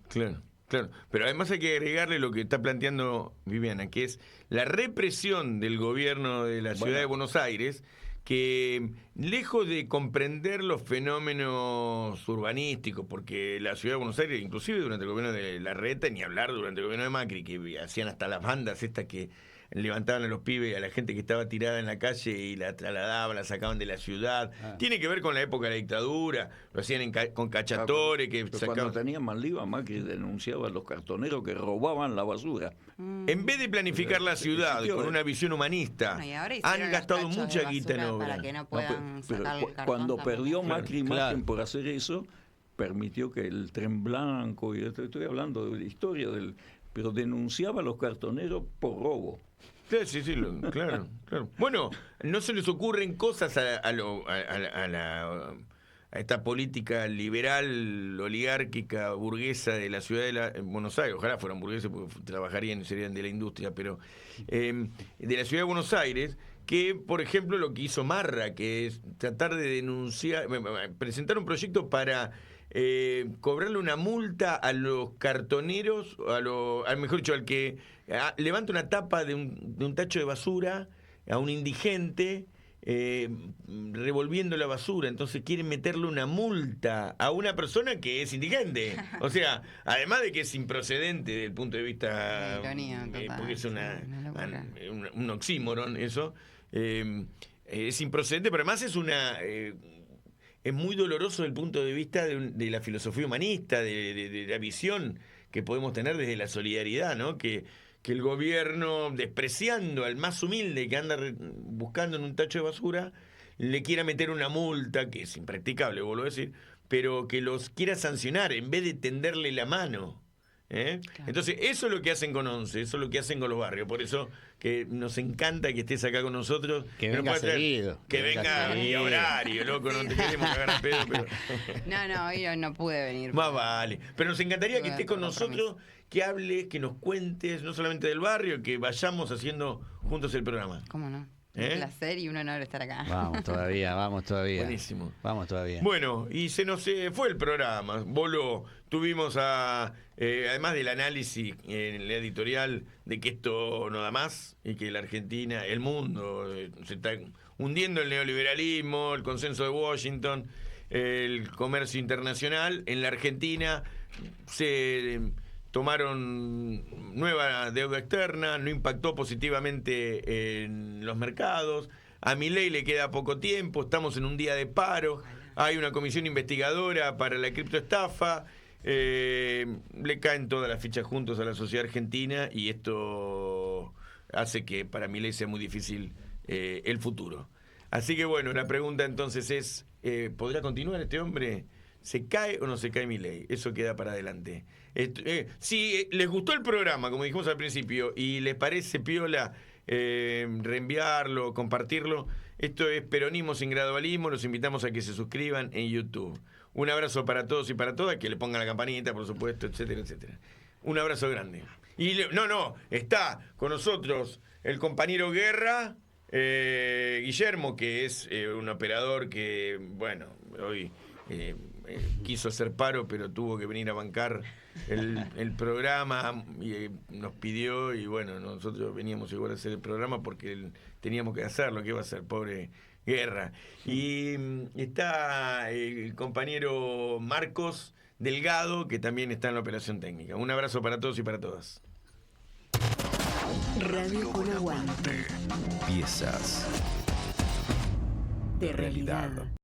Speaker 4: Claro, claro. Pero además hay que agregarle lo que está planteando Viviana, que es la represión del gobierno de la ciudad de Buenos Aires, que lejos de comprender los fenómenos urbanísticos, porque la ciudad de Buenos Aires, inclusive durante el gobierno de Larreta, ni hablar durante el gobierno de Macri, que hacían hasta las bandas estas que levantaban a los pibes, a la gente que estaba tirada en la calle y la trasladaban, la sacaban de la ciudad. Tiene que ver con la época de la dictadura, lo hacían con Cacciatore, que sacaban...
Speaker 7: Cuando tenían Manliva, Macri denunciaba a los cartoneros que robaban la basura.
Speaker 4: En vez de planificar la ciudad con una visión humanista, han gastado mucha guita en obra.
Speaker 9: Para que no puedan sacar el cartón
Speaker 7: cuando
Speaker 9: también.
Speaker 7: perdió Macri imagen por hacer eso, permitió que el Tren Blanco, y estoy hablando de la historia pero denunciaba a los cartoneros por robo.
Speaker 4: Sí, claro. Bueno, no se les ocurren cosas a esta política liberal, oligárquica, burguesa de la ciudad de Buenos Aires. Ojalá fueran burgueses porque trabajarían, serían de la industria, pero de la ciudad de Buenos Aires, que, por ejemplo, lo que hizo Marra, que es tratar de denunciar, presentar un proyecto para cobrarle una multa a los cartoneros, mejor dicho, al que levanta una tapa de un tacho de basura, a un indigente, revolviendo la basura. Entonces quieren meterle una multa a una persona que es indigente. O sea, además de que es improcedente desde el punto de vista, porque es un oxímoron eso, es improcedente, pero además es muy doloroso desde el punto de vista de la filosofía humanista, de la visión que podemos tener desde la solidaridad, ¿no? Que el gobierno, despreciando al más humilde que anda buscando en un tacho de basura, le quiera meter una multa, que es impracticable, vuelvo a decir, pero que los quiera sancionar en vez de tenderle la mano. Claro. Entonces, eso es lo que hacen con ONCE, eso es lo que hacen con los barrios. Por eso que nos encanta que estés acá con nosotros.
Speaker 6: Que venga seguido.
Speaker 4: Que venga a horario, loco, no te queremos cagar a pedo. Pero...
Speaker 9: No, hoy no pude venir.
Speaker 4: Más vale. Pero nos encantaría que estés con nosotros, que hables, que nos cuentes, no solamente del barrio, que vayamos haciendo juntos el programa.
Speaker 9: ¿Cómo no? Un placer y un honor estar acá.
Speaker 6: Vamos todavía.
Speaker 4: Buenísimo.
Speaker 6: Vamos todavía.
Speaker 4: Bueno, y se nos fue el programa. Voló. Tuvimos además del análisis en la editorial de que esto no da más y que la Argentina, el mundo, se está hundiendo el neoliberalismo, el consenso de Washington, el comercio internacional. En la Argentina se tomaron nueva deuda externa, no impactó positivamente en los mercados. A Milei le queda poco tiempo, estamos en un día de paro, hay una comisión investigadora para la criptoestafa, le caen todas las fichas juntos a la sociedad argentina y esto hace que para Milei sea muy difícil el futuro. Así que bueno, la pregunta entonces es, ¿podrá continuar este hombre ¿Se cae o no se cae Milei? Eso queda para adelante. Si les gustó el programa, como dijimos al principio, y les parece piola reenviarlo, compartirlo, esto es Peronismo sin Gradualismo. Los invitamos a que se suscriban en YouTube. Un abrazo para todos y para todas, que le pongan la campanita, por supuesto, etcétera, etcétera. Un abrazo grande. Y está con nosotros el compañero Guerra, Guillermo, que es un operador que, bueno, hoy quiso hacer paro, pero tuvo que venir a bancar el programa y nos pidió, y bueno, nosotros veníamos igual a hacer el programa porque teníamos que hacerlo. ¿Qué va a hacer, pobre Guerra? Y está el compañero Marcos Delgado, que también está en la operación técnica. Un abrazo para todos y para todas.
Speaker 1: Radio con Aguante.
Speaker 2: Piezas
Speaker 1: De realidad.